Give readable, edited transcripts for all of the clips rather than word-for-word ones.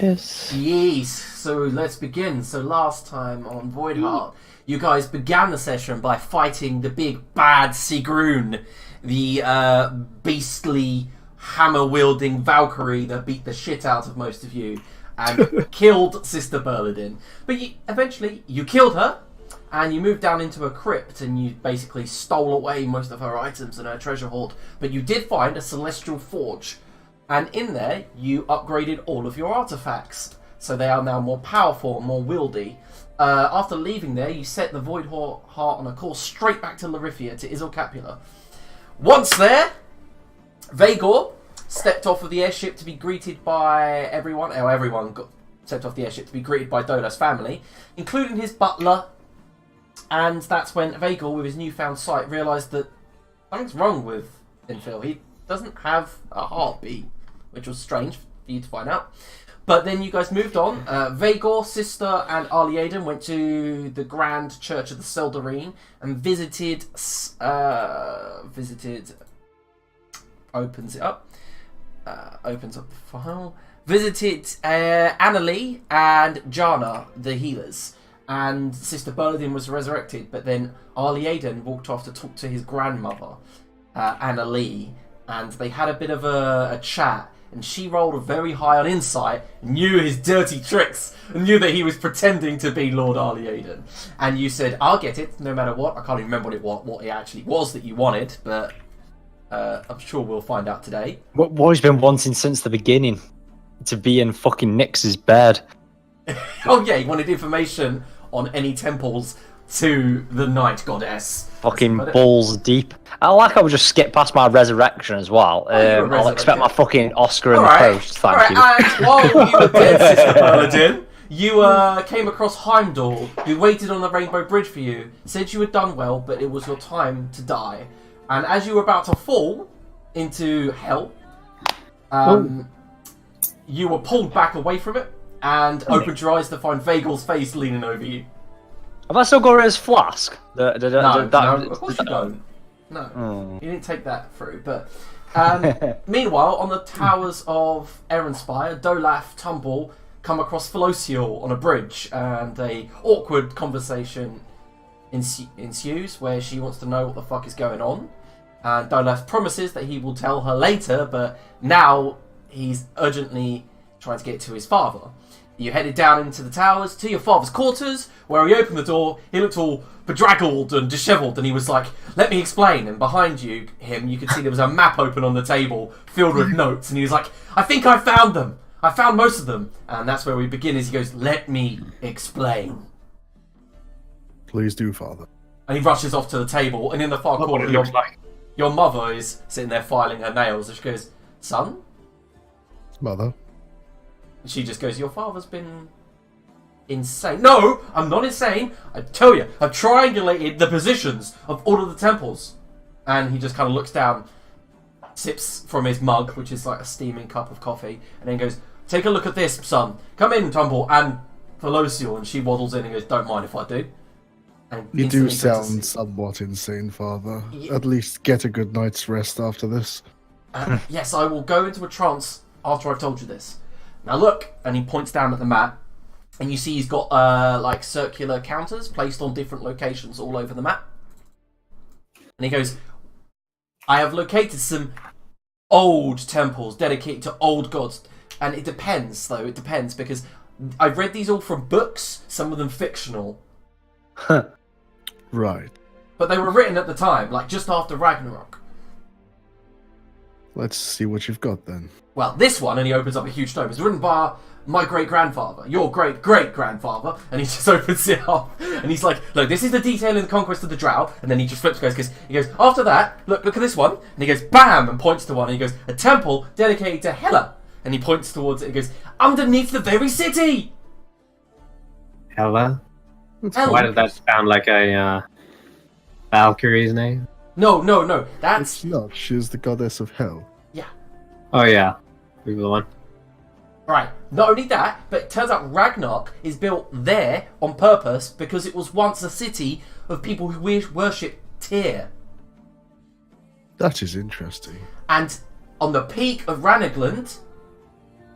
Yes. Yes, so let's begin. So last time on Voidheart, you guys began the session by fighting the big bad Sigrun, the beastly hammer-wielding Valkyrie that beat the shit out of most of you and killed Sister Berladin. But eventually you killed her and you moved down into a crypt and you basically stole away most of her items and her treasure hoard. But you did find a celestial forge. And in there, you upgraded all of your artifacts. So they are now more powerful and more wieldy. After leaving there, you set the Voidheart on a course straight back to Larithia, to Isilcapula. Once there, Vagor stepped off of the airship to be greeted by everyone. Oh, everyone got stepped off the airship to be greeted by Dola's family, including his butler. And that's when Vagor, with his newfound sight, realised that something's wrong with Infil. He doesn't have a heartbeat, which was strange for you to find out. But then you guys moved on. Vagor, Sister, and Arliaden went to the Grand Church of the Seldarine and visited. Opens it up. Opens up the file. Visited Annalie and Jana, the healers. And Sister Berladin was resurrected, but then Arliaden walked off to talk to his grandmother, Annalie, and they had a bit of a chat. And she rolled a very high on insight, knew his dirty tricks, and knew that he was pretending to be Lord Arliaden. And you said, I'll get it, no matter what. I can't even remember what it actually was that you wanted, but I'm sure we'll find out today. What he's been wanting since the beginning, to be in fucking Nyx's bed. Oh yeah, he wanted information on any temples to the Night Goddess. Fucking balls deep. I would just skip past my resurrection as well. I'll expect my fucking Oscar in the post, thank you. And while you were dead, Sister Berladin, you came across Heimdall, who waited on the Rainbow Bridge for you, said you had done well, but it was your time to die. And as you were about to fall into hell, you were pulled back away from it and opened your eyes to find Vagor's face leaning over you. Have I still got his flask? No, of course you don't. No, you didn't take that through. But meanwhile, on the towers of Erenspire, Dolaf, Tumble come across Felocial on a bridge, and a awkward conversation ensues where she wants to know what the fuck is going on. And Dolaf promises that he will tell her later, but now he's urgently trying to get to his father. You headed down into the towers to your father's quarters, where he opened the door. He looked all bedraggled and dishevelled, and he was like, "Let me explain." And behind you could see there was a map open on the table filled with notes, and he was like, "I think I found them. I found most of them." And that's where we begin. As he goes, "Let me explain." Please do, Father. And he rushes off to the table, and in the far corner, your mother is sitting there filing her nails, and she goes, "Son?" Mother? And she just goes, "Your father's been insane." "No, I'm not insane. I tell you, I've triangulated the positions of all of the temples." And he just kind of looks down, sips from his mug, which is like a steaming cup of coffee, and then goes, "Take a look at this, son. Come in, Tumble, and Felocial." And she waddles in and goes, "Don't mind if I do." And you do sound somewhat insane, Father. At least get a good night's rest after this. Yes, I will go into a trance after I've told you this. Now look, and he points down at the map, and you see he's got like circular counters placed on different locations all over the map. And he goes, "I have located some old temples dedicated to old gods." And it depends, though. It depends, because I've read these all from books, some of them fictional. Right. But they were written at the time, like just after Ragnarok. Let's see what you've got, then. Well, this one, and he opens up a huge tome, is written by my great-grandfather, your great-great-grandfather, and he just opens it up, and he's like, "Look, this is the detail in the Conquest of the Drow," and then he just flips, he goes, "After that, look at this one," and he goes, "Bam," and points to one, and he goes, "A temple dedicated to Hela," and he points towards it, and he goes, "Underneath the very city!" Hela? Hela. Why does that sound like a Valkyrie's name? No, that's... It's not. She's the goddess of hell. Yeah. Oh yeah, Google the one. Right, not only that, but it turns out Ragnarok is built there on purpose because it was once a city of people who worship Tyr. That is interesting. And on the peak of Ranagland,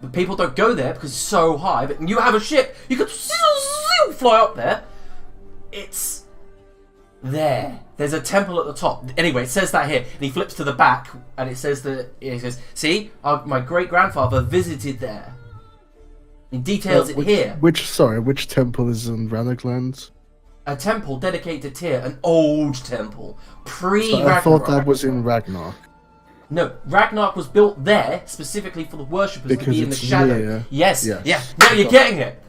But people don't go there because it's so high. But you have a ship, you could fly up there. It's there. There's a temple at the top. Anyway, it says that here. And he flips to the back, and it says see, my great-grandfather visited there. He details it here. Which temple is in Ranagland? A temple dedicated to Tyr, an old temple. Pre-Ragnarok. I thought that was in Ragnarok. No, Ragnarok was built there specifically for the worshippers to be in the shadow. Near. Yes. Now you're getting it.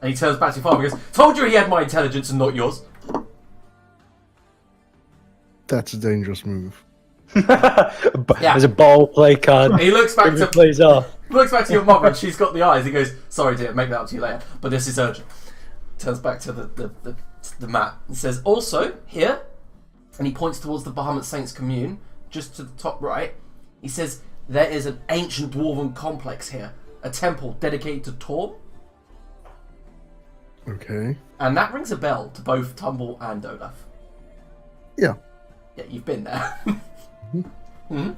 And he turns back to your father and goes, "Told you he had my intelligence and not yours." That's a dangerous move. There's a ball play card. He looks back to plays off. Looks back to your mother and she's got the eyes. He goes, "Sorry dear, make that up to you later, but this is urgent." Turns back to the map and says, "Also here," and he points towards the Bahamut Saints commune, just to the top right. He says, "There is an ancient dwarven complex here, a temple dedicated to Torm." Okay. And that rings a bell to both Tumble and Olaf. Yeah. Yeah, you've been there. Mm-hmm.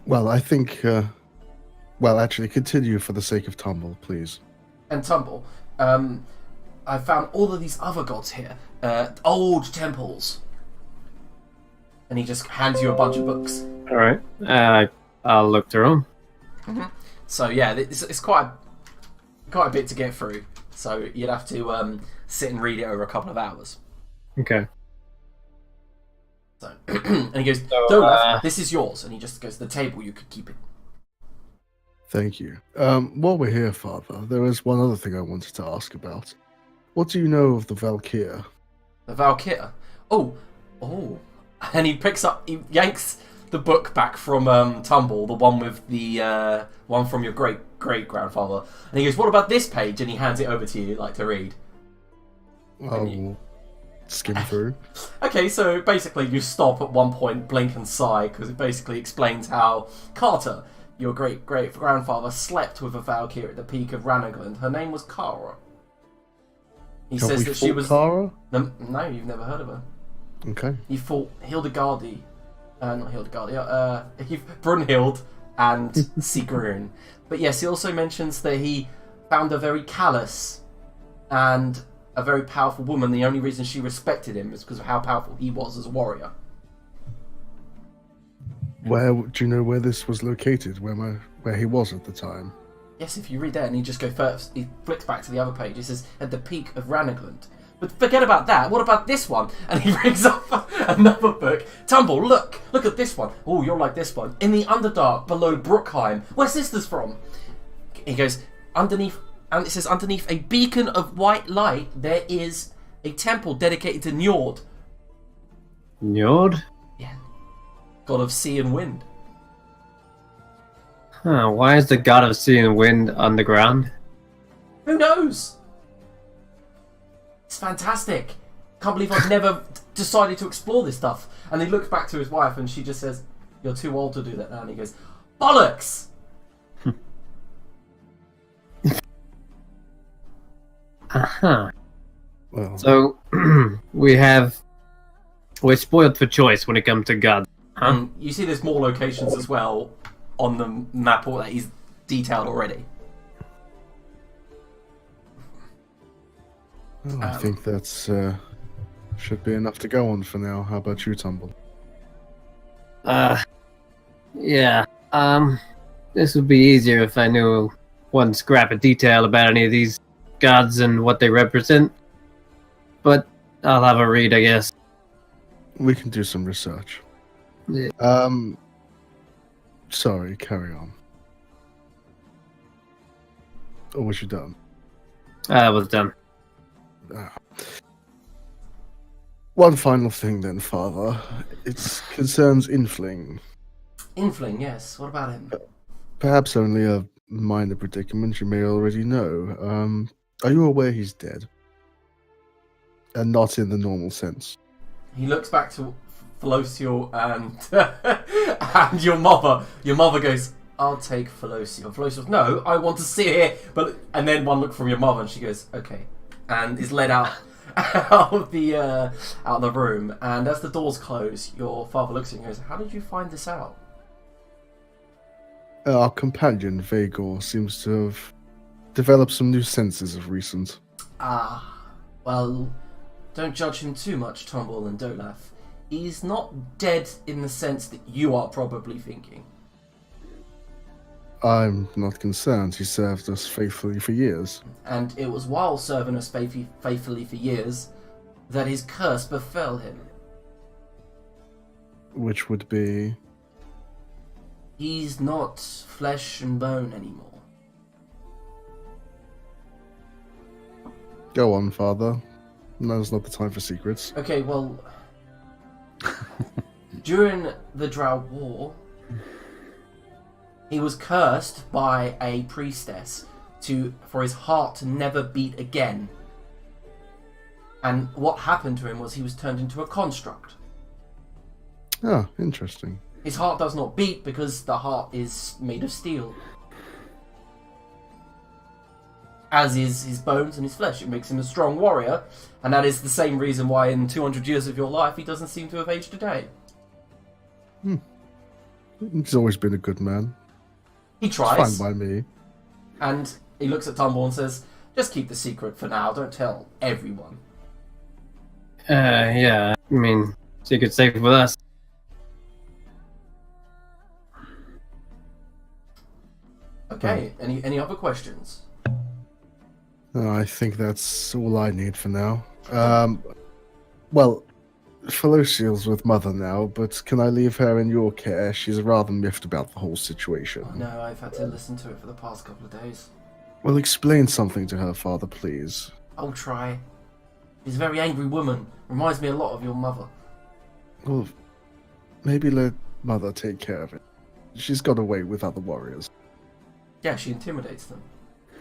Well, I think. Actually, continue for the sake of Tumble, please. And Tumble, I found all of these other gods here, old temples. And he just hands you a bunch of books. All right. I'll look through them. Mm-hmm. So yeah, it's quite a bit to get through. So you'd have to sit and read it over a couple of hours. Okay. So and he goes, "Dolaf, this is yours." And he just goes, "The table, you could keep it." Thank you. While we're here, Father, there is one other thing I wanted to ask about. What do you know of the Valkyr? The Valkyr? Oh. And he yanks the book back from Tumble, the one with the one from your great-grandfather. And he goes, "What about this page?" And he hands it over to you, like, to read. I'll skim through. Okay, so basically you stop at one point, blink and sigh, because it basically explains how Carter, your great-grandfather, slept with a Valkyr at the peak of Ranagland. Her name was Kara. He says that she was... Kara? No, you've never heard of her. Okay. He fought Hildegardi. Not Hildegardi. Brunhild and Sigrun. But yes, he also mentions that he found her very callous and a very powerful woman. The only reason she respected him is because of how powerful he was as a warrior. Where do you know where this was located? Where he was at the time? Yes, if you read that and you just go first, he flicks back to the other page. It says at the peak of Ranagland. But forget about that. What about this one? And he brings up another book. Tumble, look at this one. Oh, you'll like this one. In the Underdark, below Brookheim. Where's this from? He goes, underneath, and it says underneath a beacon of white light, there is a temple dedicated to Njord. Njord? Yeah. God of sea and wind. Huh, why is the god of sea and wind underground? Who knows? It's fantastic. Can't believe I've never decided to explore this stuff. And he looks back to his wife and she just says, "You're too old to do that now." And he goes, "Bollocks!" Uh-huh. Well, So, we're spoiled for choice when it comes to gods. Huh? You see there's more locations as well on the map that he's detailed already. well, I think that's should be enough to go on for now. How about you, Tumble? Yeah. This would be easier if I knew one scrap of detail about any of these gods and what they represent. But I'll have a read, I guess. We can do some research. Yeah. Sorry, carry on. Or was you done? I was done. One final thing then, Father. It concerns Infling. Infling, yes. What about him? Perhaps only a minor predicament you may already know. Are you aware he's dead? And not in the normal sense. He looks back to Felocial and your mother. Your mother goes, "I'll take Felocial." Felocial, "No, I want to see it." And then one look from your mother, and she goes, "Okay," and is led out of the room. And as the doors close, your father looks at you and goes, "How did you find this out?" Our companion, Vagor, seems to have developed some new senses of recent. Ah, well, don't judge him too much, Tumble and Dolaf. He's not dead in the sense that you are probably thinking. I'm not concerned. He served us faithfully for years. And it was while serving us faithfully for years that his curse befell him. Which would be... He's not flesh and bone anymore. Go on, Father. Now's not the time for secrets. Okay, well... during the Drow War, he was cursed by a priestess for his heart to never beat again. And what happened to him was he was turned into a construct. Ah, interesting. His heart does not beat because the heart is made of steel. As is his bones and his flesh. It makes him a strong warrior, and that is the same reason why in 200 years of your life he doesn't seem to have aged a day. He's always been a good man. He tries. It's fine by me. And he looks at Tumble and says, just keep the secret for now, don't tell everyone. Yeah, I mean, secret's safe with us. Okay, any other questions? I think that's all I need for now. Well, Felocial's with Mother now, but can I leave her in your care? She's rather miffed about the whole situation. Oh, no, I've had to listen to it for the past couple of days. Well, explain something to her, Father, please. I'll try. She's a very angry woman. Reminds me a lot of your mother. Well, maybe let Mother take care of it. She's got away with other warriors. Yeah, she intimidates them.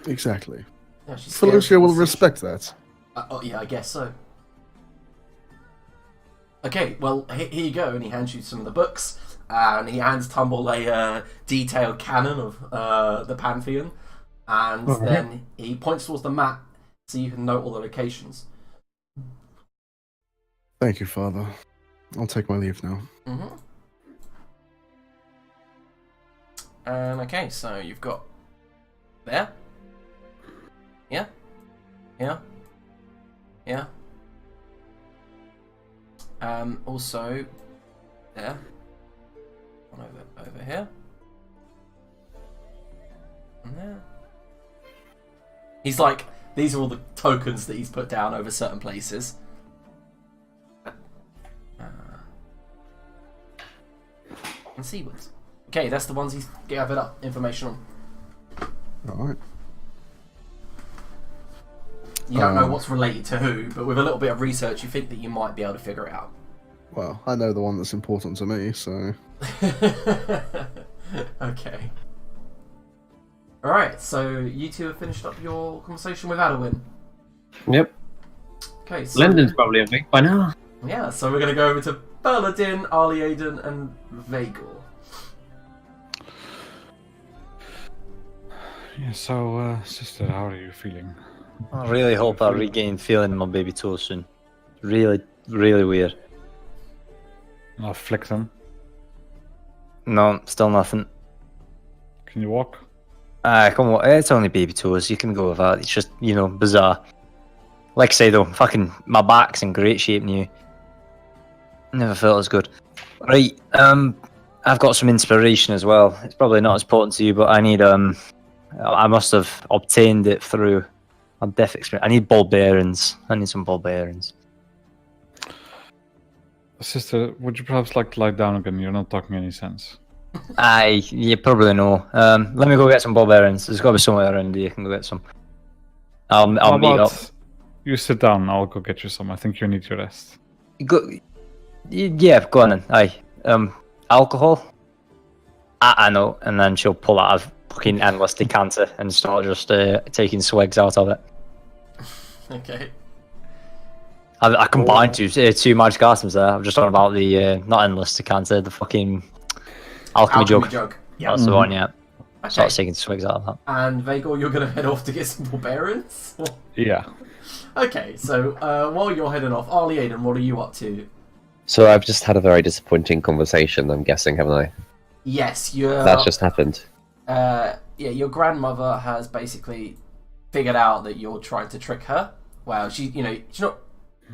Exactly. Yeah, she's Felicia will respect that. Oh, yeah, I guess so. Okay, well, here you go, and he hands you some of the books, and he hands Tumble a detailed canon of the Pantheon, and then he points towards the map so you can note all the locations. Thank you, Father. I'll take my leave now. Mm-hmm. And okay, so you've got there. Yeah. Yeah. Yeah. Also there. One over here. And there. He's like, these are all the tokens that he's put down over certain places. And seawards. Okay, that's the ones he's gathered up information on. Alright. You don't know what's related to who, but with a little bit of research, you think that you might be able to figure it out. Well, I know the one that's important to me, so... Okay. Alright, so you two have finished up your conversation with Adwin. Yep. Okay, so... Lyndon's probably awake by now. Yeah, so we're going to go over to Berladin, Arliaden, and Vagor. Yeah, so, sister, how are you feeling? I really hope I regain feeling in my baby toe soon. Really, really weird. I'll flick them. No, still nothing. Can you walk? Come on, it's only baby toes, you can go with that. It's just, you know, bizarre. Like I say though, fucking, my back's in great shape new. Never felt as good. Right, I've got some inspiration as well. It's probably not as important to you, but I need, I must have obtained it through a death experience. I need ball bearings. I need some ball bearings. Sister, would you perhaps like to lie down again? You're not talking any sense. You probably know. Let me go get some ball bearings. There's got to be somewhere around here you can go get some. I'll meet up. You sit down, I'll go get you some. I think you need your rest. Yeah, go on then. Aye. Alcohol? I know. And then she'll pull out a fucking endless decanter and start just taking swigs out of it. Okay. I combined two magic items there. I'm just talking about the, not endless decanter, the fucking alchemy jug. Yeah. That's the one, yeah. Okay. Start taking swigs out of that. And Vagor, you're going to head off to get some barbarians? Yeah. Okay, so while you're heading off, Arliaden, what are you up to? So I've just had a very disappointing conversation, I'm guessing, haven't I? Yes, you're... That's just happened. your grandmother has basically figured out that you're trying to trick her. Well, she's not.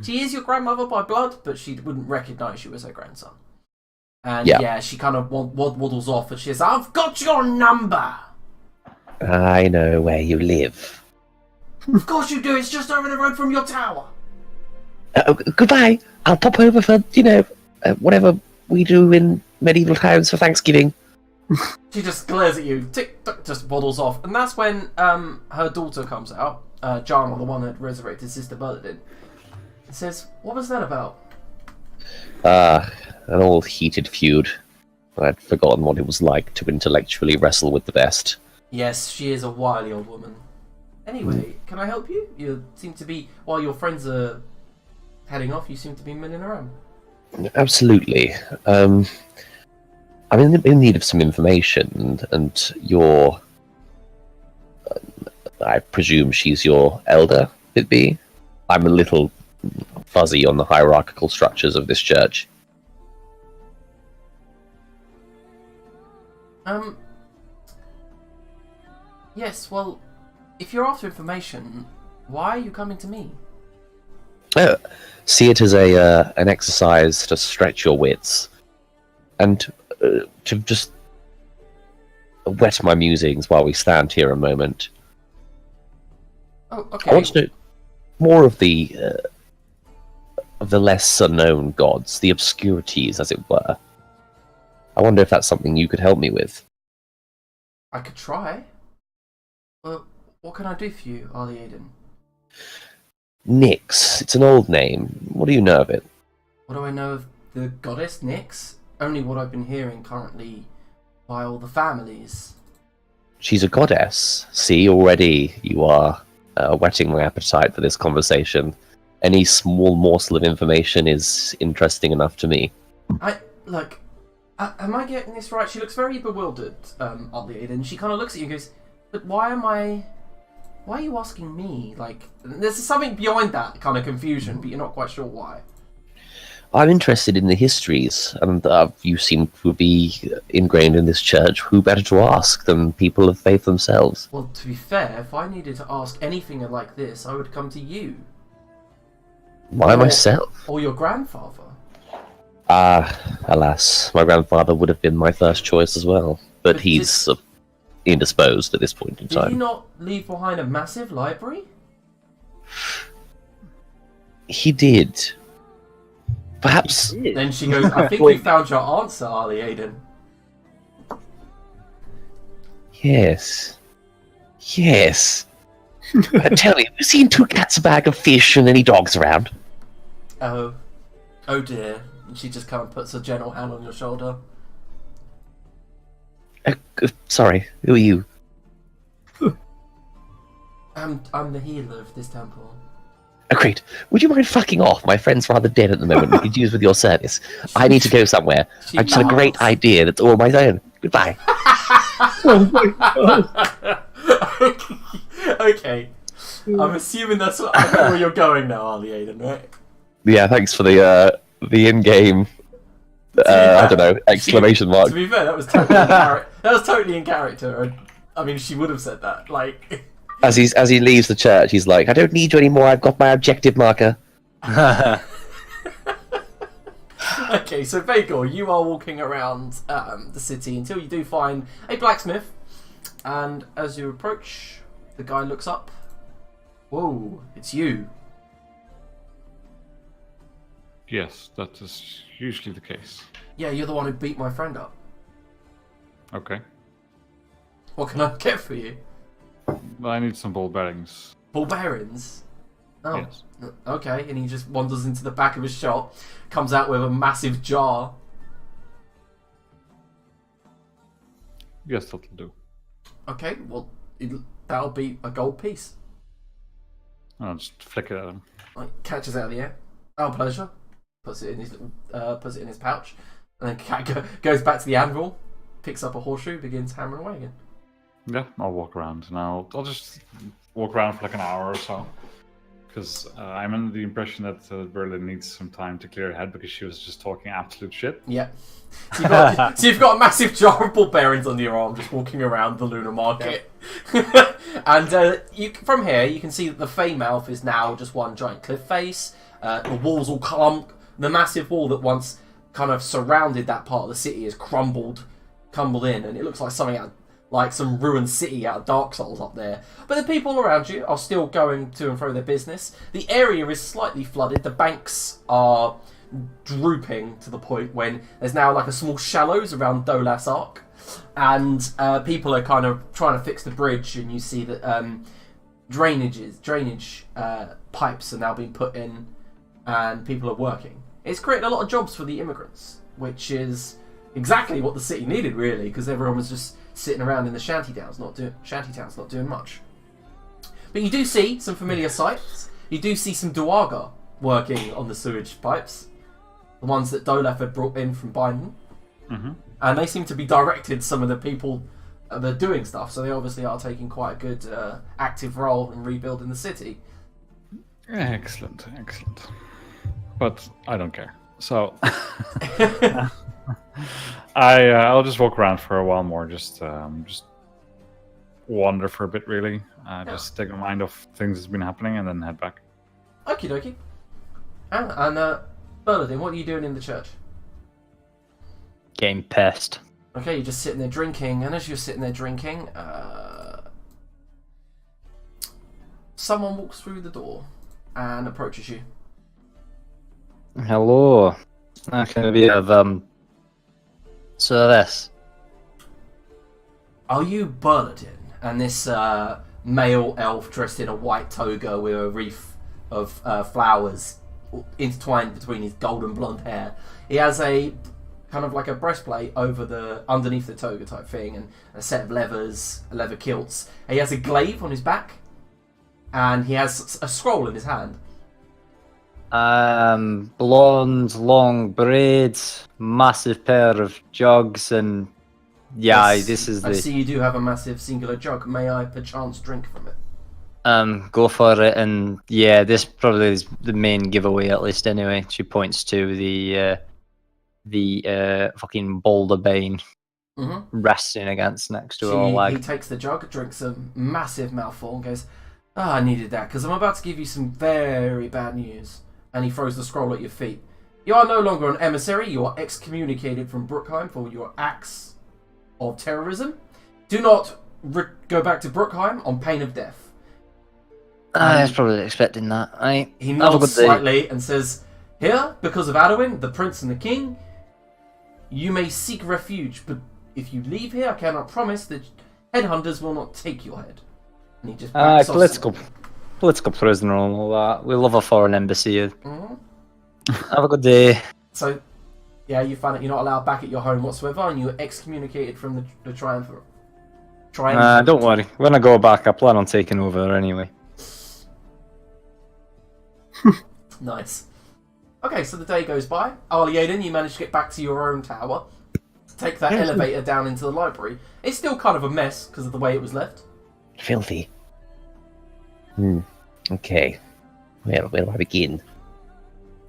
She is your grandmother by blood, but she wouldn't recognise you as her grandson. And she kind of waddles off, and she says, "I've got your number." I know where you live. Of course you do. It's just over the road from your tower. Goodbye. I'll pop over for whatever we do in medieval times for Thanksgiving. She just glares at you, just waddles off, and that's when her daughter comes out, Jana, the one that resurrected Sister Bernadine, and says, "What was that about?" An old heated feud. I'd forgotten what it was like to intellectually wrestle with the best. Yes, she is a wily old woman. Anyway, can I help you? You seem to be, while your friends are heading off, you seem to be milling around. Absolutely. I'm in need of some information, and your... I presume she's your elder, it'd be? I'm a little fuzzy on the hierarchical structures of this church. Yes, well, if you're after information, why are you coming to me? See it as an exercise to stretch your wits, and to just whet my musings while we stand here a moment. Oh, okay. I want to know more of the lesser known gods, the obscurities, as it were. I wonder if that's something you could help me with. I could try. Well, what can I do for you, Ali Aiden? Nyx. It's an old name. What do you know of it? What do I know of the goddess Nyx? Only what I've been hearing currently by all the families. She's a goddess. See, already you are whetting my appetite for this conversation. Any small morsel of information is interesting enough to me. Am I getting this right? She looks very bewildered, Ali Aiden. She kind of looks at you and goes, "But why are you asking me?" Like, there's something behind that kind of confusion, but you're not quite sure why. I'm interested in the histories, and you seem to be ingrained in this church. Who better to ask than people of faith themselves? Well, to be fair, if I needed to ask anything like this, I would come to you. Why myself? Or your grandfather. Alas, my grandfather would have been my first choice as well, but he's indisposed at this point in time. Did you not leave behind a massive library? He did. Perhaps... Then she goes, "I think we found your answer, Ali Aiden." Yes. Tell me, have you seen two cats, a bag of fish, and any dogs around? Oh dear. And she just kind of puts a gentle hand on your shoulder. Sorry, who are you? I'm the healer of this temple. Oh, great. Would you mind fucking off? My friend's rather dead at the moment. We could use with your service. I need to go somewhere. I just had a great idea that's all my own. Goodbye. Oh my god. Okay. I'm assuming that's where you're going now, Ali Aiden, right? Yeah, thanks for the in-game, I don't know, exclamation mark. To be fair, that was totally in character. That was totally in character. I mean, she would have said that. Like, as he leaves the church, he's like, "I don't need you anymore. I've got my objective marker." Okay, so Vagor, you are walking around the city until you do find a blacksmith, and as you approach, the guy looks up. Whoa, it's you. Yes, that is usually the case. Yeah, you're the one who beat my friend up. Okay. What can I get for you? Well, I need some ball bearings. Ball bearings? Oh, Yes. okay. And he just wanders into the back of his shop, comes out with a massive jar. Yes, that'll do. Okay, well, that'll be a gold piece. I'll just flick it at him. Like, catches it out of the air. Oh, pleasure. Puts it in his pouch, and then goes back to the anvil, picks up a horseshoe, begins hammering away again. Yeah, I'll walk around, and I'll just walk around for like an hour or so, because I'm under the impression that Berlin needs some time to clear her head because she was just talking absolute shit. Yeah. So you've got a massive jar of ball bearings under your arm, just walking around the lunar market. And from here, you can see that the Fey mouth is now just one giant cliff face. The walls all clump. The massive wall that once kind of surrounded that part of the city has crumbled in, and it looks like something out, like some ruined city out of Dark Souls up there. But the people around you are still going to and fro their business. The area is slightly flooded. The banks are drooping to the point when there's now like a small shallows around Dolas Arc, and people are kind of trying to fix the bridge, and you see that drainage pipes are now being put in, and people are working. It's created a lot of jobs for the immigrants, which is exactly what the city needed, really, because everyone was just sitting around in the shantytowns not doing much. But you do see some familiar sights. You do see some Duaga working on the sewage pipes, the ones that Dolaf had brought in from Bindon. Mm-hmm. And they seem to be directed some of the people that are doing stuff, so they obviously are taking quite a good active role in rebuilding the city. Excellent. But I don't care. So I'll just walk around for a while more, just wander for a bit, really. Just take my mind off things that's been happening, and then head back. Okie dokie. And Bernardine, what are you doing in the church? Getting pissed. Okay, you're just sitting there drinking, and as you're sitting there drinking, someone walks through the door and approaches you. Hello. Can I be of service? Are you Bernardine? And this male elf dressed in a white toga with a wreath of flowers intertwined between his golden blonde hair. He has a kind of like a breastplate underneath the toga type thing, and a set of leather kilts. And he has a glaive on his back, and he has a scroll in his hand. Blonde, long braids, massive pair of jugs, and Yes, this is I the. see you do have a massive singular jug. May I perchance drink from it? Go for it, and this probably is the main giveaway, at least anyway. She points to the fucking boulder bane resting against next to her leg. He takes the jug, drinks a massive mouthful, and goes, I needed that, because I'm about to give you some very bad news. And he throws the scroll at your feet. You are no longer an emissary. You are excommunicated from Brookheim for your acts of terrorism. Do not go back to Brookheim on pain of death. I was probably expecting that. He nods slightly and says, here, because of Adwin, the prince and the king, you may seek refuge, but if you leave here, I cannot promise that headhunters will not take your head. And he just backs off. Political prisoner and all that. We love a foreign embassy. Have a good day. So, you find out you're not allowed back at your home whatsoever, and you're excommunicated from the Triumvirate. Don't worry. When I go back, I plan on taking over anyway. Nice. Okay, so the day goes by. Arliaden, you manage to get back to your own tower. Take that elevator down into the library. It's still kind of a mess because of the way it was left. Filthy. Okay. Where do I begin?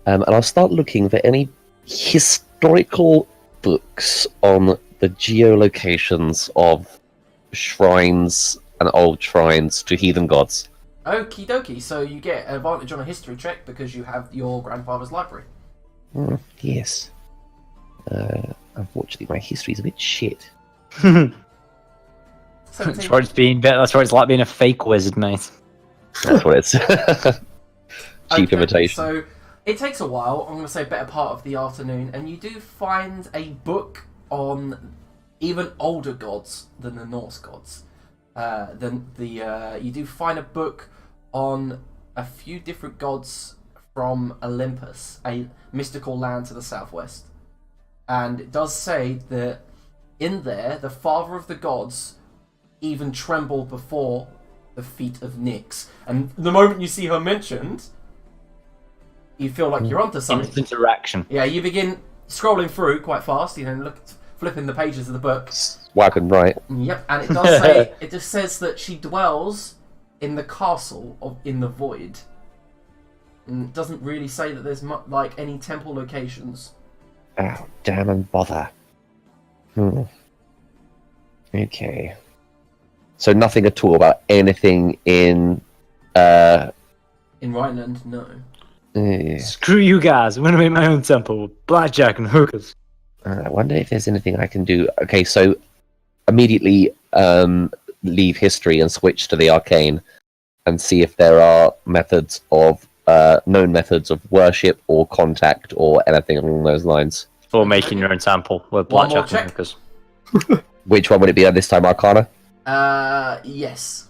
And I'll start looking for any historical books on the geolocations of shrines and old shrines to heathen gods. Okie dokie, so you get an advantage on a history check because you have your grandfather's library. Yes. Unfortunately, my history's a bit shit. That's why it's like being a fake wizard, mate. That's what it's. Cheap imitation. So it takes a while. I'm going to say better part of the afternoon, and you do find a book on even older gods than the Norse gods. You do find a book on a few different gods from Olympus, a mystical land to the southwest. And it does say that in there, the father of the gods even trembled before the feet of Nyx. And the moment you see her mentioned, you feel like you're onto something. Instant interaction. Yeah, you begin scrolling through quite fast, flipping the pages of the book. Swiping right. Yep, and it does say, it just says that she dwells in the castle in the void. It doesn't really say that there's like any temple locations. Oh, damn and bother. Okay. So nothing at all about anything in In Rhineland, no. Screw you guys. I'm gonna make my own temple with blackjack and hookers. I wonder if there's anything I can do. Okay, so immediately leave history and switch to the arcane and see if there are methods of known methods of worship or contact or anything along those lines. For making your own temple with One more blackjack and check. hookers. Which one would it be at this time, Arcana? Yes.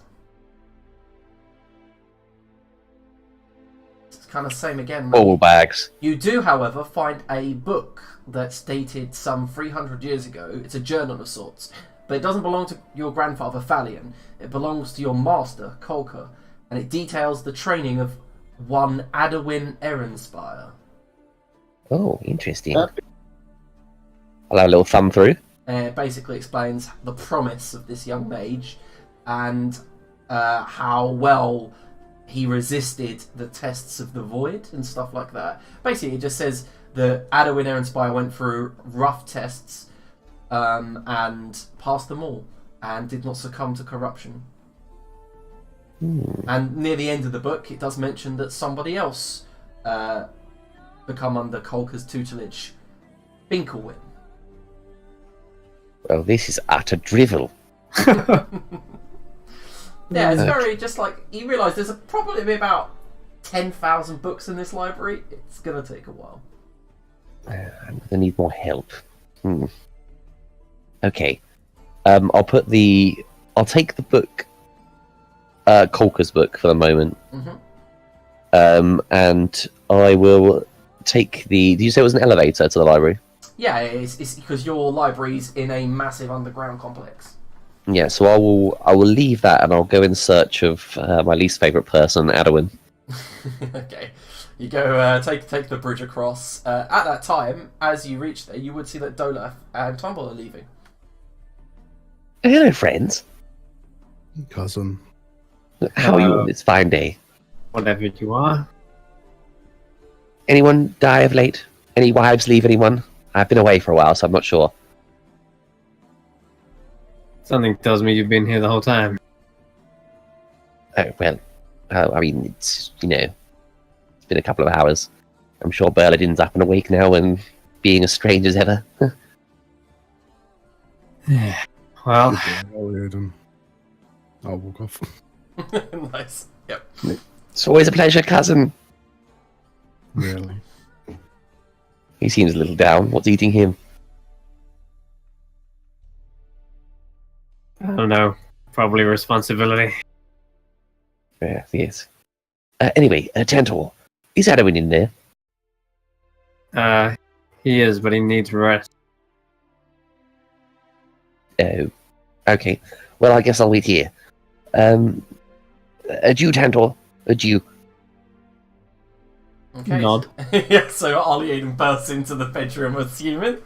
It's kind of same again. All bags. You do, however, find a book that's dated some 300 years ago. It's a journal of sorts. But it doesn't belong to your grandfather, Thalion. It belongs to your master, Kolka. And it details the training of one Adawin Ehrenspire. Oh, interesting. I'll have a little thumb through. It basically explains the promise of this young mage and how well he resisted the tests of the void and stuff like that. Basically, it just says that Adawin Ehrenspire went through rough tests and passed them all and did not succumb to corruption. And near the end of the book, it does mention that somebody else become under Kolka's tutelage, Binkelwin. Well, this is utter drivel. Yeah, it's very just like you realise there's probably be about 10,000 books in this library. It's gonna take a while. I'm gonna need more help. Okay. I'll take the book, Kolka's book for the moment. And I will take the. Did you say it was an elevator to the library? Yeah, it's because your library's in a massive underground complex. Yeah, so I will leave that and I'll go in search of my least favourite person, Adawin. Okay, you go take the bridge across. At that time, as you reach there, you would see that Dolaf and Tumble are leaving. Hello, friends. Cousin. How are you on this fine day? Whatever you are. Anyone die of late? Any wives leave anyone? I've been away for a while, so I'm not sure. Something tells me you've been here the whole time. Oh, well, I mean, it's been a couple of hours. I'm sure Berladin's up and awake now and being as strange as ever. Well, I'll walk off. Nice. Yep. It's always a pleasure, cousin. Really? He seems a little down. What's eating him? I don't know. Probably responsibility. Yeah, yes. Anyway, Tantor, is Adawin in there? He is, but he needs rest. Oh, okay. Well, I guess I'll wait here. Adieu, Tantor. Adieu. Okay. Nod. Yeah. So Ollie Aiden bursts into the bedroom, assuming.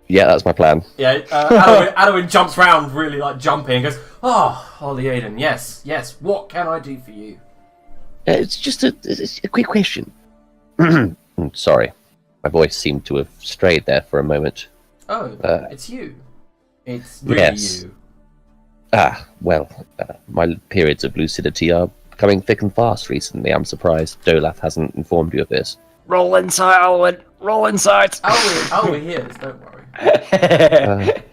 Yeah, that's my plan. Yeah. Adawin jumps round, really like jumping, and goes, "Oh, Ollie Aiden, yes. What can I do for you?" It's just a quick question. Sorry, my voice seemed to have strayed there for a moment. Oh, it's you. It's really Yes. you. Well, my periods of lucidity are becoming thick and fast recently. I'm surprised Dolaf hasn't informed you of this. Roll inside, Alwyn. Roll inside. Oh, we're here. Don't worry.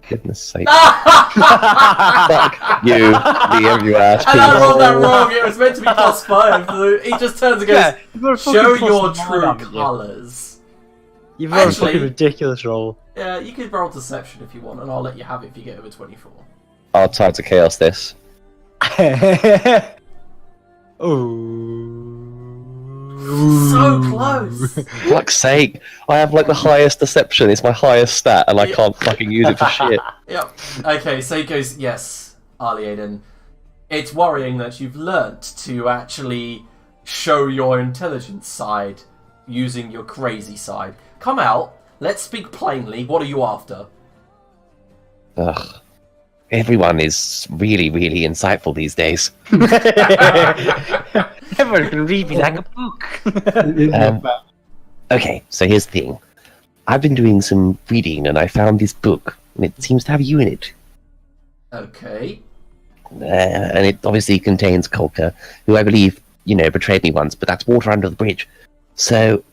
Goodness sake. Fuck you, you ass. And I rolled that wrong. It was meant to be +5. So he just turns and goes, "Show your true colours." You've got a Actually- fucking ridiculous roll. Yeah, you could roll deception if you want, and I'll let you have it if you get over 24. I'll try to chaos this. So close. Fuck's sake. I have like the highest deception. It's my highest stat and I can't fucking use it for shit. Yep. Okay, so he goes, "Yes, Ali Aiden. It's worrying that you've learnt to actually show your intelligence side using your crazy side. Come out. Let's speak plainly. What are you after?" Ugh. Everyone is really, really insightful these days. Everyone can read me like a book. Okay, so here's the thing. I've been doing some reading, and I found this book, and it seems to have you in it. Okay. And it obviously contains Kolka, who I believe, betrayed me once, but that's water under the bridge. So,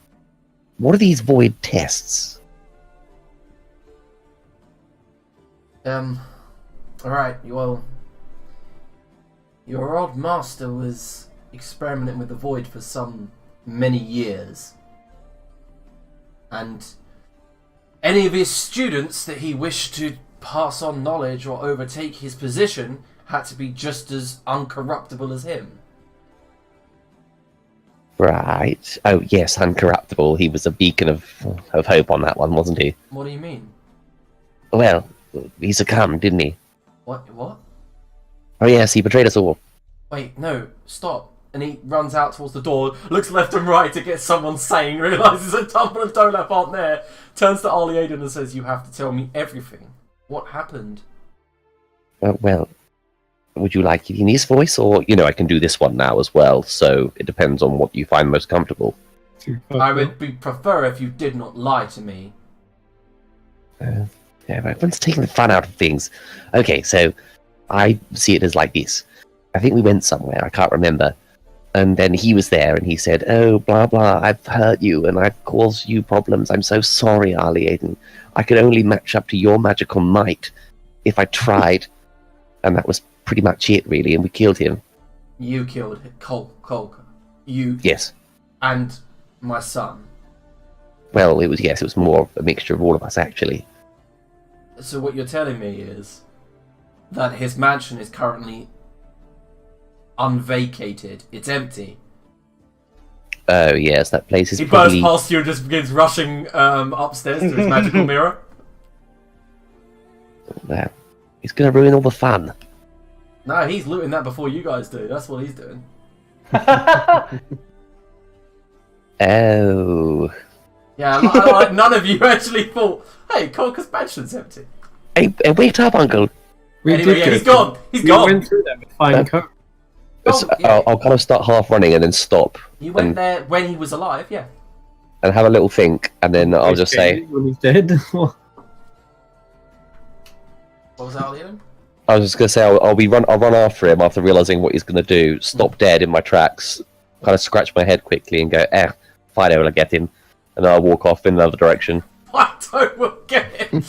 what are these void tests? Alright, well, your old master was experimenting with the void for many years. And any of his students that he wished to pass on knowledge or overtake his position had to be just as uncorruptible as him. Right. Oh, yes, uncorruptible. He was a beacon of hope on that one, wasn't he? What do you mean? Well, he succumbed, didn't he? What? Oh, yes, he betrayed us all. Wait, no, stop. And he runs out towards the door, looks left and right to get someone sane, realises that Tumble and Dolap aren't there, turns to Arlie Aiden and says, "You have to tell me everything. What happened?" Well, would you like it in his voice, or, I can do this one now as well, so it depends on what you find most comfortable. I would prefer if you did not lie to me. Yeah, everyone's taking the fun out of things. Okay, so I see it as like this. I think we went somewhere, I can't remember. And then he was there and he said, "Oh, blah, blah, I've hurt you and I've caused you problems. I'm so sorry, Arlie Aiden. I could only match up to your magical might if I tried." And that was pretty much it, really, and we killed him. You killed Kolka. You... Yes. And my son. Well, it was more a mixture of all of us, actually. So what you're telling me is that his mansion is currently unvacated. It's empty. Oh, yes, that place is He probably... bursts past you and just begins rushing upstairs to his magical mirror. Well, he's going to ruin all the fun. No, he's looting that before you guys do. That's what he's doing. Oh. Yeah, like none of you actually thought, "Hey, Kolka's mansion's empty." Hey, wait up, Uncle. Anyway, yeah, he's gone. He's gone. We went through that with fine coat. Oh, yeah. I'll kind of start half running and then stop. You went there when he was alive, yeah. And have a little think, and then I'll just say... When he's dead. What was that, Liam? I was just going to say, I'll run after him after realising what he's going to do, stop dead in my tracks, kind of scratch my head quickly and go, fine, I will get him. And then I'll walk off in another direction. Fido will get him!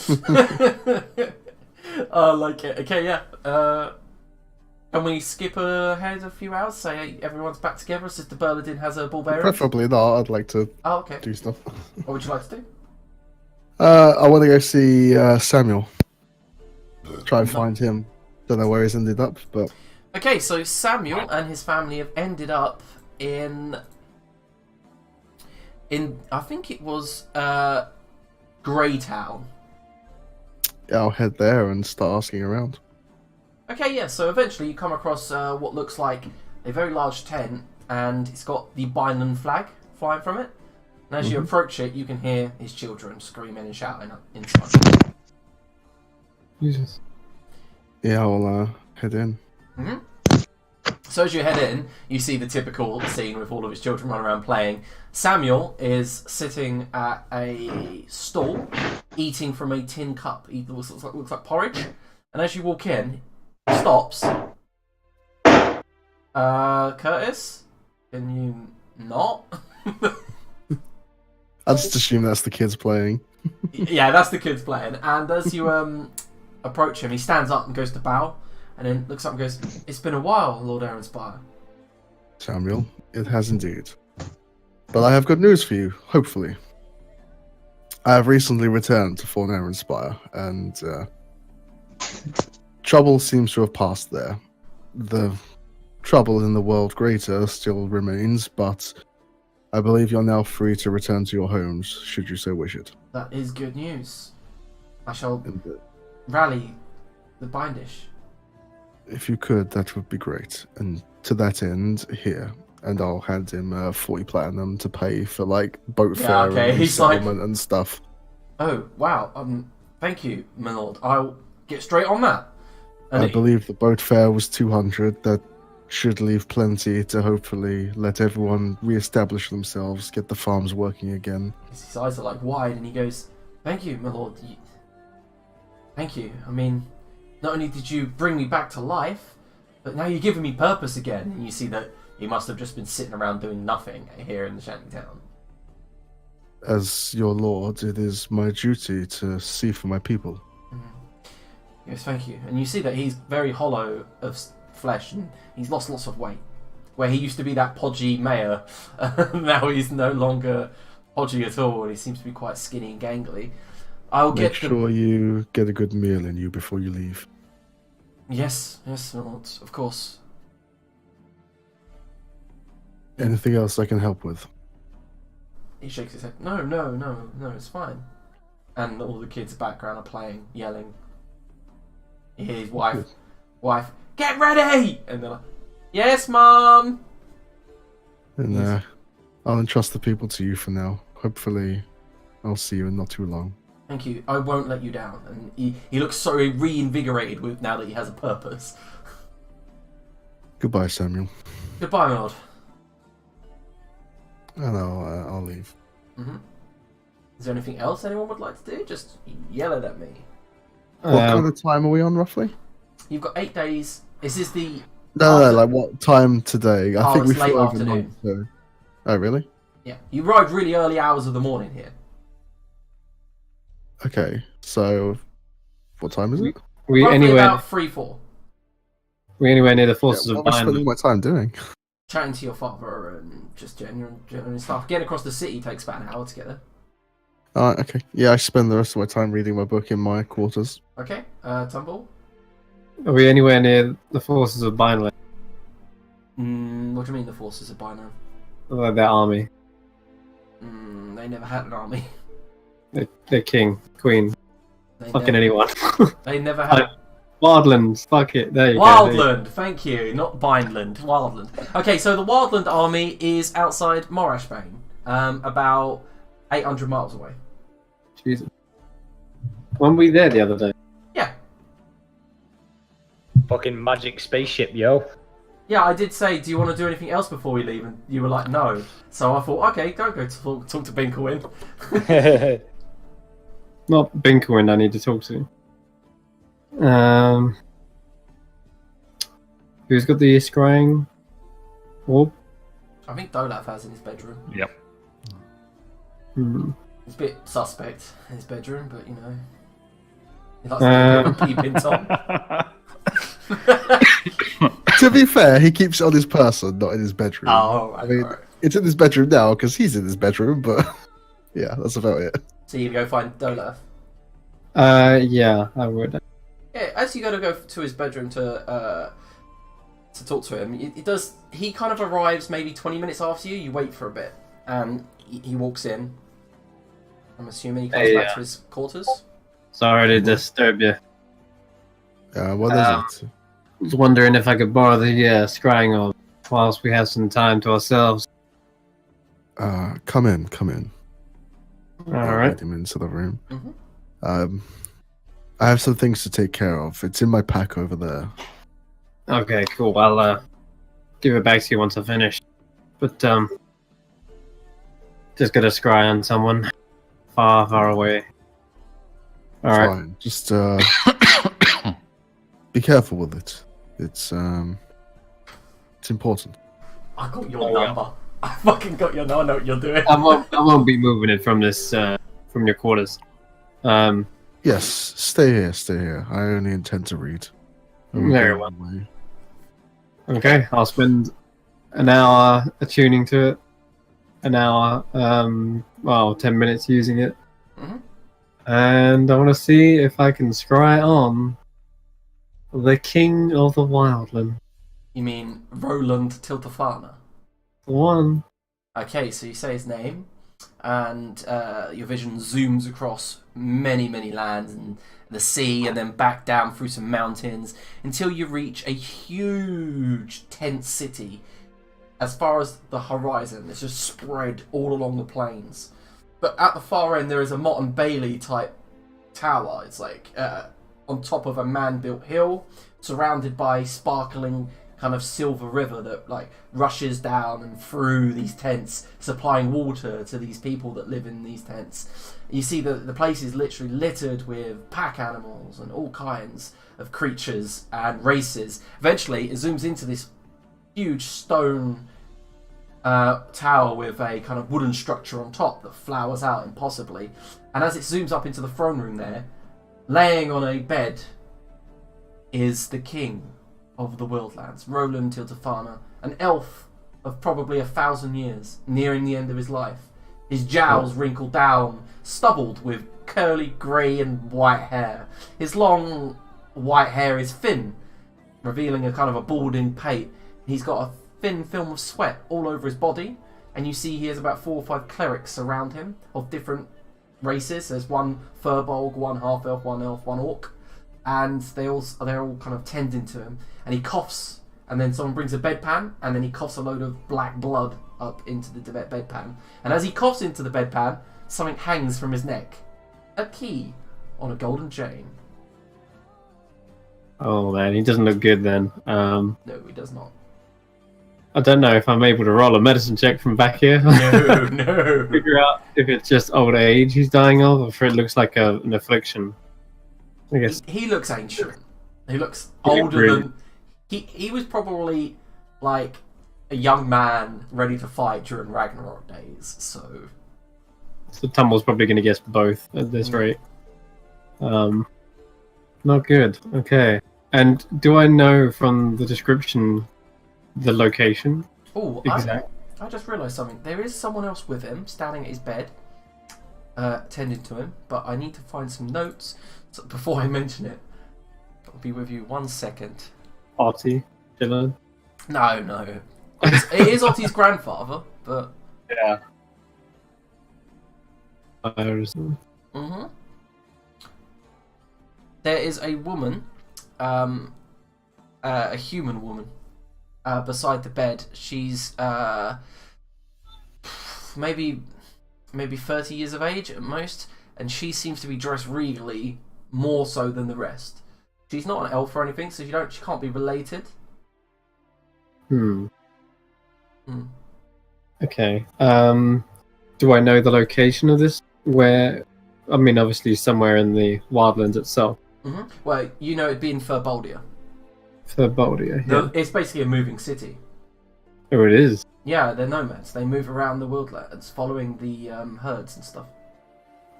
I like it. Okay, yeah. Can we skip ahead a few hours? Say everyone's back together. Sister Bernadine has her ball bearing. Preferably not. I'd like to Okay. do stuff. What would you like to do? I want to go see Samuel. Try and find him. Don't know where he's ended up, but... Okay, so Samuel and his family have ended up in I think it was Greytown. Yeah, I'll head there and start asking around. Okay, yeah, so eventually you come across what looks like a very large tent, and it's got the Bindland flag flying from it. And as you approach it, you can hear his children screaming and shouting inside. Jesus. Yeah, I'll head in. Mm-hmm. So as you head in, you see the typical scene with all of his children running around playing. Samuel is sitting at a stall, eating from a tin cup. He looks like porridge. And as you walk in, he stops. Curtis? Can you not? I just assume that's the kids playing. Yeah, that's the kids playing. And as you approach him, he stands up and goes to bow. And then looks up and goes, "It's been a while, Lord Aronspire." Samuel, it has indeed. But I have good news for you, hopefully. I have recently returned to Fort Aronspire, and trouble seems to have passed there. The trouble in the world greater still remains, but I believe you're now free to return to your homes, should you so wish it. That is good news. I shall rally the Bindish. If you could, that would be great. And to that end, here, and I'll hand him 40 platinum to pay for boat fare and he's settlement and stuff. "Oh wow, thank you, my lord. I'll get straight on that." And I believe the boat fare was 200. That should leave plenty to hopefully let everyone re-establish themselves, get the farms working again. His eyes are like wide, and he goes, "Thank you, my lord. Thank you. I mean, not only did you bring me back to life, but now you're giving me purpose again." And you see that he must have just been sitting around doing nothing here in the shantytown. As your lord, it is my duty to see for my people. Yes, thank you. And you see that he's very hollow of flesh, and he's lost lots of weight. Where he used to be that podgy mayor, now he's no longer podgy at all, and he seems to be quite skinny and gangly. I'll Make sure you get a good meal in you before you leave. Yes, my lord, of course. Anything else I can help with? He shakes his head. No, it's fine. And all the kids background are playing, yelling. You hear his wife, "Get ready!" And they're like, "Yes, Mum!" And I'll entrust the people to you for now. Hopefully, I'll see you in not too long. Thank you. I won't let you down. And he looks so reinvigorated with now that he has a purpose. Goodbye, Samuel. Goodbye, my lord. And I'll leave. Is there anything else anyone would like to do? Just yell it at me. What kind of time are we on, roughly? You've got 8 days. Is this the... No, like what time today? I think we it's late flew afternoon. overnight. So... Oh, really? Yeah. You arrived really early hours of the morning here. Okay, so what time is it? We Roughly anywhere about 3-4. we anywhere near the forces What of am I spending Bind. my time doing? Chatting to your father and just genuine stuff. Getting across the city takes about an hour to get there. Okay. Yeah, I spend the rest of my time reading my book in my quarters. Okay, Tumble? Are we anywhere near the forces of Bind? What do you mean the forces of Bino? Like their army, They never had an army. their king, queen, They fucking never, anyone. They never had... Wildlands, fuck it. There you go. Wildland, thank you, not Bindland. Wildland. Okay, so the Wildland army is outside Morashbane, about 800 miles away. Jesus. Weren't we there the other day? Yeah, Fucking magic spaceship, yo. yeah. I did say, do you want to do anything else before we leave? And you were like, no. So I thought, okay, go talk to Binkelwin. Not Binkelwind I need to talk to. Who's got the scrying orb? I think Dolaf has in his bedroom. Yep. It's a bit suspect in his bedroom, but you know, he likes to keep peeping Tom. To be fair, he keeps it on his person, not in his bedroom. Oh, right, I mean, right. it's in his bedroom now because he's in his bedroom, but yeah, that's about it. So you go find Dolaf. Yeah, I would. Yeah, as you go to his bedroom to talk to him, he kind of arrives maybe 20 minutes after you. You wait for a bit, and he walks in. I'm assuming he comes back to his quarters. Sorry to disturb you. What is it? I was wondering if I could borrow the scrying orb whilst we have some time to ourselves. Come in. All right. Lead him into the room. I have some things to take care of. It's in my pack over there. Okay, cool. I'll give it back to you once I finish. But just gotta scry on someone far away. All right. Fine. Just be careful with it. It's important. I got your number. I fucking got your number. I know what you're doing. I won't be moving it from this from your quarters. Yes, stay here. I only intend to read. Very well. Okay, I'll spend an hour attuning to it, an hour, 10 minutes using it, and I want to see if I can scry on the King of the Wildland. You mean Roland Tiltafana? One. Okay, so you say his name, and your vision zooms across many lands and the sea, and then back down through some mountains until you reach a huge tent city. As far as the horizon, it's just spread all along the plains. But at the far end, there is a Mott and Bailey type tower. It's like on top of a man-built hill, surrounded by sparkling kind of silver river that like rushes down and through these tents, supplying water to these people that live in these tents. You see that the place is literally littered with pack animals and all kinds of creatures and races. Eventually, it zooms into this huge stone tower with a kind of wooden structure on top that flowers out impossibly. And as it zooms up into the throne room there, laying on a bed is the king of the Wildlands, Roland Tildafana, an elf of probably 1,000 years, nearing the end of his life. His jowls wrinkled down, stubbled with curly grey and white hair. His long white hair is thin, revealing a kind of a balding pate. He's got a thin film of sweat all over his body, and you see he has about 4 or 5 clerics around him of different races. There's one furbolg, one half elf, one orc, and they're all kind of tending to him. And he coughs, and then someone brings a bedpan, and then he coughs a load of black blood up into the bedpan. And as he coughs into the bedpan, something hangs from his neck. A key on a golden chain. Oh man, he doesn't look good then. No, he does not. I don't know if I'm able to roll a medicine check from back here. No, no. Figure out if it's just old age he's dying of, or if it looks like an affliction. I guess He looks ancient. He looks Yeah, older really. than... He was probably like a young man ready to fight during Ragnarok days, so... So Tumble's probably going to guess both at this rate. Not good. Okay. And do I know from the description the location? Oh, Exact. I just realised something. There is someone else with him, standing at his bed, tending to him, but I need to find some notes before I mention it. I'll be with you 1 second. Artie, Dylan. No. It is Otti's grandfather, but... Yeah. Mm-hmm. There is a woman, a human woman, beside the bed. She's maybe 30 years of age at most, and she seems to be dressed regally more so than the rest. She's not an elf or anything, so she can't be related. Okay. Do I know the location of this? Where? I mean, obviously somewhere in the wildlands itself. Mm-hmm. Well, you know it'd be in Furbolgia. Furbolgia, yeah. It's basically a moving city. Oh, it is. Yeah, they're nomads. They move around the wildlands, following the herds and stuff.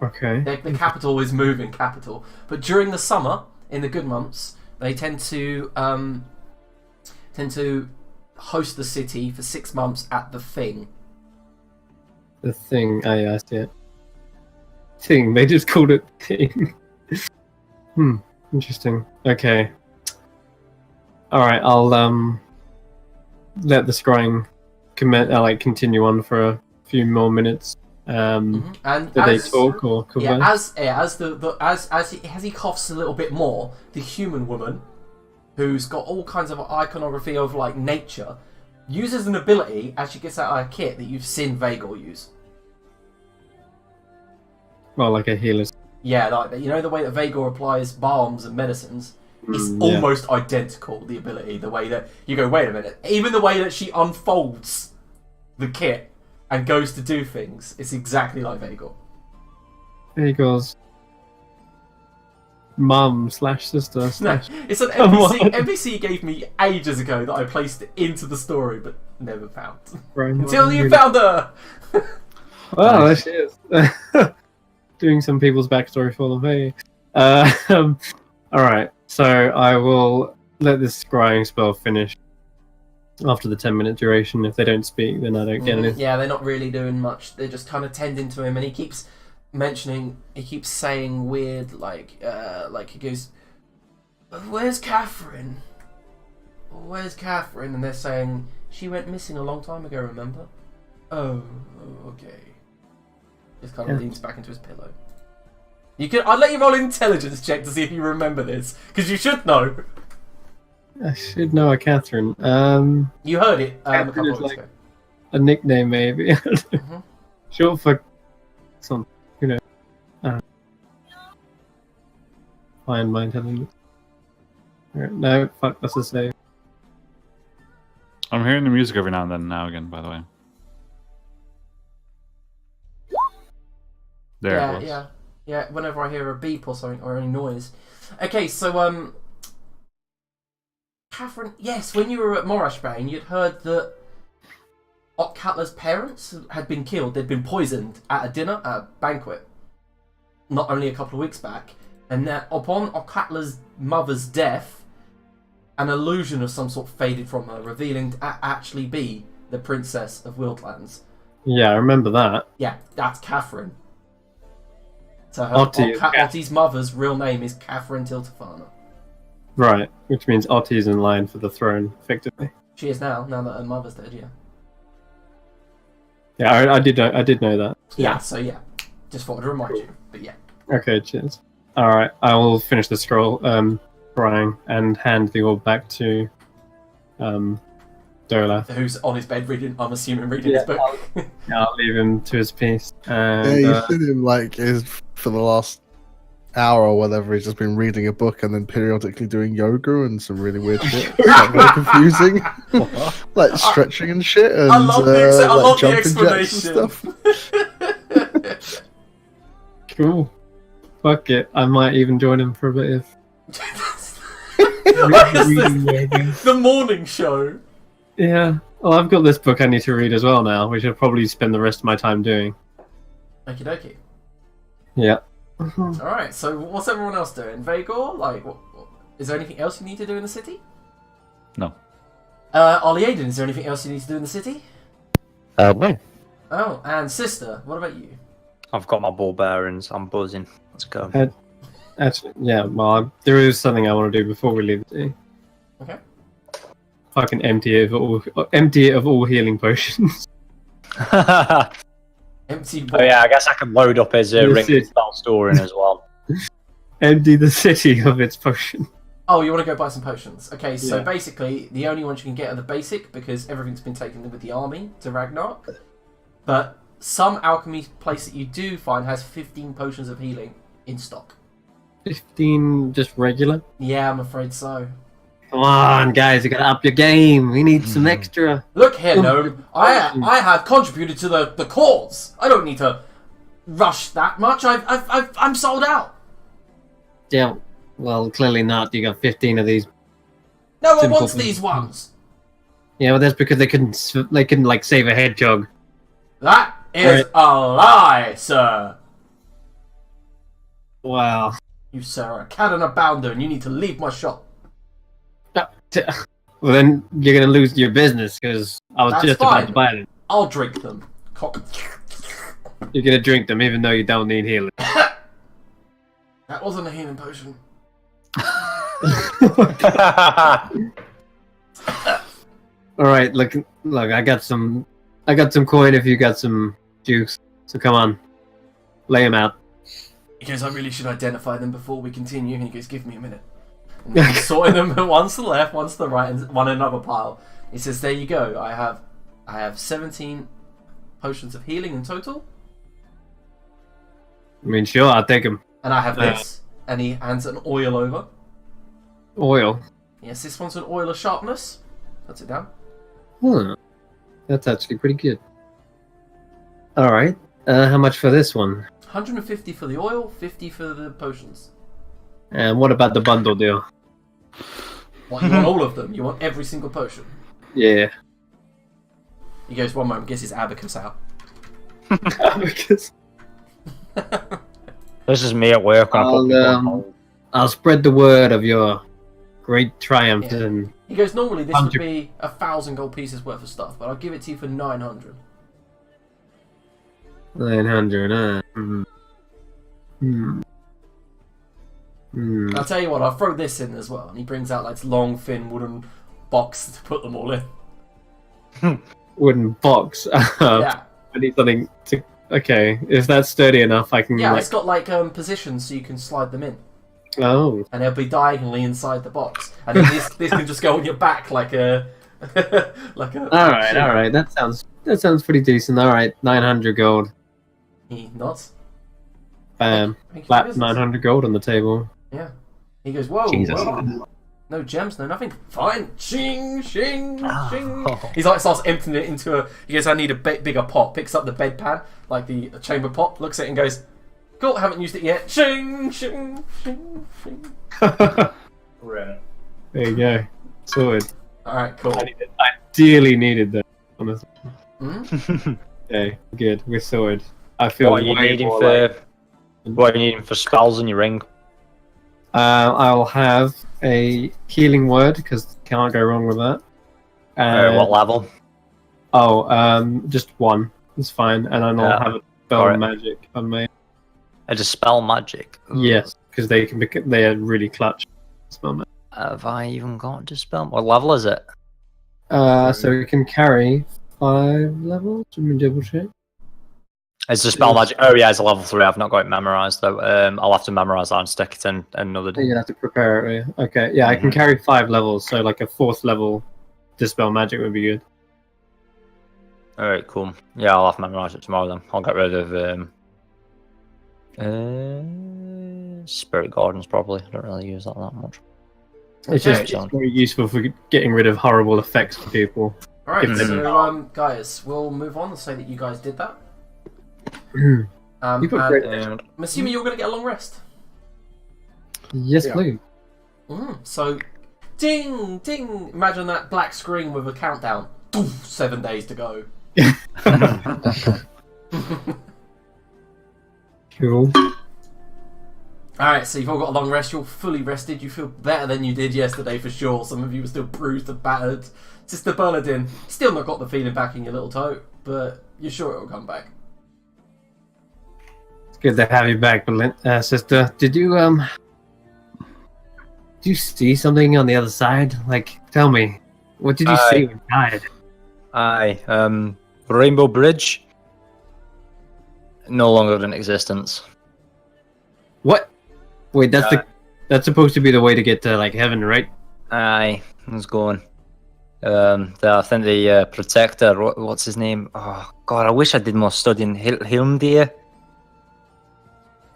Okay. The capital is moving capital, but during the summer, in the good months, they tend to host the city for 6 months at the Thing. The Thing. Oh, yeah, I see it. Thing. They just called it Thing. Interesting. Okay. Alright, I'll let the scrying continue on for a few more minutes. And do they talk or converse? As he coughs a little bit more, the human woman, who's got all kinds of iconography of like nature, uses an ability as she gets out of her kit that you've seen Vagor use. Well, like a healer's. Yeah, like you know the way that Vagor applies balms and medicines. It's almost identical, the ability, the way that you go, wait a minute. Even the way that she unfolds the kit and goes to do things, it's exactly like Vagor. Vagor's mum/sister. No, it's an NPC. NPC gave me ages ago that I placed it into the story, but never found. Until you found her! Well, there she is. Doing some people's backstory for them, hey. Alright, so I will let this scrying spell finish after the 10-minute duration. If they don't speak, then I don't get anything. Yeah, they're not really doing much. They're just kind of tending to him, and he keeps saying weird, like he goes, "Where's Catherine? Where's Catherine?" And they're saying, "She went missing a long time ago, remember?" Oh, okay. Just kind of leans back into his pillow. I'd let you roll an intelligence check to see if you remember this, because you should know. I should know a Catherine. You heard it a couple Catherine of weeks is ago. a nickname, maybe. Short for some, find my intelligence. Alright, no, fuck, that's a save. I'm hearing the music every now and then, now again, by the way. There it was. Yeah. Whenever I hear a beep or something or any noise. Okay, so Catherine, yes, when you were at Morashbane, you'd heard that Otkatla's parents had been killed. They'd been poisoned at a dinner, at a banquet, not only a couple of weeks back. And that upon Otkatla's mother's death, an illusion of some sort faded from her, revealing to actually be the Princess of Wildlands. Yeah, I remember that. Yeah, that's Catherine. So her Otti's mother's real name is Catherine Tiltafana. Right, which means Otti is in line for the throne, effectively. She is now that her mother's dead, yeah. Yeah, I did know that. Yeah, so yeah. Just thought I'd remind you, but yeah. Okay, cheers. Alright, I will finish the scroll, crying, and hand the orb back to, Dolath. Who's on his bed reading, I'm assuming, reading his book. I'll leave him to his piece. And, you see him like for the last hour or whatever. He's just been reading a book and then periodically doing yoga and some really weird shit. It's like very confusing, like stretching and shit. And, I love the explanation. Stuff. Cool. Fuck it. I might even join him for a bit of the morning show. Yeah. Well, I've got this book I need to read as well now, which I'll probably spend the rest of my time doing. Okie dokie. Yeah. Alright, so what's everyone else doing? Vagor? Like, is there anything else you need to do in the city? No. Ollie Aiden, is there anything else you need to do in the city? No. Oh, and sister, what about you? I've got my ball bearings. I'm buzzing. Let's go. Actually, yeah, well, there is something I want to do before we leave the day. Okay. Fucking empty it of all healing potions. Empty Oh yeah, I guess I can load up his ring it. spell storing as well. Empty the city of its potion. Oh, you want to go buy some potions? Okay, so Yeah. basically, the only ones you can get are the basic, because everything's been taken with the army to Ragnarok. But some alchemy place that you do find has 15 potions of healing in stock. 15 just regular? Yeah, I'm afraid so. Come on, guys, you gotta up your game. We need some extra. Look here, Gnome. I have contributed to the cause. I don't need to rush that much. I'm sold out. Yeah, well, clearly not. You got 15 of these. No one Simple wants thing. these ones. Yeah, well, that's because they couldn't like save a hedgehog. That is a lie, sir. Wow. You, sir, are a cat and a bounder, and you need to leave my shop. Well, then you're gonna lose your business because I was That's just fine. about to buy them. I'll drink them. Cock. You're gonna drink them even though you don't need healing. That wasn't a healing potion. All right, look, I got some coin if you got some juice. So come on, lay them out. He goes, I really should identify them before we continue. And he goes, give me a minute. And he's sorting them one's to the left, one's to the right, and one in another pile. He says, there you go. I have 17 potions of healing in total. I mean, sure, I'll take them. And I have this. And he hands an oil over. Oil. Yes, this one's an oil of sharpness. Puts it down. Huh. That's actually pretty good. All right. How much for this one? 150 for the oil, 50 for the potions. And what about the bundle deal? What, you want all of them? You want every single potion? Yeah. He goes, one moment, gets his abacus out. Because This is me at work. When I put people on hold. I'll spread the word of your great triumph and He goes, normally this would be 1,000 gold pieces worth of stuff, but I'll give it to you for 900. 900. I'll tell you what, I'll throw this in as well. And he brings out like this long, thin wooden box to put them all in. Wooden box. Yeah. I need something to. Okay, if that's sturdy enough, I can. Yeah, like... it's got like positions so you can slide them in. Oh. And they'll be diagonally inside the box. And then this can just go on your back like a. like a. All right. That sounds pretty decent. All right, 900 gold. He nods. Bam. Thank you for Flat business. 900 gold on the table. Yeah. He goes, whoa, Jesus. whoa. No gems, no nothing. Fine. Shing, shing, shing. Oh. He's like starts emptying it into a. He goes, I need a bigger pot. Picks up the bedpan, like the chamber pot. Looks at it and goes, cool. Haven't used it yet. Shing, shing, shing, shing. There you go. Sorted. All right, cool. I ideally needed that. Honestly. Mm? Okay, good. We're sorted. I feel What are you way needing more for? like- What are you needing for spells in your ring? I'll have a healing word because can't go wrong with that. What level? Just one. It's fine, and then I'll have a spell Alright. magic on me. I just spell magic. Yes, because they are really clutch. Spell magic. Have I even got to spell? What level is it? So it can carry 5 levels. Let me double check. It's the spell magic. Oh yeah, it's a level 3. I've not got it memorized though. I'll have to memorize that and stick it in another day. You have to prepare it. Yeah. Okay, yeah, I can carry 5 levels, so like a 4th level dispel magic would be good. Alright, cool. Yeah, I'll have to memorize it tomorrow then. I'll get rid of Spirit Gardens probably. I don't really use that much. It's Okay. just very useful for getting rid of horrible effects for people. All right, Give them- so guys, we'll move on and say that you guys did that. You put And great- And I'm assuming you're going to get a long rest. Yes, Yeah. please. So, ding, ding. Imagine that black screen with a countdown. 7 days to go. Cool. Alright, so you've all got a long rest. You're fully rested. You feel better than you did yesterday for sure. Some of you were still bruised and battered. Sister Bernadine, still not got the feeling back in your little toe, but you're sure it'll come back. It's good to have you back, sister. Did you see something on the other side? Like, tell me, what did you see when you died? aye, Rainbow Bridge no longer in existence. What? Wait, that's supposed to be the way to get to like heaven, right? Aye, it's going. I think the protector, what's his name? Oh god, I wish I did more studying. Hilmdir?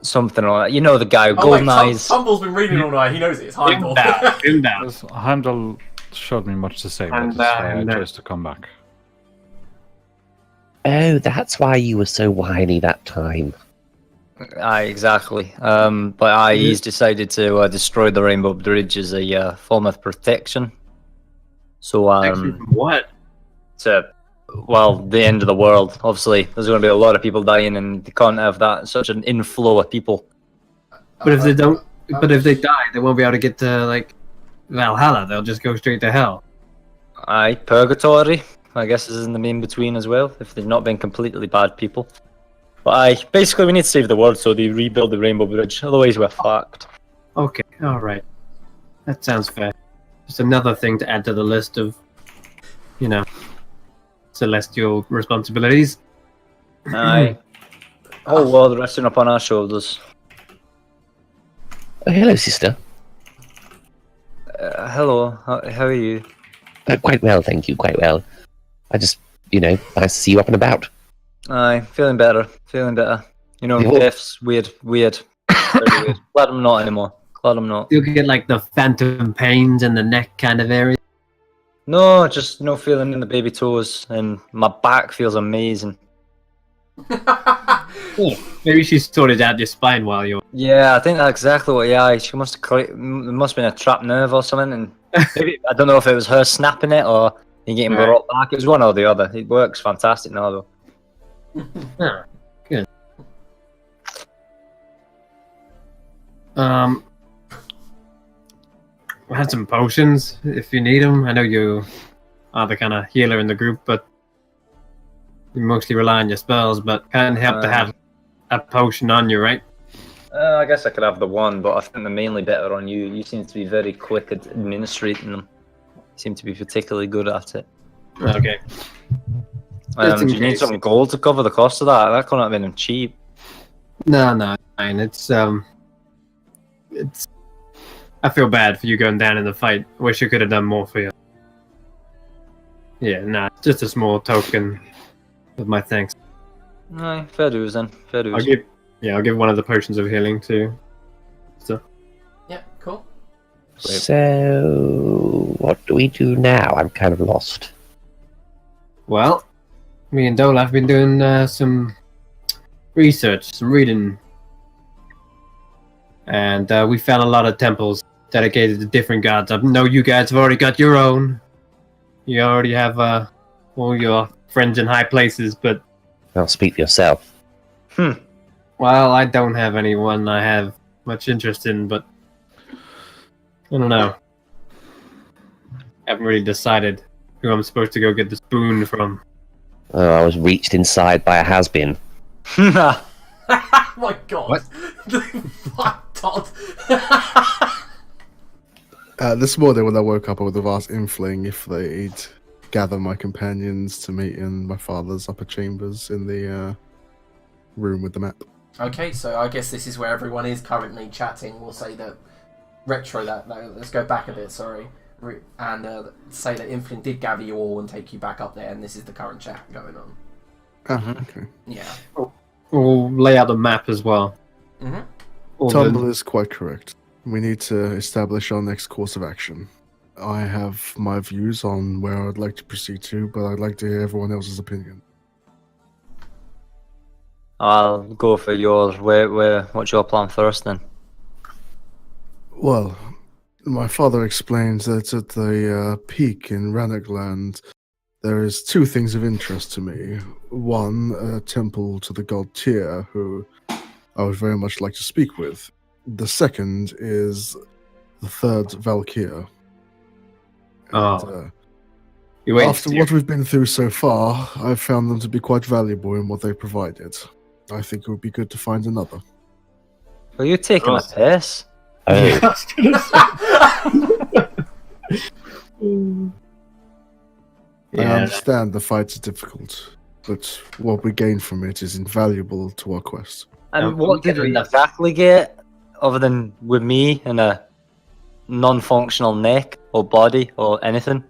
Something like that. You know the guy, golden eyes. Tumble's been reading all night. He knows it. It's Heimdall. Down. Heimdall showed me much to say, but that's why I chose to come back. Oh, that's why you were so whiny that time. Aye, exactly. But he's decided to destroy the Rainbow Bridge as a form of protection. So, Actually, from what? the end of the world. Obviously, there's going to be a lot of people dying, and they can't have that such an inflow of people. But if they don't, but if they die, they won't be able to get to like Valhalla. They'll just go straight to hell. Aye, purgatory, I guess, is in the main between as well, if they've not been completely bad people. But aye, basically we need to save the world, so they rebuild the Rainbow Bridge, otherwise we're fucked. Okay, all right, that sounds fair. Just another thing to add to the list of, celestial responsibilities. Aye. Whole world resting upon our shoulders. Oh, hello, sister. Hello, how are you? Quite well, thank you, quite well. I just, nice to see you up and about. Aye, feeling better. You know, Yeah. death's weird. Very weird. Glad I'm not anymore. Glad I'm not. You get like the phantom pains in the neck kind of area. No, just no feeling in the baby toes, and my back feels amazing. Maybe she sorted out your spine while you were. Yeah, I think that's exactly what. Yeah, she must have. It must have been a trapped nerve or something, and maybe I don't know if it was her snapping it or you getting Right. brought back. It was one or the other. It works fantastic now, though. Oh, good. I had some potions if you need them. I know you are the kind of healer in the group, but you mostly rely on your spells. But can't help to have a potion on you, right? I guess I could have the one, but I think they're mainly better on you. You seem to be very quick at administrating them. You seem to be particularly good at it. Okay. Just Do in you need case. some gold to cover the cost of that? That couldn't have been cheap. No, it's fine. It's. I feel bad for you going down in the fight. Wish I could have done more for you. Yeah, nah, just a small token of my thanks. Aye, fair dues then. Fair dues. I'll give one of the potions of healing to. Yeah, cool. So, what do we do now? I'm kind of lost. Well, me and Dole have been doing some research, some reading, and we found a lot of temples dedicated to different gods. I know you guys have already got your own. You already have all your friends in high places, but Well, speak for yourself. well, I don't have anyone I have much interest in, but I don't know. Haven't really decided who I'm supposed to go get the spoon from. Oh, I was reached inside by a has-been. Oh my god. What? Fuck, Todd. This morning when I woke up, I would have asked Infling if they'd gather my companions to meet in my father's upper chambers in the room with the map. Okay, so I guess this is where everyone is currently chatting. We'll say that let's go back a bit, sorry. And say that Infling did gather you all and take you back up there, and this is the current chat going on. Okay. Yeah. We'll lay out the map as well. Mm-hmm. All Tumble the- is quite correct. We need to establish our next course of action. I have my views on where I'd like to proceed to, but I'd like to hear everyone else's opinion. I'll go for yours. What's your plan first then? Well, my father explained that at the peak in Rannochland, there is two things of interest to me. One, a temple to the god Tyr, who I would very much like to speak with. The second is the third Valkyr. And, You wait. after what we've been through so far, I've found them to be quite valuable in what they provided. I think it would be good to find another. Are you taking a piss? Oh, I Yeah. understand the fights are difficult, but what we gain from it is invaluable to our quest. And we'll what did get we enough. exactly get, other than with me and a non-functional neck or body or anything?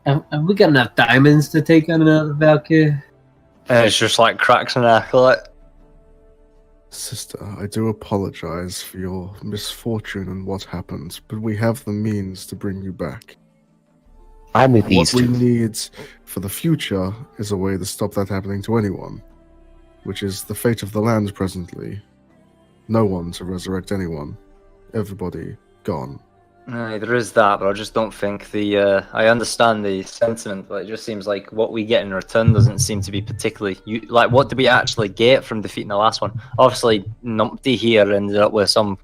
Have we got enough diamonds to take on another Valkyrie? And it's just like cracks in a like. Sister, I do apologize for your misfortune and what happened, but we have the means to bring you back. I'm with these What we two. need for the future is a way to stop that happening to anyone, which is the fate of the land presently. No one to resurrect anyone. Everybody gone. Aye, there is that, but I just don't think I understand the sentiment, but it just seems like what we get in return doesn't seem to be particularly. Like, what did we actually get from defeating the last one? Obviously, Numpty here ended up with some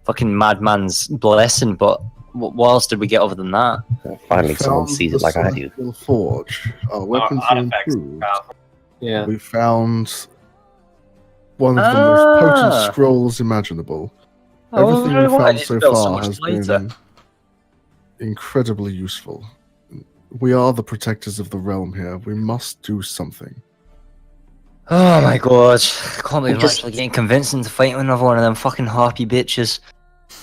fucking madman's blessing, but what else did we get other than that? Finally, someone Found sees the it like I do. Celestial Forge. Our weapons are artifacts. improved. Yeah. We found one of the most potent scrolls imaginable. Everything very we've well. found It's so built so far much has later. been incredibly useful. We are the protectors of the realm here. We must do something. Oh my god. I can't believe We we're just- actually getting convincing to fight another one of them fucking harpy bitches.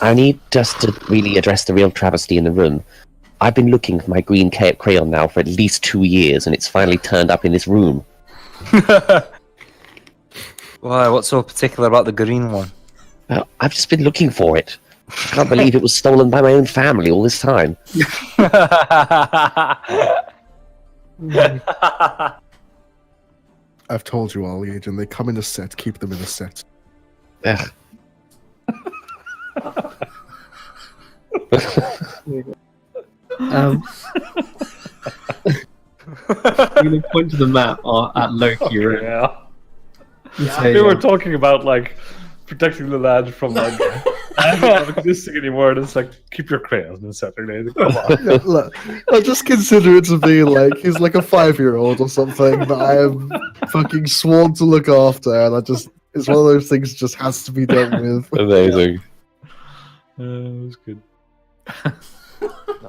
I need just to really address the real travesty in the room. I've been looking for my green crayon now for at least 2 years, and it's finally turned up in this room. Why? What's so particular about the green one? Well, I've just been looking for it. I can't believe it was stolen by my own family all this time. I've told you, all Legion, they come in a set. Keep them in a set. Ugh. I'm gonna point to the map at Loki, right? Yeah. And say, They were talking about like protecting the land from like not existing anymore. And it's like keep your crayons in Saturday. Come on. Yeah, look, I just consider it to be like he's like a 5-year-old or something that I am fucking sworn to look after, and I just it's one of those things just has to be dealt with. Amazing. It was good.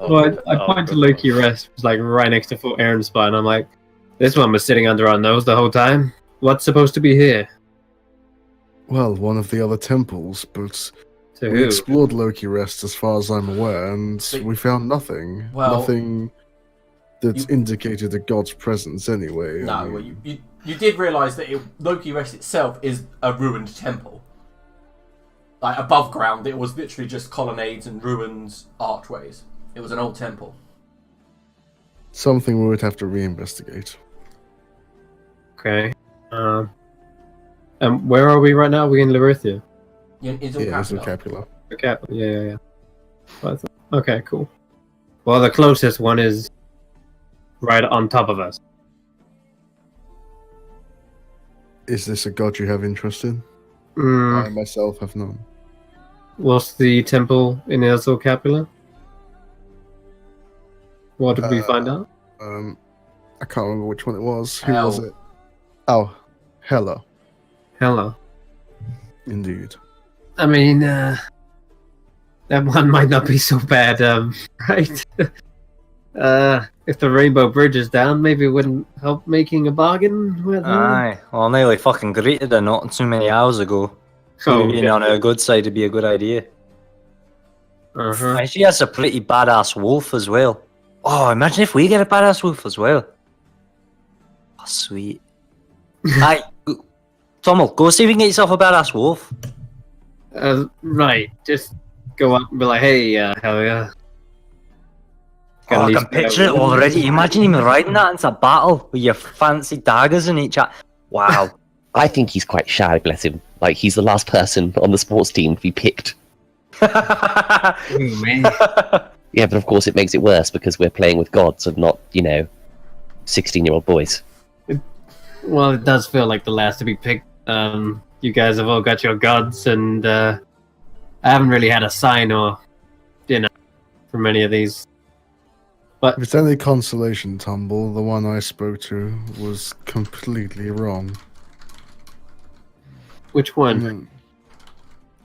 Well, I point to Loki Rest, who's like right next to Fort Aaron's spine. I'm like, this one was sitting under our nose the whole time. What's supposed to be here? Well, one of the other temples, but To we who? explored Loki Rest as far as I'm aware, and See- we found nothing. Well, nothing that you- indicated a god's presence anyway. I No, mean, well, you did realise that Loki Rest itself is a ruined temple. like above ground. It was literally just colonnades and ruined archways. It was an old temple. Something we would have to reinvestigate. Okay. Where are we right now? Are we in Larythia? It's Yeah, it's a Capula. Capula. Okay. Yeah. Okay, cool. Well, the closest one is right on top of us. Is this a god you have interest in? Mm, I myself have none. what's the temple in Elso Capula? What did we find out? I can't remember which one it was. Who Hell. was it? Oh, Hella. Hello. Indeed. I mean, that one might not be so bad, right? If the Rainbow Bridge is down, maybe it wouldn't help making a bargain with her. Aye. Well, I nearly fucking greeted her not too many hours ago. So Oh, being yeah. on her good side would be a good idea. Uh-huh. And she has a pretty badass wolf as well. Oh, imagine if we get a badass wolf as well. Oh, sweet. Aye, Tommel, go see if you can get yourself a badass wolf. Right. Just go up and be like, hey, hell yeah. Oh, I can picture it already. Imagine him riding that into battle with your fancy daggers in each other. Wow. I think he's quite shy, bless him. Like, he's the last person on the sports team to be picked. Ooh, man. Yeah, but of course it makes it worse because we're playing with gods and not, 16-year-old boys. Well, it does feel like the last to be picked. You guys have all got your gods, and I haven't really had a sign or dinner from any of these. If it's any consolation, Tumble, the one I spoke to was completely wrong. Which one?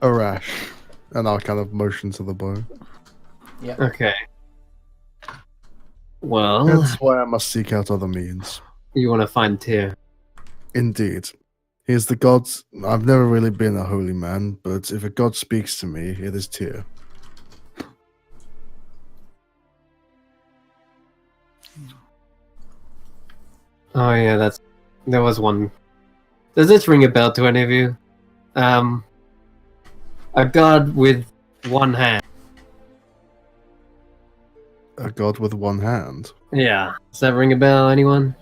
Arash. And I'll kind of motion to the bow. Yeah. Okay. Well, That's why I must seek out other means. you want to find Tyr. Indeed. He is the god. I've never really been a holy man, but if a god speaks to me, it is Tyr. Oh yeah, there was one. Does this ring a bell to any of you? A god with one hand. A god with one hand. Yeah. Does that ring a bell, anyone?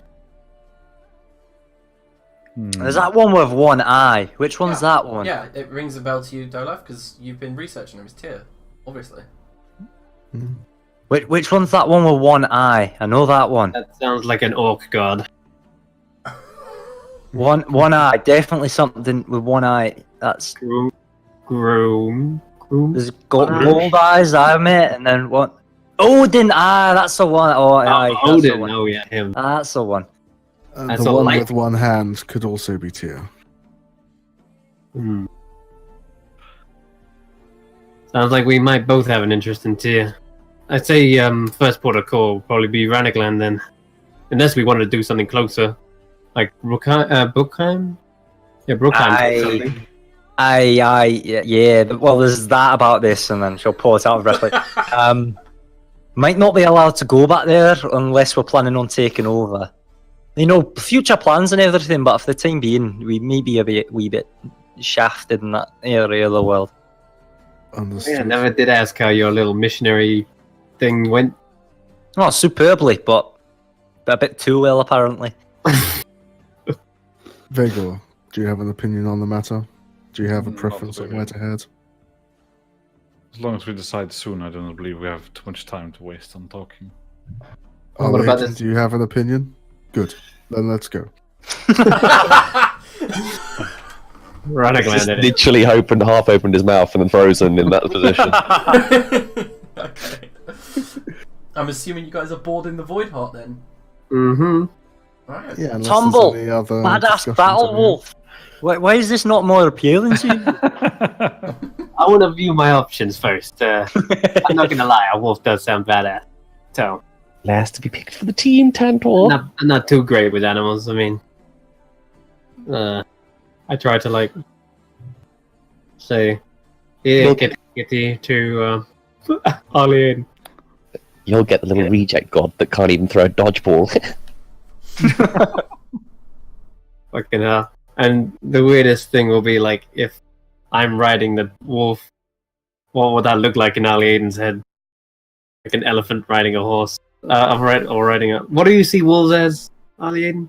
There's that one with one eye. Which one's that one? Yeah, it rings a bell to you, Dolaf, because you've been researching him. It's Tyr, obviously. Hmm. Which one's that one with one eye? I know that one. That sounds like an orc god. One eye. Definitely something with one eye. That's Groom. there's gold eyes, I met, and then what? Odin. Ah, that's the one. Oh, aye, that's the Odin. one. Oh yeah, him. That's the one. That's The all one light. with one hand could also be Tyr. Hmm. Sounds like we might both have an interest in Tyr. I'd say first port of call will probably be Ranaglan then. Unless we wanted to do something closer. Like Brookheim? Yeah, Brookheim. Yeah. Well, there's that about this, and then she'll pull it out of breath. Might not be allowed to go back there unless we're planning on taking over. Future plans and everything, but for the time being, we may be a wee bit shafted in that area of the world. Understood. Yeah, I never did ask how your little missionary thing went. Oh, superbly, but a bit too well, apparently. Vegor, do you have an opinion on the matter? Do you have a Not preference on really. where to head? As long as we decide soon, I don't believe we have too much time to waste on talking. What about Arlington, this? do you have an opinion? Good. Then let's go. Ranaglan Just did it. literally half opened his mouth and then frozen in that position. Okay. I'm assuming you guys are bored in the Voidheart then. Mm-hmm. Right. Yeah, unless Tumble, there's any other badass discussions battle over wolf. Why is this not more appealing to you? I want to view my options first. I'm not gonna lie, a wolf does sound badass. So, Last to be picked for the team, Tantor. I'm not too great with animals. I mean, I try to say, here, Look- kitty to Arlene. You'll get the little reject god that can't even throw a dodgeball. Fucking hell. And the weirdest thing will be if I'm riding the wolf, what would that look like in Ali Aiden's head? Like an elephant riding a horse. Or riding a... What do you see wolves as, Ali Aiden?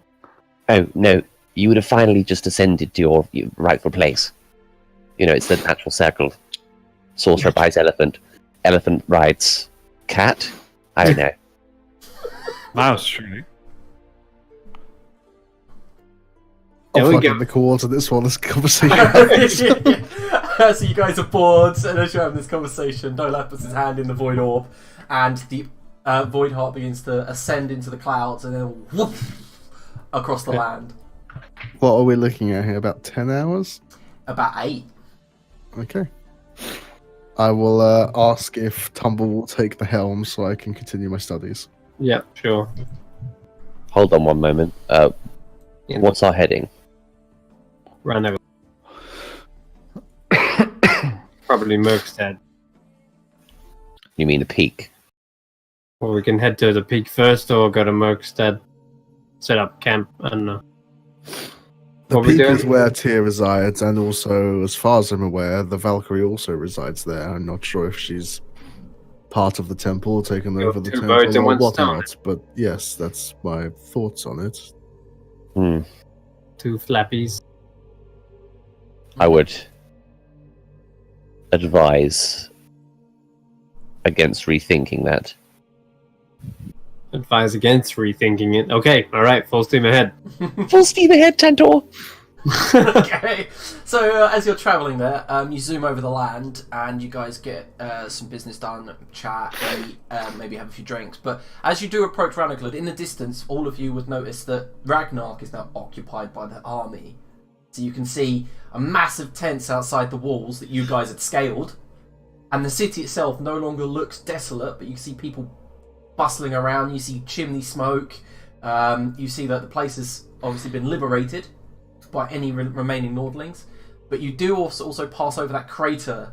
Oh, no. You would have finally just ascended to your rightful place. You know, it's the natural circle. Sorcerer rides elephant. Elephant rides cat. I don't know. Mouse, surely. There I'll we fucking go. the coordinates while this conversation. So you guys are bored, and as you're having this conversation, Dolaf puts his hand in the void orb, and the Voidheart begins to ascend into the clouds, and then whoop across the land. What are we looking at here? About 10 hours? About 8. Okay. I will ask if Tumble will take the helm so I can continue my studies. Yeah, sure. Hold on one moment. What's our heading? Round over. Probably Merkstead. You mean the peak? Or we can head to the peak first, or go to Merkstead, set up camp, and The what we peak doing? is where Tyr resides, and also, as far as I'm aware, the Valkyrie also resides there. I'm not sure if she's part of the temple, taken Kill over the two temple, birds in or one stone. whatnot. But yes, that's my thoughts on it. Hmm. 2 flappies. I would advise against rethinking that. Advise against rethinking it. Okay, alright, full steam ahead. Full steam ahead, Tantor! Okay, so as you're travelling there, you zoom over the land, and you guys get some business done, chat, eat, maybe have a few drinks. But as you do approach Ranaglud, in the distance, all of you would notice that Ragnarok is now occupied by the army. So you can see a massive tents outside the walls that you guys had scaled, and the city itself no longer looks desolate, but you see people bustling around. You see chimney smoke. You see that the place has obviously been liberated by any remaining Nordlings, but you do also pass over that crater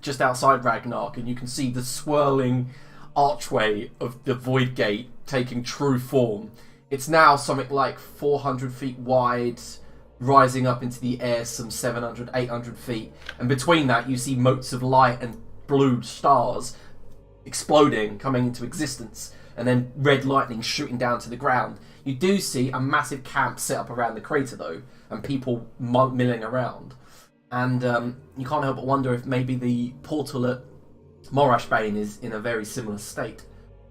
just outside Ragnarok, and you can see the swirling archway of the Void Gate taking true form. It's now something like 400 feet wide, rising up into the air some 700, 800 feet, and between that you see motes of light and blue stars exploding, coming into existence, and then red lightning shooting down to the ground. You do see a massive camp set up around the crater, though, and people milling around. And you can't help but wonder if maybe the portal at Morashbane is in a very similar state.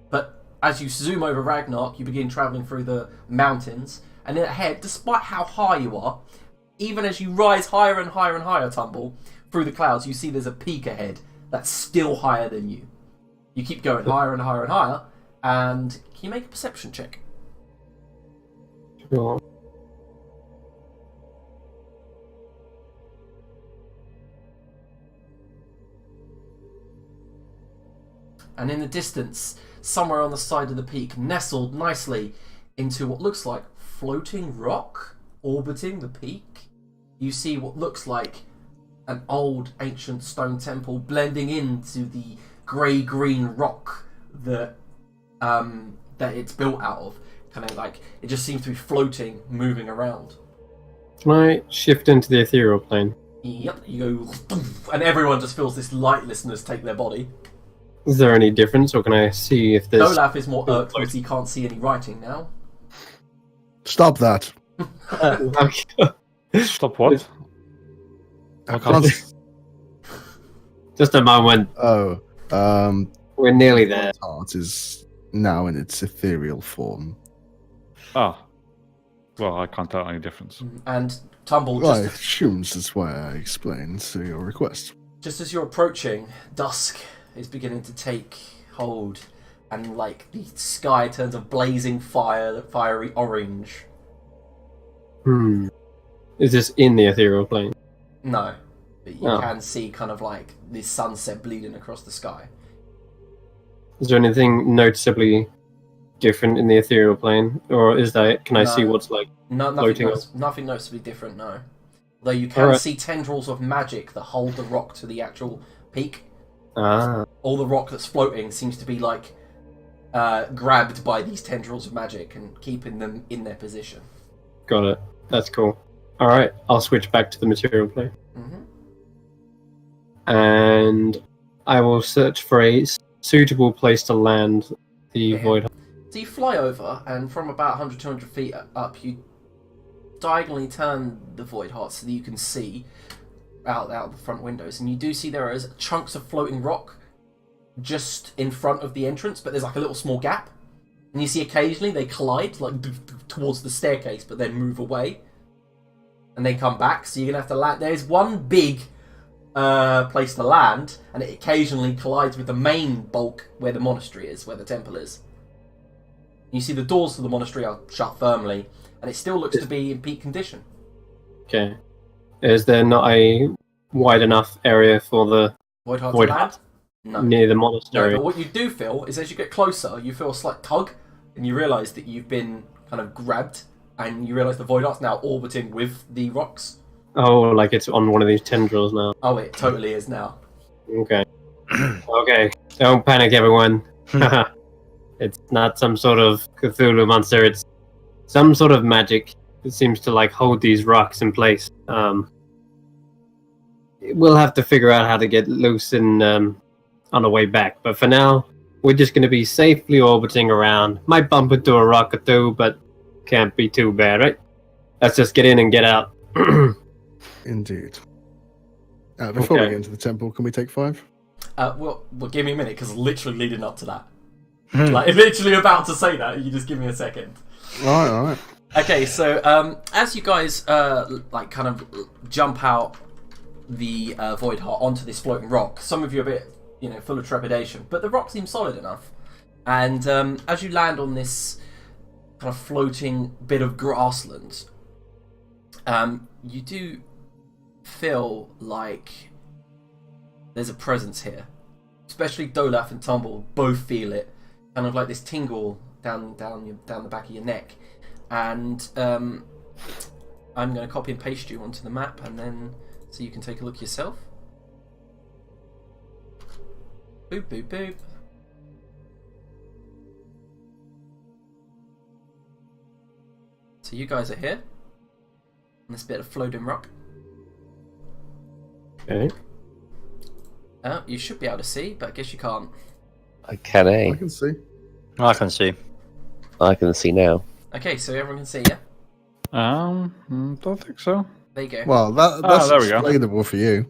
But as you zoom over Ragnarok, you begin travelling through the mountains, and ahead, despite how high you are, even as you rise higher and higher and higher, Tumble, through the clouds, you see there's a peak ahead that's still higher than you. You keep going higher and higher and higher, and can you make a perception check? Sure. And in the distance, somewhere on the side of the peak, nestled nicely into what looks like floating rock orbiting the peak, you see what looks like an old ancient stone temple blending into the grey-green rock that it's built out of. Kind of like it just seems to be floating, moving around. Can I shift into the ethereal plane? Yep, you go, and everyone just feels this lightlessness take their body. Is there any difference, or can I see if there's... Olaf is more irked because he can't see any writing now. Stop that. Stop what? I can't. Just a moment. Oh, We're nearly there. Voidheart is now in its ethereal form. Ah. Well, I can't tell any difference. And Tumble, Well, I just assume this is why I explained to your request. as you're approaching, dusk is beginning to take hold, and like the sky turns a blazing fiery orange. Is this in the ethereal plane? No, but you Oh. can see kind of like the sunset bleeding across the sky. Is there anything noticeably different in the ethereal plane, or is that? Can I see No. what's like? No, Floating nothing noticeably different. No, though you can Alright. see tendrils of magic that hold the rock to the actual peak. Ah, All the rock that's floating seems to be like grabbed by these tendrils of magic and keeping them in their position. got it. That's cool. All right, I'll switch back to the material plane, Mm-hmm. and I will search for a suitable place to land the Yeah. Voidheart. So you fly over, and from about 100, 200 feet up, you diagonally turn the Voidheart so that you can see out the front windows, and you do see there is chunks of floating rock just in front of the entrance, but there's like a little small gap, and you see occasionally they collide like towards the staircase, but then move away, and then come back. So you're gonna have to land. There's one big place to land, and it occasionally collides with the main bulk where the monastery is, where the temple is. You see the doors to the monastery are shut firmly, and it still looks to be in peak condition. Okay. Is there not a wide enough area for the Voidheart to Voidheart land? No. near the No, monastery? but what you do feel is as you get closer, you feel a slight tug, and you realise that you've been kind of grabbed, and you realise the Voidheart's now orbiting with the rocks. Oh, like it's on one of these tendrils now. Oh, it totally is now. Okay. Okay. Don't panic, everyone. It's not some sort of Cthulhu monster. It's some sort of magic that seems to like hold these rocks in place. We'll have to figure out how to get loose and on the way back. But for now, we're just going to be safely orbiting around. Might bump into a rock or two, but can't be too bad, right? Let's just get in and get out. Indeed. Before we Okay. get into the temple, can we take 5? Well, give me a minute, because literally leading up to that. Like, literally about to say that, you just give me a second. All right. Okay, so as you guys like kind of jump out the Voidheart onto this floating rock, some of you are a bit, full of trepidation, but the rock seems solid enough. And as you land on this kind of floating bit of grassland, you do feel like there's a presence here. Especially Dolaf and Tumble both feel it, kind of like this tingle down the back of your neck. And I'm going to copy and paste you onto the map, and then so you can take a look yourself. Boop boop boop. So you guys are here on this bit of floating rock. Okay. You should be able to see, but I guess you can't. I can, I can see. I can see. I can see now. Okay, so everyone can see, yeah? Don't think so. There you go. Well, that's there we go. explainable for you.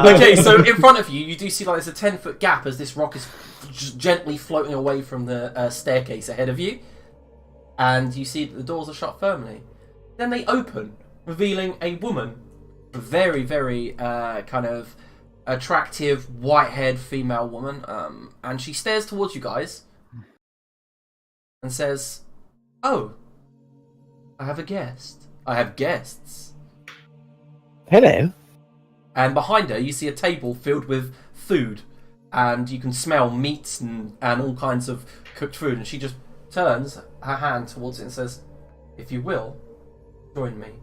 Okay, so in front of you, you do see like there's a 10-foot gap as this rock is just gently floating away from the staircase ahead of you. And you see that the doors are shut firmly. Then they open, revealing a woman. A very, very kind of attractive, white-haired female woman. And she stares towards you guys and says, "Oh, I have a guest. I have guests." Hello. And behind her, you see a table filled with food, and you can smell meats and all kinds of cooked food. And she just turns her hand towards it and says, "If you will, join me."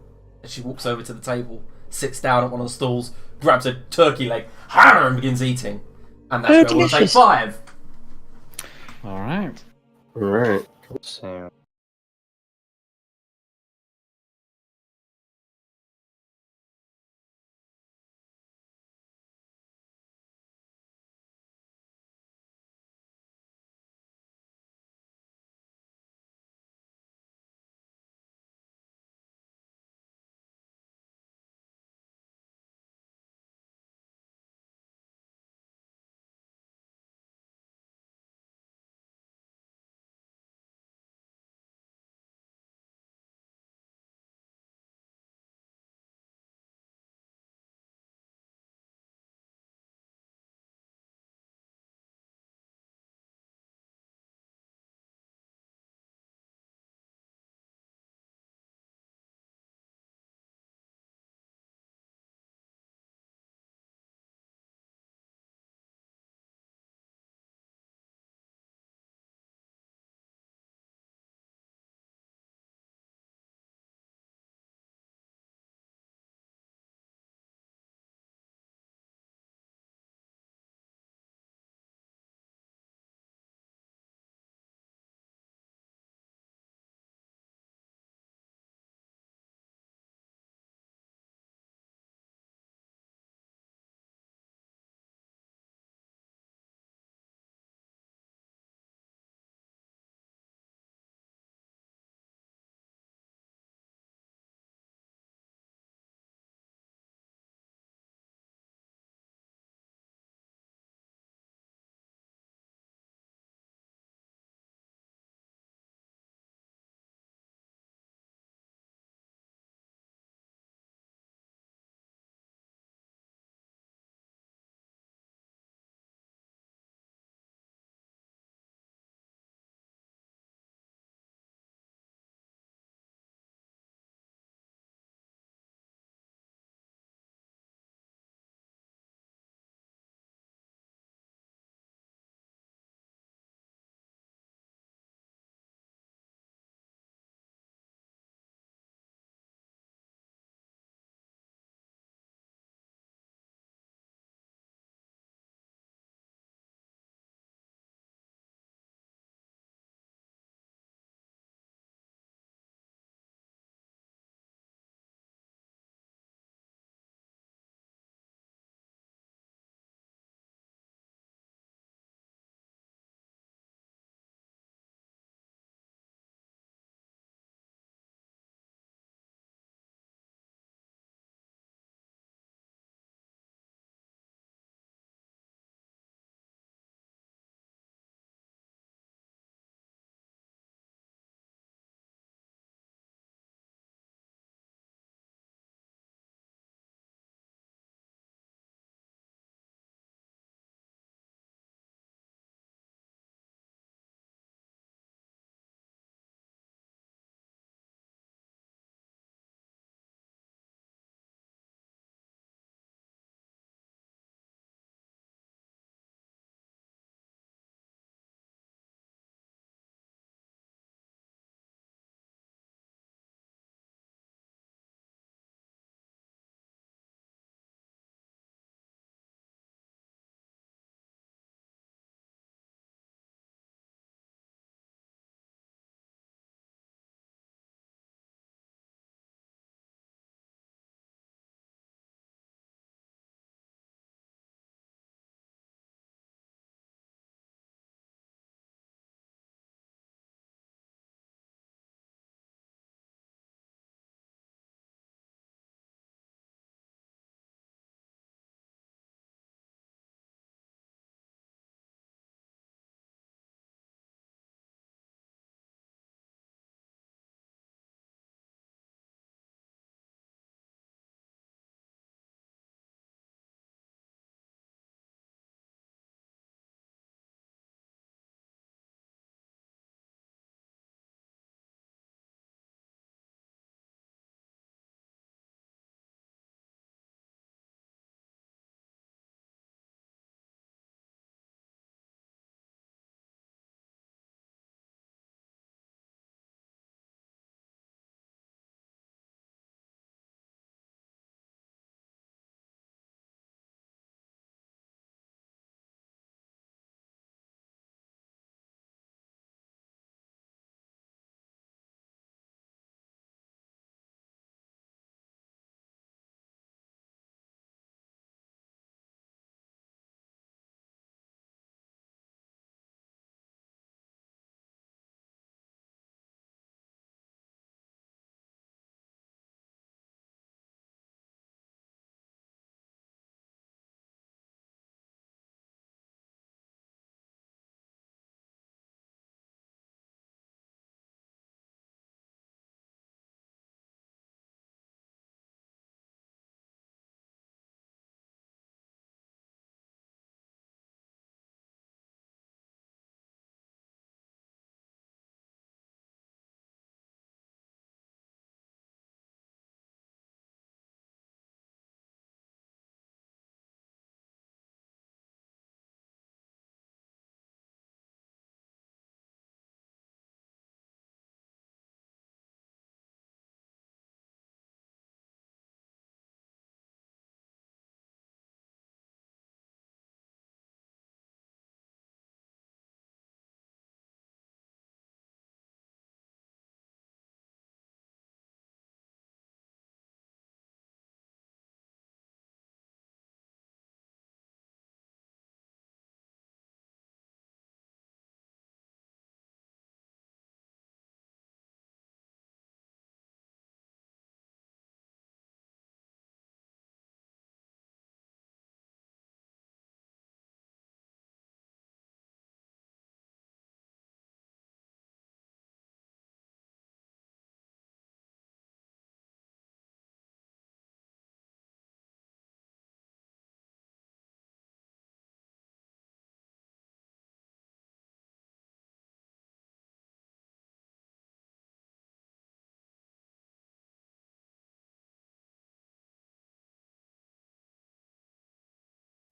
And she walks over to the table, sits down at one of the stools, grabs a turkey leg, and begins eating. And that's where we'll take delicious. 5. All right. Right. So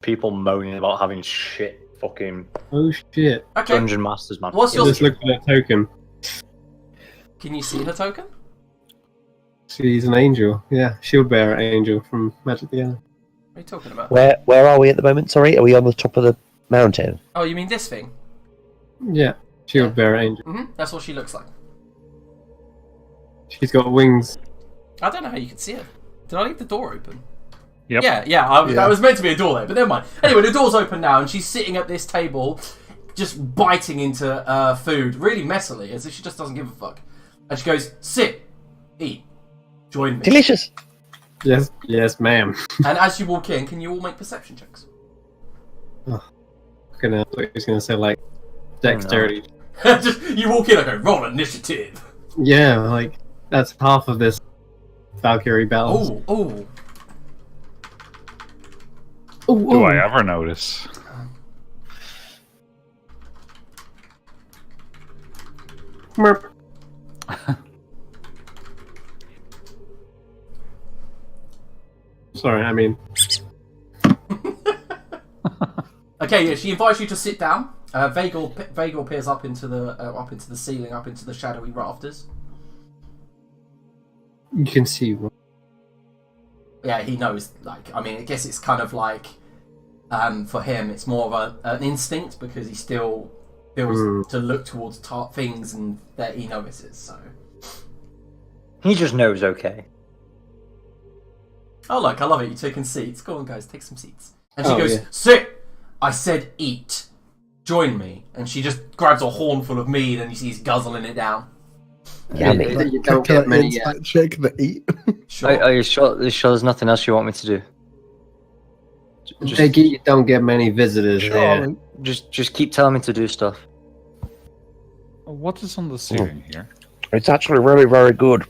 people moaning about having shit fucking Oh shit! Okay. dungeon masters, man. What's your? Just look for that token. Can you see her token? She's an angel. Yeah, shield bearer angel from Magic the Gathering. What are you talking about? Where are we at the moment? Sorry, are we on the top of the mountain? Oh, you mean this thing? Yeah, shield bearer angel. That's what she looks like. She's got wings. I don't know how you can see her. Did I leave the door open? Yep. Yeah. That was meant to be a door there, but never mind. Anyway, the door's open now, and she's sitting at this table, just biting into food, really messily, as if she just doesn't give a fuck. And she goes, "Sit, eat, join me." Delicious. Yes, ma'am. And as you walk in, can you all make perception checks? I was gonna say like dexterity. Just you walk in, I go, "Roll initiative." Yeah, like that's half of this Valkyrie battle. Oh. Do I ever notice? Merp. Sorry, I mean. Okay, yeah, she invites you to sit down. Vagor peers up into the ceiling, up into the shadowy rafters. You can see one. Yeah, he knows. Like, I mean, I guess it's kind of like, for him, it's more of an instinct because he still feels to look towards things and that he notices. So He just knows, okay. oh look, I love it. You're taking seats. Go on, guys, take some seats. And she Oh, goes, yeah. "Sit." I said, "Eat. Join me." And she just grabs a hornful of meat, and you see he's guzzling it down. Yummy. You don't Can get I many. insight check the eat? Sure. Are you sure there's nothing else you want me to do? You don't get many visitors there. Charlie. Just keep telling me to do stuff. What is on the ceiling here? It's actually very, very good.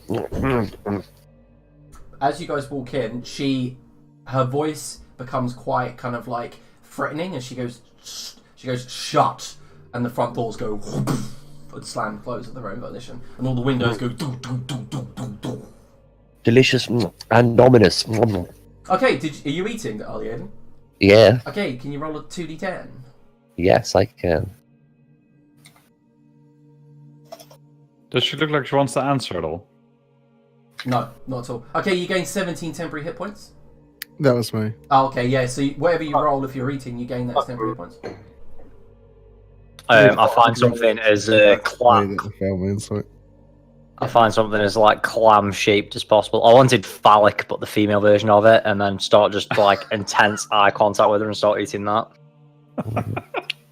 As you guys walk in, her voice becomes quite kind of like threatening, and she goes, "Shut," and the front doors go and slam close of their own volition, and all the windows go doo doo doo doo doo doo. Delicious and ominous. Okay, are you eating, Aiden? Yeah, Okay, can you roll a 2d10? yes, I can. Does she look like she wants to answer at all? No, not at all. Okay, you gain 17 temporary hit points. That was me. Oh, okay, yeah. So whatever you roll, if you're eating, you gain that temporary hit points. I find something as clam. That failed my insight. I find something as like clam shaped as possible. I wanted phallic, but the female version of it, and then start just like intense eye contact with her and start eating that.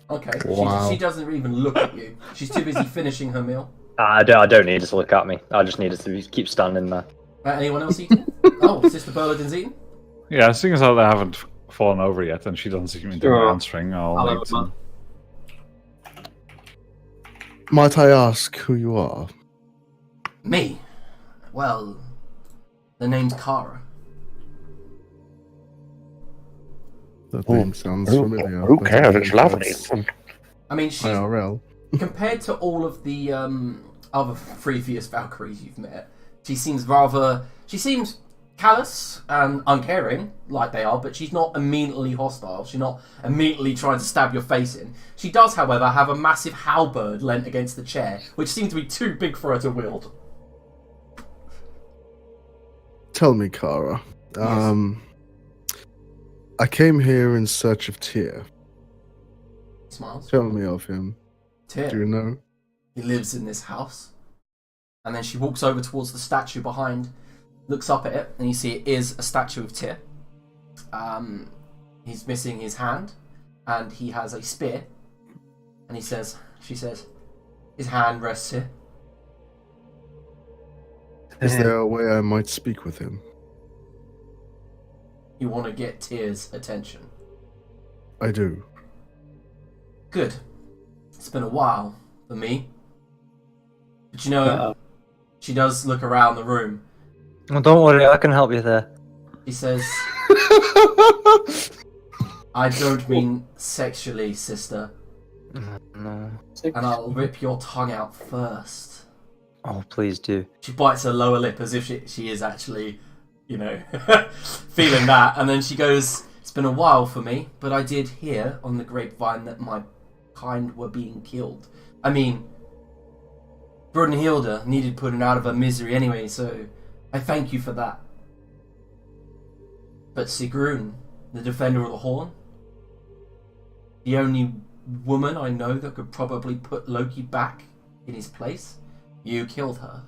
Okay. Wow. She doesn't even look at you. She's too busy finishing her meal. I don't need her to look at me. I just need her to keep standing there. Anyone else eating? Oh, Sister Burladin's eating? Yeah, seeing as how they haven't fallen over yet and she doesn't seem to be Sure. answering, I'll I'll have eat a some. Might I ask who you are? Me? Well, the name's Kara. That name sounds familiar. Who but I cares? don't It's lovely. think I mean, that's she's IRL. compared to all of the other previous Valkyries you've met, she seems callous and uncaring, like they are, but she's not immediately hostile. She's not immediately trying to stab your face in. She does, however, have a massive halberd leant against the chair, which seems to be too big for her to wield. Tell me, Kara. I came here in search of Tyr. Smiles. Tell me of him. Tyr. Do you know? He lives in this house. And then she walks over towards the statue behind, looks up at it, and you see it is a statue of Tyr. He's missing his hand, and he has a spear. And she says, his hand rests here. Is there a way I might speak with him? You want to get Tyr's attention. I do. Good. It's been a while for me. But you know, she does look around the room. Well, don't worry, I can help you there. She says, I don't mean sexually, sister. No. And I'll rip your tongue out first. Oh, please do. She bites her lower lip as if she is actually, feeling that. And then she It's been a while for me, but I did hear on the grapevine that my kind were being killed. I mean, Brunhilde needed putting out of her misery anyway, so I thank you for that. But Sigrun, the Defender of the Horn, the only woman I know that could probably put Loki back in his place, you killed her.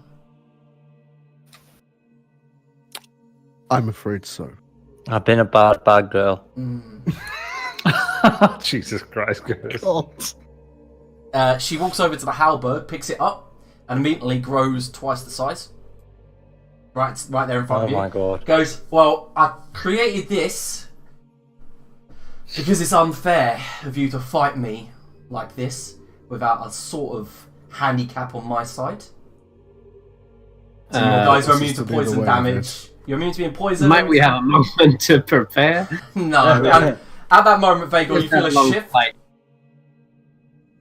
I'm afraid so. I've been a bad girl. Jesus Christ, goodness. God. She walks over to the halberd, picks it up, and immediately grows twice the size. Right there in front of you. Oh my god. Goes, well, I created this because it's unfair of you to fight me like this without a sort of handicap on my side. So you guys are immune to poison damage. You're immune to being poisoned. Might we have a moment to prepare? No. And at that moment, Vagor, you feel a shift Fight.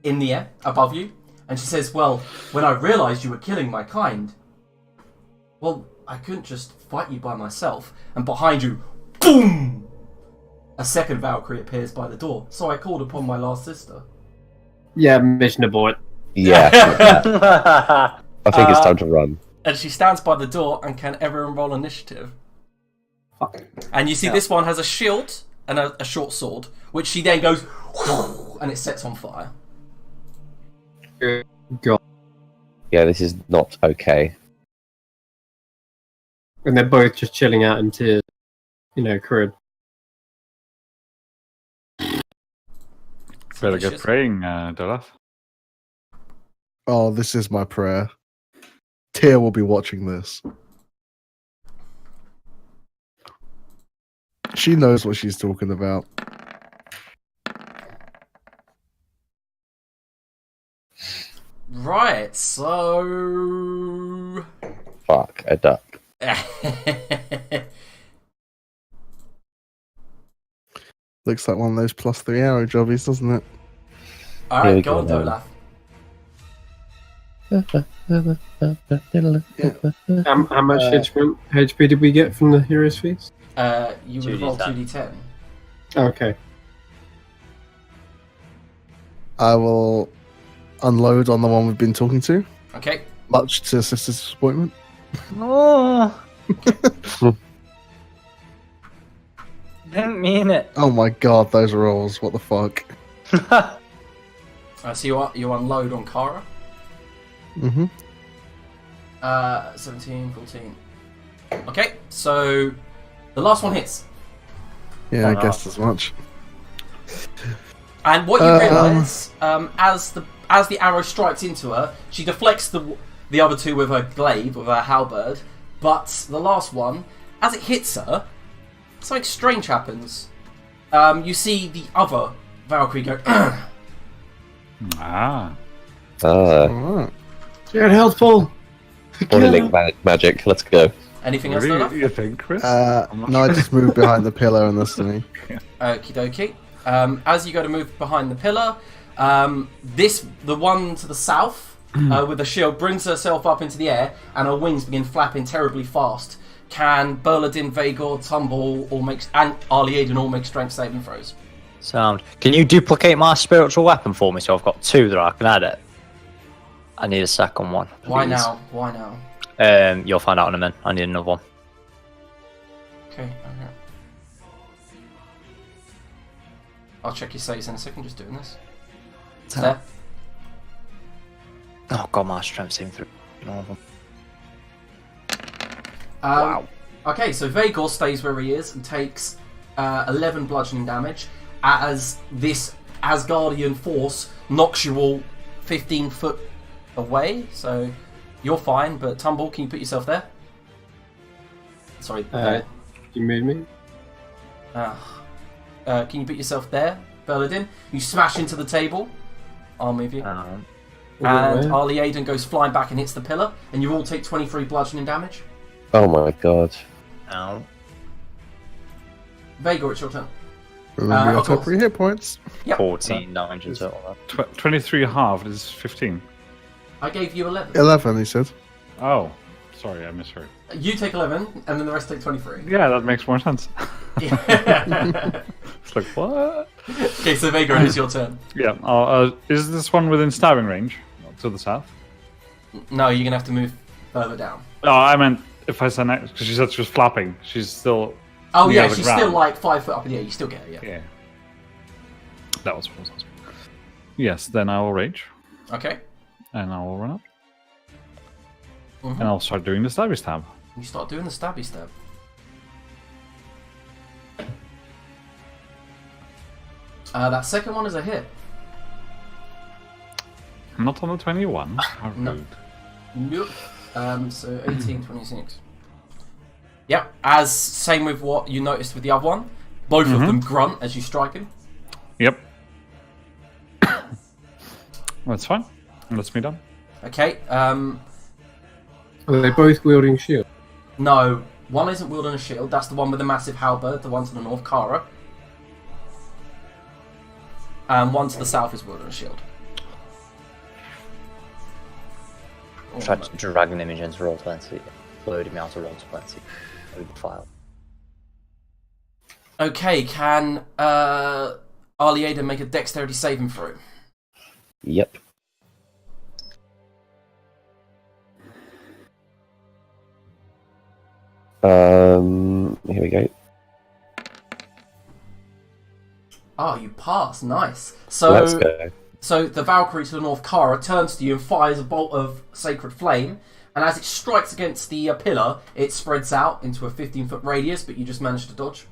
in the air above you, and she says, well, when I realised you were killing my kind, well, I couldn't just fight you by myself. And behind you, boom! A second Valkyrie appears by the door, so I called upon my last sister. Yeah, mission abort. Yeah. I think it's time to run. And she stands by the door, and can everyone roll initiative? Fuck. And you see this one has a shield and a short sword, which she then goes, and it sets on fire. God. Yeah, this is not okay. And they're both just chilling out in tears. You know, crud. Better get praying, Dolaf. Oh, this is my prayer. Tyr will be watching this. She knows what she's talking about. Right, so... Fuck, a duck. Looks like one of those +3 arrow jobbies, doesn't it? Alright, go on, Dolaf. How much HP did we get from the hero's feast? You would roll 2d10. Okay. I will unload on the one we've been talking to, Okay. much to Sister's disappointment. Oh. Didn't mean it. Oh my god, those rolls, what the fuck. So you unload on Kara. Mm-hmm. 17, 14. Okay, so the last one hits. Yeah, Oh, I no. guessed as much. And what you realise, as the arrow strikes into her, she deflects the other two with her glaive, with her halberd. But the last one, as it hits her, something strange happens. You see the other Valkyrie go. Ah. Alright. You're helpful. Body link magic, let's go. Anything else, Really, Olaf? you think, Chris? No, I just moved behind the pillar and listening. Okie dokie. As you go to move behind the pillar, the one to the south with the shield brings herself up into the air, and her wings begin flapping terribly fast. Can Berladin, Vagor, Tumble, and Arliaden all make strength saving throws? Sound. Can you duplicate my spiritual weapon for me so I've got two that I can edit? I need a second one. Why please. now? Why now? You'll find out in a minute. I need another one. Okay. I'll check your saves in a second. Just doing this. It's there. Oh god, my strength saving through. No. Wow. Okay, so Vagor stays where he is and takes 11 bludgeoning damage as this Asgardian force knocks you all 15 foot away. So you're fine, but Tumble, can you put yourself there? Sorry. You move me? Can you put yourself there, Berladin? You smash into the table. I'll move you. And Arliaden goes flying back and hits the pillar, and you all take 23 bludgeoning damage. Oh my god. Ow. Vagor, it's your turn. Remember your of top course. 3 hit points. Yep. 14 damage in total. 23 halved is 15. I gave you 11. 11, he said. Oh, sorry, I misheard. You take 11, and then the rest take 23. Yeah, that makes more sense. It's like, what? Okay, so Vagrant, it's your turn. Yeah. Is this one within stabbing range to the south? No, you're gonna have to move further down. No, I meant if I stand next, because she said she was flapping. She's still. Oh near yeah, the she's ground. still like 5 foot up in the air. You still get her, yeah. Yeah. That was what I was asking. Yes, then I will rage, Okay. and I will run up, Mhm. and I'll start doing the stabby stab. You start doing the stabby stab. That second one is a hit. Not on the 21. How No. rude. Nope. So 18, 26. Yep. As same with what you noticed with the other one. Both of them grunt as you strike him. Yep. That's fine. That's me done. Okay. Are they both wielding shield? No, one isn't wielding a shield. That's the one with the massive halberd. The one to the north, Kara. And one to the south is wielding a shield. Try to drag an image into roll 20. Loading me out to roll 20. Load the file. Okay, can Aliada make a dexterity saving throw? Yep. Here we go. Oh, you pass. Nice. So, Let's go. So the Valkyrie to the north, Kara, turns to you and fires a bolt of sacred flame. And as it strikes against the pillar, it spreads out into a 15-foot radius, but you just managed to dodge.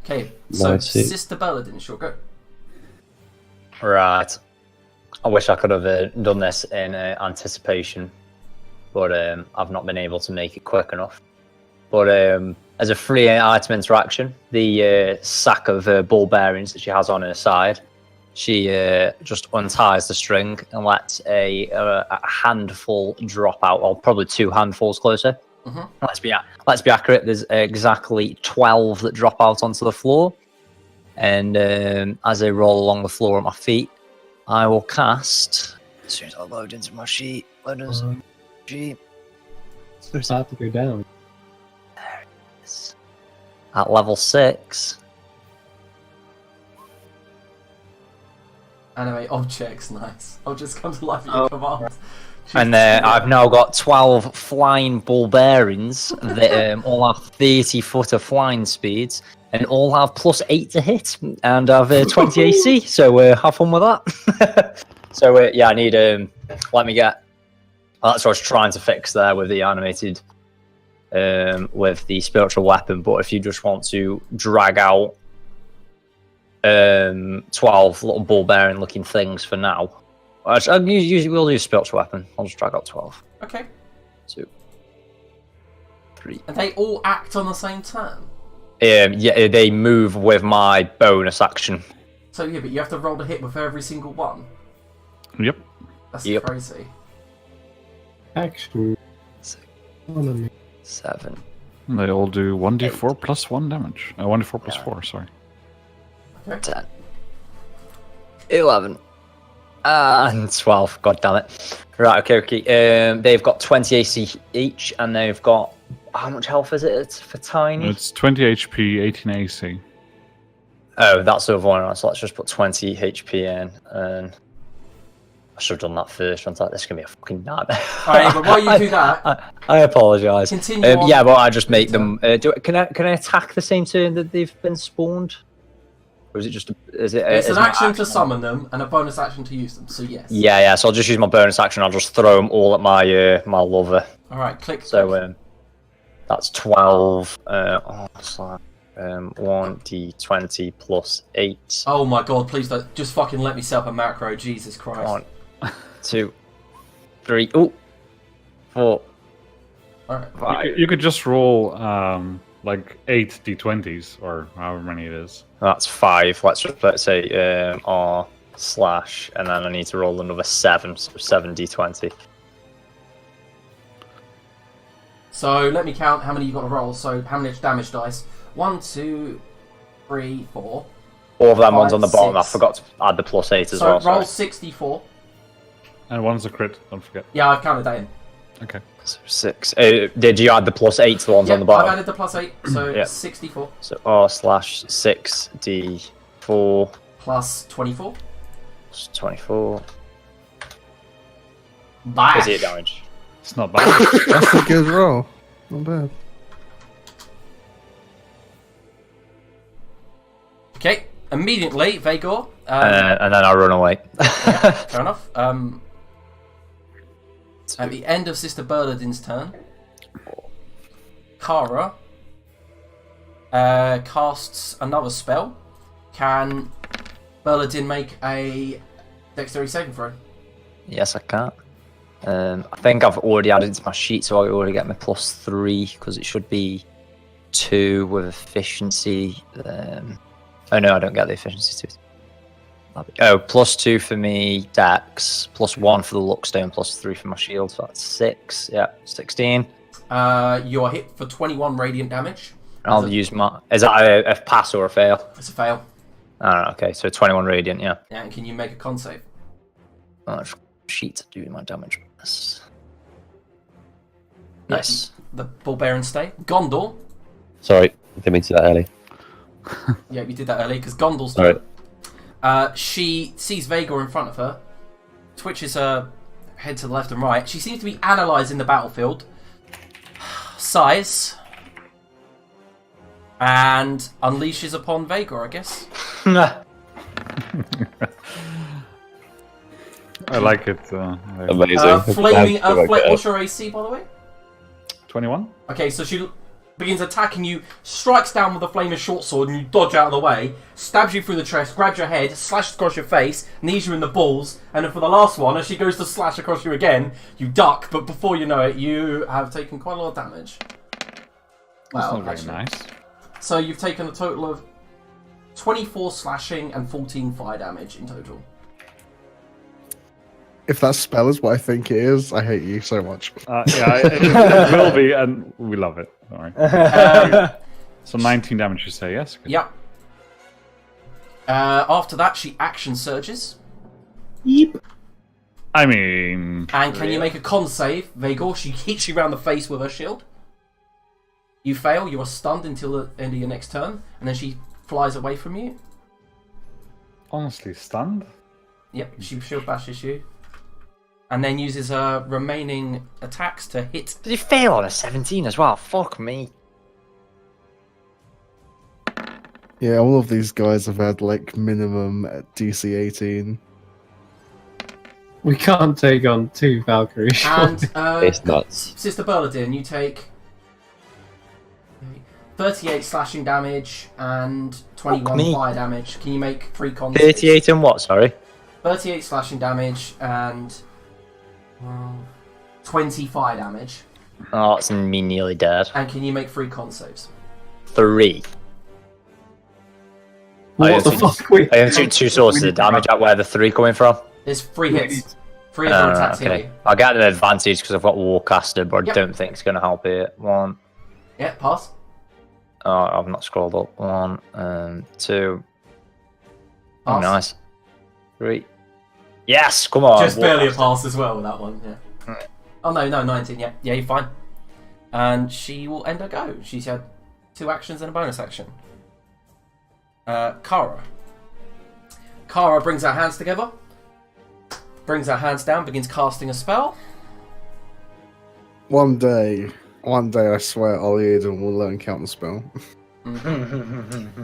Okay, so Nice. Sister Bella didn't sure go. Right. I wish I could have done this in anticipation, but I've not been able to make it quick enough. But as a free item interaction, the sack of ball bearings that she has on her side, she just unties the string and lets a handful drop out, or probably 2 handfuls closer. Mhm. Let's be accurate. There's exactly 12 that drop out onto the floor, and as they roll along the floor at my feet, I will cast. As soon as I load into my sheet, sheet. There's have to go down. At level 6. Animate objects, nice. Objects come to life at your command. And I've now got 12 flying ball bearings that all have 30 foot of flying speeds and all have +8 to hit and have 20 AC. So have fun with that. So yeah, I need let me get. That's what I was trying to fix there with the animated, with the spiritual weapon. But if you just want to drag out 12 little ball bearing looking things for now. Usually we'll use spiritual weapon. I'll just drag out 12. Okay. 2, 3. And they all act on the same turn. Yeah, they move with my bonus action. So yeah, but you have to roll to hit with every single one. Yep. That's Yep. crazy. Action. 7. They all do 1d4 plus 1 damage. 1d4 plus 4, sorry. 10. 11. And 12. God damn it. Right, okay. They've got 20 AC each, and they've got. How much health is it for Tiny? It's 20 HP, 18 AC. Oh, that's the other one. So let's just put 20 HP in. And I should have done that first. This is going to be a fucking nightmare. Alright, but while you do that, I apologise. Continue on. Yeah, but I just make them. Can I attack the same turn that they've been spawned? Or is it just? it's an action to summon them and a bonus action to use them. So yes. Yeah. So I'll just use my bonus action. I'll just throw them all at my my lover. All right, click. So that's 12. 1d20 plus 8. Oh my god! Please don't just fucking let me set up a macro. Jesus Christ! 1, 2, 3. Oh, 4. All right. 5. You could just roll like 8 d20s or however many it is. That's 5. Let's say r/, and then I need to roll another 7, so 7d20. So let me count how many you got to roll. So how many damage dice? 1, 2, 3, 4. All of them ones on the 5, bottom. 6. I forgot to add the +8 as So well. roll Sorry. 64. And one's a crit, don't forget. Yeah, I've counted that in. Okay. So 6. Did you add the +8 to the ones Yeah, on the bottom? I've added the +8, so Yeah. 64 So R/6D4 plus 24. plus 24. Bash. 38 damage. It's not bad. That's a good roll. Not bad. Okay, immediately, Vagor. And then I run away. Fair enough. At the end of Sister Bernadin's turn, Kara casts another spell. Can Bernadin make a dexterity saving throw? Yes, I can. I think I've already added it to my sheet, so I already get my +3 because it should be 2 with efficiency. Oh no, I don't get the efficiency 2. Oh, +2 for me, Dex, +1 for the Luckstone, +3 for my shield, so that's 6. Yeah, 16. You are hit for 21 radiant damage. I'll use my. Is that a pass or a fail? It's a fail. Oh, okay, so 21 radiant, yeah. Yeah, and can you make a con save? Sheet to do my damage. Yes. Yeah, Nice. the ball bearing stay. Gondor. Sorry, I didn't mean to do that early. Yeah, you did that early because Gondol's Alright. she sees Vagor in front of her, twitches her head to the left and right. She seems to be analysing the battlefield, sighs, and unleashes upon Vagor, I guess. I like it. Amazing. Flaming. What's your AC, by the way? 21? Okay, so she begins attacking you, strikes down with a flaming short sword, and you dodge out of the way, stabs you through the chest, grabs your head, slashes across your face, knees you in the balls, and then for the last one, as she goes to slash across you again, you duck, but before you know it, you have taken quite a lot of damage. That's Wow, not very actually. nice. So you've taken a total of 24 slashing and 14 fire damage in total. If that spell is what I think it is, I hate you so much. Yeah, it will be, and we love it. Don't worry. So 19 damage, you say, yes? Okay. Yep. After that, she action surges. I mean... And can you make a con save, Vagor? She hits you around the face with her shield. You fail, you are stunned until the end of your next turn, and then she flies away from you. Honestly, stunned? Yep, she shield bashes you. And then uses her remaining attacks to hit. Did you fail on a 17 as well? Fuck me. Yeah, all of these guys have had like minimum at DC 18. We can't take on 2 Valkyries. And It's nuts. Sister Bernadine, you take 38 slashing damage and 21 me. fire damage. Can you make 3 con saves? 38 and what, sorry? 38 slashing damage and 20 fire damage. Oh, it's me nearly dead. And can you make 3 con saves? 3. What the fuck? Wait, I only took 2 sources of damage at where the 3 coming from. There's 3 hits. 3 of her attacks hit you. I'll get an advantage because I've got Warcaster, but Yep. I don't think it's going to help it. 1. Yeah, pass. Oh, I've not scrolled up. 1, 2. Oh, Pass. nice. 3. Yes, come on. Just barely a Warcaster. pass as well with that one, yeah. Right. Oh no, 19, yeah. Yeah, you're fine. And she will end her go. She's had 2 actions and a bonus action. Kara. Kara brings her hands together. Brings her hands down, begins casting a spell. One day, I swear Ollie Eden will learn Counterspell.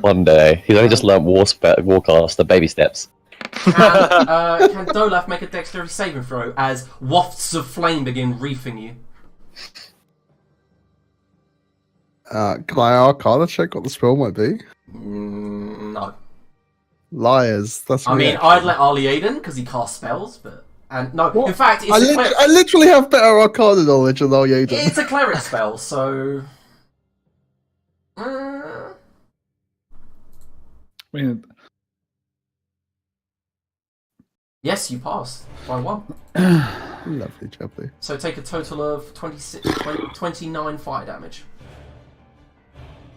One day. He's only just learnt Warcast, the baby steps. Can Dolaf make a dexterity saving throw as wafts of flame begin reefing you? Can I Arcana check what the spell might be? No. Liars. That's I me, mean, actually. I'd let Ali Aiden because he casts spells, but no. What? In fact, it's I literally have better Arcana knowledge than Ollie Eden. it's a cleric spell, so. Uh, I mean, yes, you pass by 1. Lovely, jubbly. So take a total of 29 fire damage.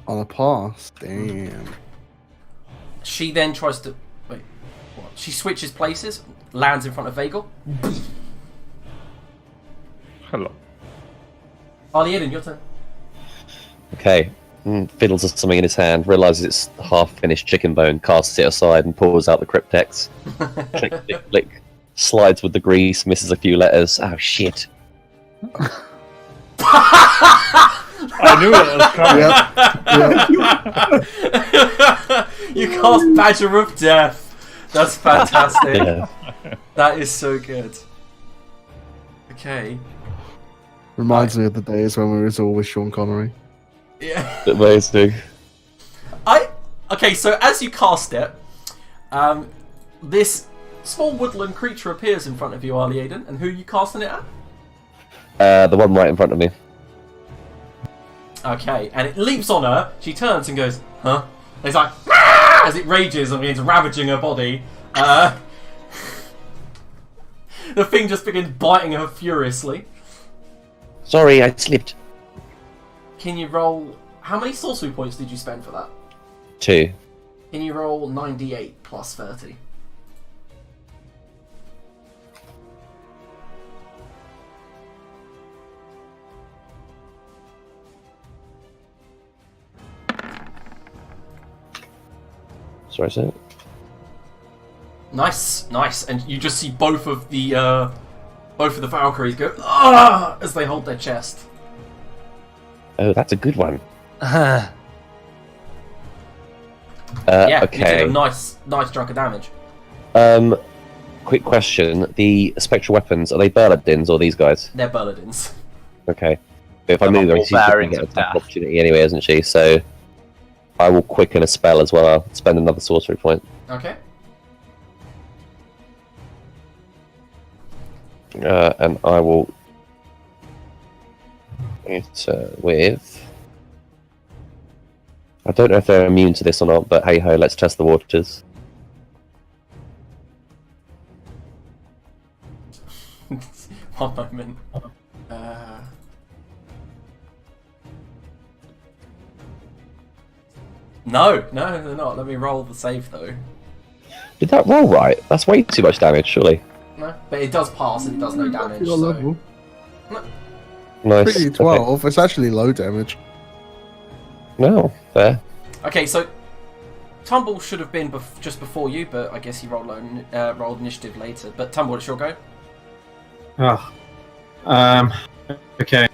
On a pass. Damn. She then tries to. Wait, what? She switches places, lands in front of Vagel. hello. Arliaden, your turn. Okay. Fiddles with something in his hand, realizes it's half-finished chicken bone, casts it aside, and pulls out the cryptex. Click, click, click. Slides with the grease, misses a few letters. Oh shit! I knew it was coming. You cast Badger of Death. That's fantastic. Yeah. That is so good. Okay. Reminds me of the days when we was all with Sean Connery. Yeah. Amazing. Okay, so as you cast it, this small woodland creature appears in front of you, Arliaden, and who are you casting it at? The one right in front of me. Okay, and it leaps on her, she turns and goes, huh? And it's like, "Ah!" as it rages and begins ravaging her body. The thing just begins biting her furiously. Sorry, I slipped. Can you roll... How many sorcery points did you spend for that? 2. Can you roll 9d8 plus 30? Sorry, sir. Nice, nice. And you just see both of the Valkyries go, ah, as they hold their chest. Oh, that's a good one. Yeah, you take Okay. a nice chunk of damage. Quick question. The spectral weapons, are they Berladins or these guys? They're Berladins. Okay. But if I They're move them, all she's going to variants get of attack death. opportunity anyway, isn't she? So I will quicken a spell as well. I'll spend another sorcery point. Okay. And I will... It with... I don't know if they're immune to this or not, but hey ho, let's test the waters. One moment. No, they're not. Let me roll the save though. Did that roll right? That's way too much damage, surely. No, but it does pass and it does no damage. Your So. level. Nice. Pretty 12. It's actually low damage. Okay. No, fair. Okay, so Tumble should have been just before you, but I guess he rolled rolled initiative later. But Tumble, it's your go. Oh. Okay.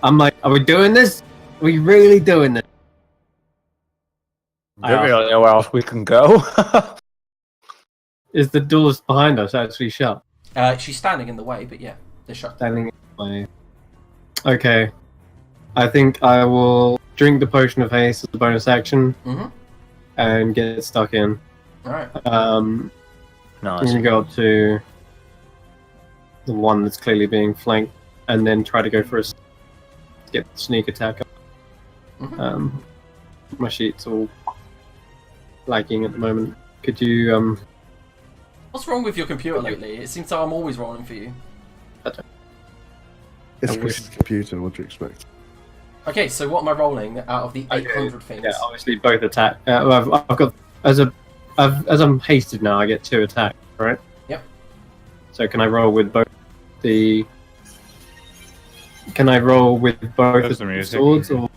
I'm like, are we doing this? Are we really doing this? I don't really know where else we can go. Is the doors behind us actually shut? She's standing in the way, but yeah, they're shut. Standing in the way. Okay. I think I will drink the potion of haste as a bonus action Mm-hmm. and get stuck in. Alright. I'm Nice. gonna go up to the one that's clearly being flanked and then try to go for get the sneak attack up. Mhm. My sheet's all lagging at the moment. Could you What's wrong with your computer lately? It seems like I'm always rolling for you. It's I Chris's computer, what do you expect? Okay, so what am I rolling out of the 800 things? Yeah, obviously both attack. I've got as I'm hasted now. I get 2 attacks, right? Yep. So can I roll with both the? Can I roll with both That's the the music. swords or?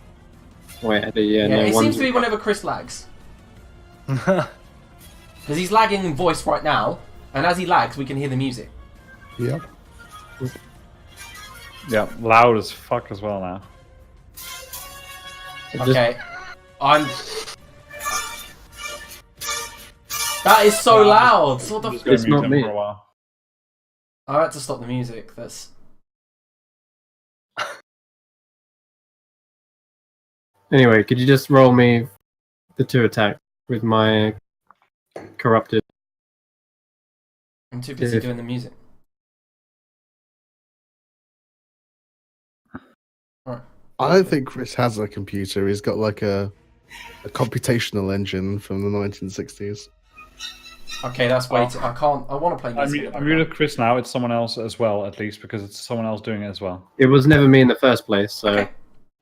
Wait, Yeah, no. it one's- seems to be whenever Chris lags. Because he's lagging in voice right now, and as he lags, we can hear the music. Yep. Yeah, loud as fuck as well now. just- Okay. That is so loud! What the I'm just gonna It's mute not him me. for a while. I had to stop the music. That's... Anyway, could you just roll me the 2 attack with my corrupted? I'm too busy If- doing the music. I don't think Chris has a computer. He's got like a computational engine from the 1960s. Okay, that's way too... I can't... I want to play music. in the I'm background. muted Chris now. It's someone else as well, at least, because it's someone else doing it as well. It was never me in the first place, so Okay.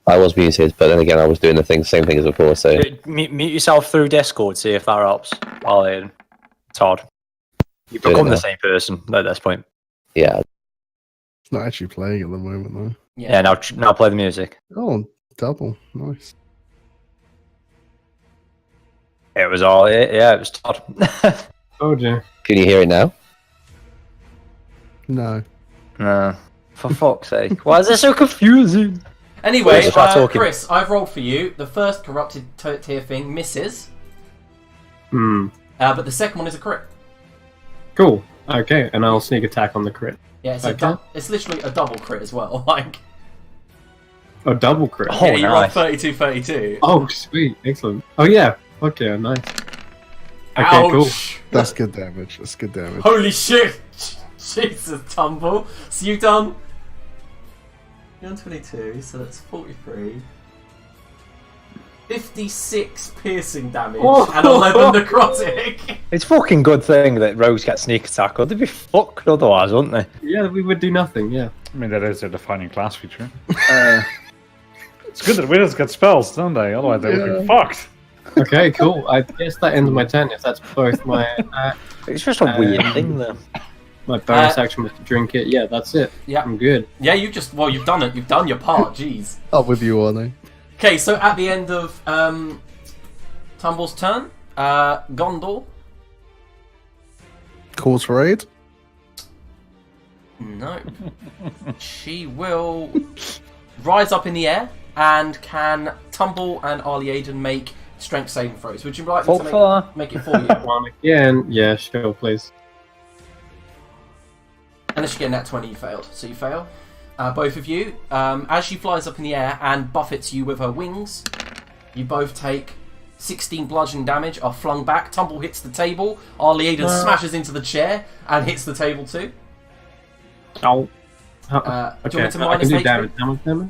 I was muted, but then again, I was doing the same thing as before, so... Mute yourself through Discord, see if that helps. It's hard. You've Doing it become the now. same person at this point. Yeah. It's not actually playing at the moment, Yeah, now play the music. though. Oh, double. Nice. It was all it. Yeah, it was Todd. Oh dear. Can you hear it now? No. No, for fuck's sake. Why is it so confusing? Anyway, Let's start talking. Chris, I've rolled for you. The first corrupted tier thing misses, but the second one is a crit. Cool. Okay, and I'll sneak attack on the crit. Yeah, it's, Okay. it's literally a double crit as well. Like, Oh, double crit. Oh, yeah, you rolled nice. 32. Oh, sweet. Excellent. Oh, yeah. Okay, nice. Okay, Ouch! cool. That's good damage. That's good damage. Holy shit! Jesus, Tumble. So you've done... You're on 22, so that's 43. 56 piercing damage Oh. and 11 necrotic. It's fucking good thing that rogues get sneak attack, or they'd be fucked otherwise, wouldn't they? Yeah, we would do nothing, yeah. I mean, that is their defining class feature. It's good that wizards get spells, don't they? Otherwise, they would be fucked. Okay, cool. I guess that ends my turn if that's both my It's just a weird thing, though. my bonus action was to drink it. Yeah, that's it. Yeah. I'm good. Yeah, you've done it. You've done your part, jeez. Up with you, Arnie. Okay, so at the end of Tumble's turn, Gondor. Calls for aid. No. She will rise up in the air and can Tumble and Arlie Aiden make strength saving throws. Would you like me to make it for you? One again. Yeah, sure, please. Unless you get that 20, you failed. So you fail. Both of you. As she flies up in the air and buffets you with her wings, you both take 16 bludgeoning damage, are flung back. Tumble hits the table. Arlie Aiden smashes into the chair and hits the table too. Oh. Do you want me to I can minus do HP? damage. How much damage?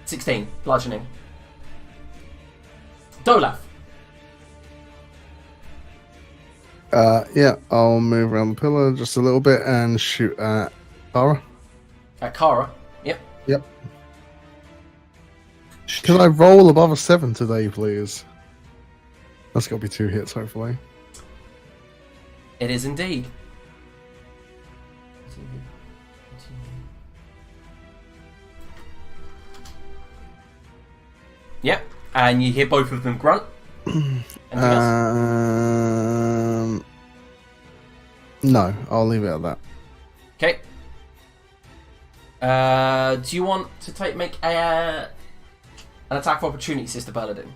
16 bludgeoning. Dolaf. Yeah, I'll move around the pillar just a little bit and shoot at Tara. At Kara. Yep. Yep. Can I roll above a 7 today, please? That's got to be 2 hits, hopefully. It is indeed. Yep. And you hear both of them grunt. Anything else? No, I'll leave it at that. Okay. Do you want to make an attack of opportunity, Sister Paladin?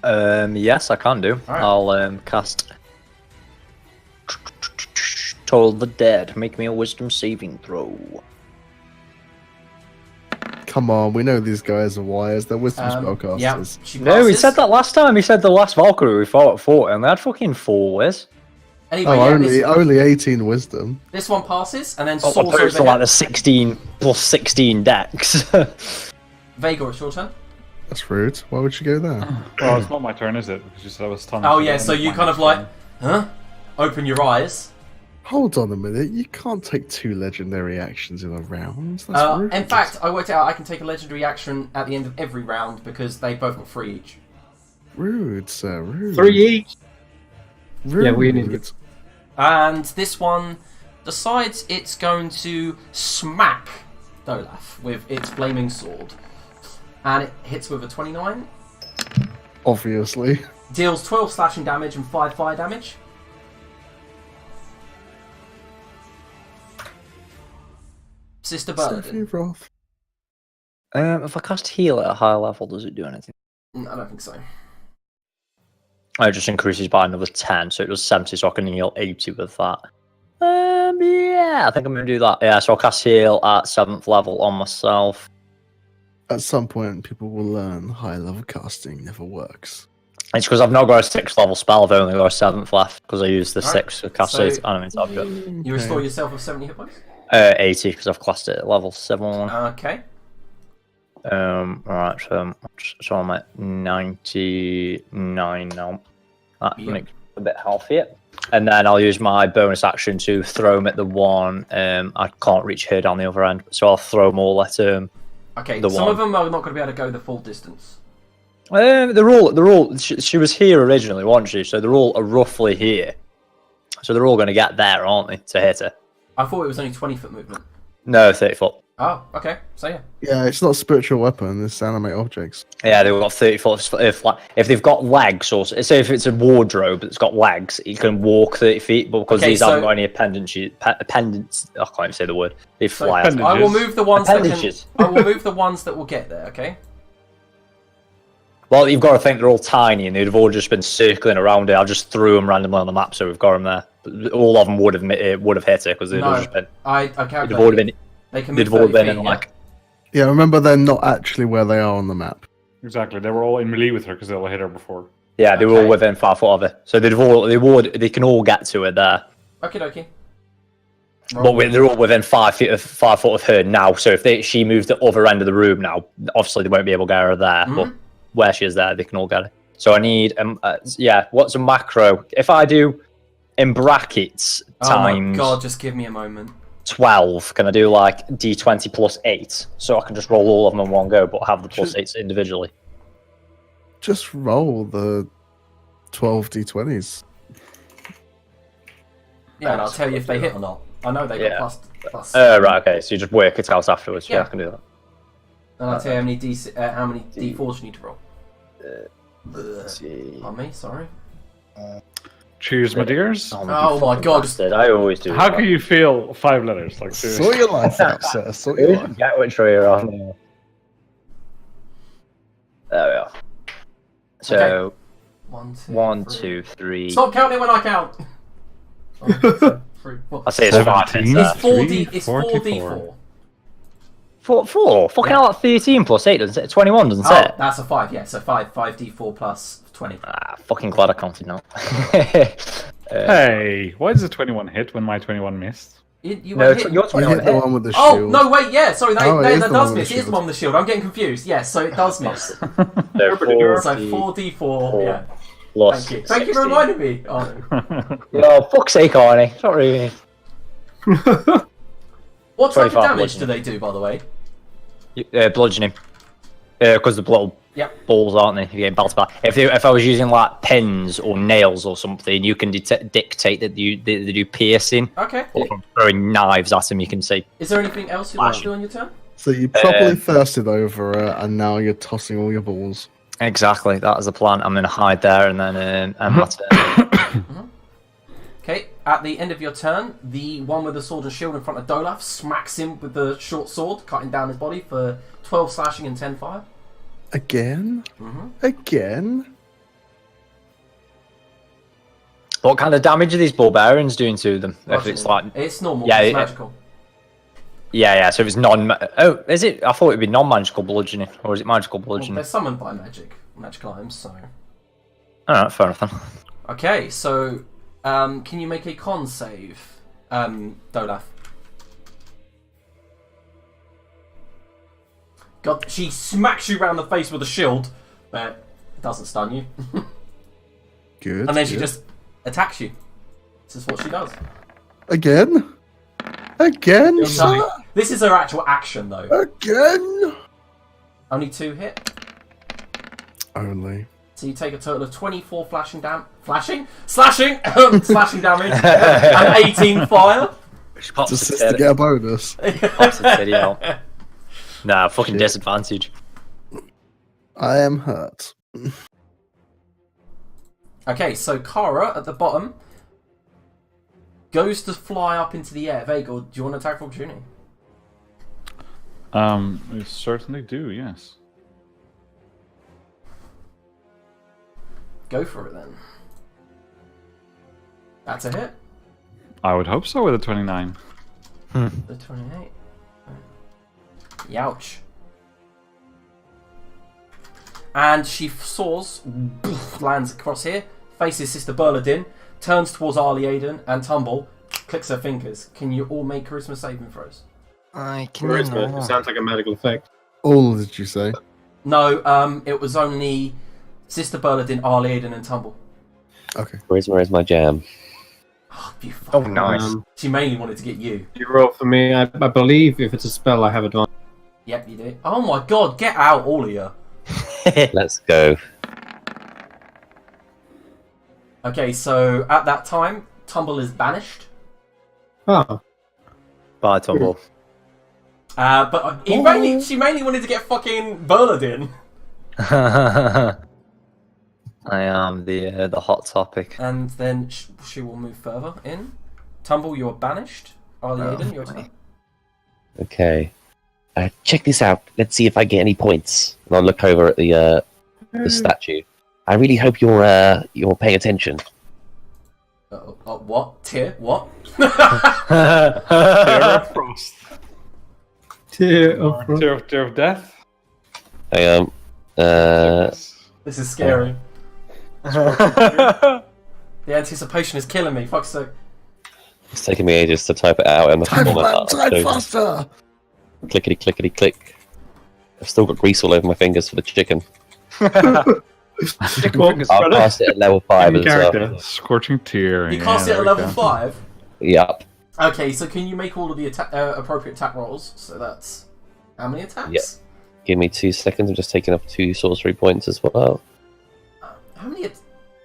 Yes, I can do. Alright. I'll cast Toll the Dead. Make me a wisdom saving throw. Come on, we know these guys are wires. They're wisdom spellcasters. Yeah, she No, he passes. said that last time. He said the last Valkyrie we fought at 40, and they had fucking 4 whiz. Anyway, Oh, yeah, only 18 wisdom. this one passes and then Oh, soars opposed to like overhead. the 16 plus 16 decks. Vega, it's your turn. That's rude. Why would you go there? Well, it's not my turn, is it? Because you said I was stunned. Oh yeah, so you kind of like, huh? Open your eyes. Hold on a minute. You can't take 2 legendary actions in a round. That's rude. In fact, I worked out I can take a legendary action at the end of every round because they both got 3 each. Rude, sir. Rude. 3 each. Rude. Yeah, we need to get- And this one decides it's going to smack Dolaf with its flaming sword. And it hits with a 29. Obviously. Deals 12 slashing damage and 5 fire damage. Sister Stephanie Paladin. Roth. If I cast heal at a higher level, does it do anything? I don't think so. It just increases by another 10, so it does 70, so I can heal 80 with that. Yeah, I think I'm going to do that. Yeah, so I'll cast heal at 7th level on myself. At some point, people will learn high level casting never works. It's because I've not got a 6th level spell, I've only got a 7th left, because I used the Alright, 6th to cast so- it. Animate object. You restore yourself with 70 hit points? 80, because I've classed it at level 7. Okay. Alright, so I'm at 99 now. That Yep. makes it a bit healthier. And then I'll use my bonus action to throw them at the one I can't reach here down the other end. So I'll throw them all at Okay, The some one. of them are not going to be able to go the full distance. they're all she was here originally, wasn't she? So they're all roughly here. So they're all going to get there, aren't they, to hit her? I thought it was only 20-foot movement. No, 30 foot. Oh, okay. So yeah. Yeah, it's not a spiritual weapon. It's animate objects. Yeah, they've got 30 foot. If they've got legs, or say if it's a wardrobe that's got legs, you can walk 30 feet. But because Okay, these so- haven't got any appendage, appendants, I can't even say the word. They fly. appendage- I will move the ones that can. Appendages. I will move the ones that will get there. Okay. Well, you've got to think they're all tiny, and they'd have all just been circling around it. I just threw them randomly on the map, so we've got them there. But all of them would have hit it because they'd No, have just been. I They'd have all calculated. been. They can They'd move have all 30 been feet, in yeah? like. Yeah, remember they're not actually where they are on the map. Exactly. They were all in melee with her because they all hit her before. Yeah, they were Okay. all within 5 foot of it, so they can all get to it there. Okie dokie. But they're all within 5 foot of her now. So if she moves the other end of the room now, obviously they won't be able to get her there. But Mhm. where she is there, they can all get it. So I need what's a macro? If I do in brackets Oh my times god! Just give me a moment. 12, can I do like D20 plus 8? So I can just roll all of them in one go, but have the plus 8s individually. Just roll the 12 d20s. Yeah, and I'll tell you if they hit or not. I know they Yeah. got plus. Right, okay. So you just work it out afterwards. Yeah, Yeah. I can do that. And I'll tell you how many D4s you need to roll. Let's see. On me, sorry. Cheers, my dears. Oh my god! Bastard, I always do. How that. can you feel 5 letters? Like seriously. Sort your life out, sir. Sort your life. Get which way you're on. There we are. So, Okay. 1, 2, 3. Stop counting when I count. 1, 2, 3, 4. I say it's 5. 17. It's 4D. It's 44. 4D4. 4. Fucking hell, 13 plus 8 doesn't it? 21 doesn't Oh, it? that's a 5. Yeah, so 5D4 plus 20. Fucking glad I counted now. Hey, why does the 21 hit when my 21 missed? You No, went hit. you're You 21 hit the hit. one with the Oh shield. no! Wait, yeah. Sorry, that, Oh, it that, is that the does one with miss. the It is the shield. one with the shield. I'm getting confused. Yes, so it does miss. So So 40 4D4. Yeah. plus Thank you. Thank you for 16. reminding me. Oh. Oh, fuck's sake, Arnie. It's not really. What type of 25 damage do bludgeoning. they do, by the way? Bludgeoning. Because the little Yep. balls, aren't they? If you get belted back. If I was using like pins or nails or something, you can dictate that they do piercing. Okay. Or from throwing knives at them, you can see. Is there anything else you'd like to do on your turn? So you properly thirsted over it, and now you're tossing all your balls. Exactly, that is the plan. I'm going to hide there and then and that's it. Okay, at the end of your turn, the one with the sword and shield in front of Dolaf smacks him with the short sword, cutting down his body for 12 slashing and 10 fire. Again? Mm-hmm. Again? What kind of damage are these barbarians doing to them? If it's like, It's normal, Yeah, it's it- magical. yeah. So if it's non. Oh, is it? I thought it'd be non-magical bludgeoning, or is it magical Well, bludgeoning? they're summoned by magical items, so... Alright, fair enough then. Okay, so, can you make a con save, Dolaf? God, she smacks you round the face with a shield, but it doesn't stun you. Good. And then she good. just attacks you. This is what she does. Again? Again, sir? This is her actual action, though. Again? Only 2 hit. Only. So you take a total of 24 slashing slashing damage, and 18 fire. She pops Just the to titty- get a bonus. pops the titty out. Nah, fucking Shit. disadvantage. I am hurt. Okay, so Kara at the bottom goes to fly up into the air. Vagor, do you want to attack for opportunity? We certainly do, yes. Go for it then. That's a hit. I would hope so with a 29. The 28. Youch. And she soars, lands across here, faces Sister Berladin, turns towards Arlie Aiden and Tumble, clicks her fingers. Can you all make charisma saving throws? I can. Charisma. It sounds like a medical effect. All did you say? No, it was only Sister Berladin, Arlie Aiden and Tumble. Okay. Charisma is my jam. Oh, you Oh, fucking nice. She mainly wanted to get you. You roll for me. I believe if it's a spell, I have advantage. Yep, you did. Oh my god, get out, all of you. Let's go. Okay, so at that time, Tumble is banished. Oh, Bye, Tumble. But she mainly wanted to get fucking Berladin. I am the hot topic. And then she will move further in. Tumble, you're banished. Aiden, your turn. Okay. Check this out. Let's see if I get any points. And I'll look over at the statue. I really hope you're paying attention. What? Tier? What? Tear of frost. Tear of frost. Tear of death. I am. This is scary. The anticipation is killing me. Fuck's sake. It's taking me ages to type it out. And Type faster! Clickety clickety click. I've still got grease all over my fingers for the chicken. I'll cast it at level 5 as well. Scorching tear. You cast it at level 5? Yep. Okay, so can you make all of the appropriate attack rolls? So that's... How many attacks? Yep. Give me 2 seconds. I'm just taking off 2 sorcery points as well. How many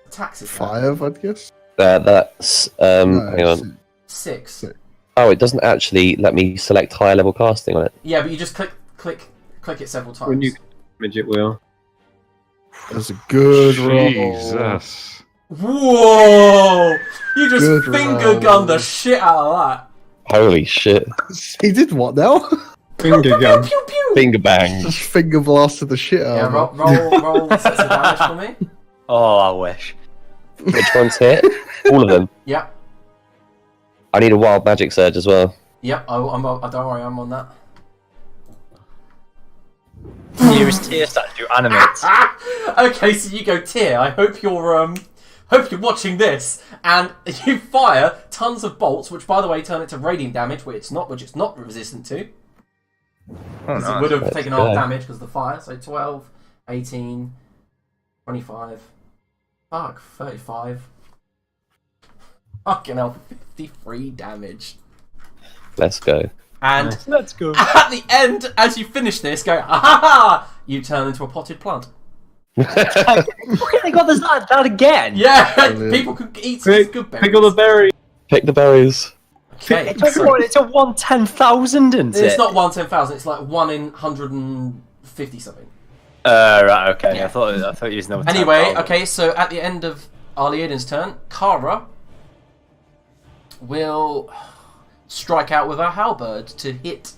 attacks is that? 5, I'd guess. That's... hang on. 6. Oh, it doesn't actually let me select higher level casting on it. Yeah, but you just click it several times. When you damage it will. That's a good roll. Jesus. Whoa! You just Good finger roll. gunned the shit out of that. Holy shit. He did what now? Finger gun. Pew pew! Finger bang. Just finger blasted the shit out Yeah, of him. roll sets of damage for me. Oh, I wish. Which one's hit? All of them. Yep. I need a wild magic surge as well. Yep, don't worry, I'm on that. Nearest tier statue animates. Okay, so you go Tier. I hope you're watching this, and you fire tons of bolts, which by the way turn it to radiant damage, which it's not resistant to. Oh, It nice. would have Let's taken go. half damage because of the fire. So 12, 18, 25, fuck, 35. Fucking hell, 53 damage. Let's go. And Let's go. at the end, as you finish this, go, ah ha ha! You turn into a potted plant. They got this that again. Yeah, Brilliant. people could eat some Quick, good berries. pick all the berries. Pick the berries. Okay, It's so a 1/10,000, isn't it? it's not 1/10,000. It's like 1 in 150 something. Right. Okay. Yeah. I thought you was number. Anyway, 10,000. okay. So at the end of Aliaden's turn, Kara will strike out with her halberd to hit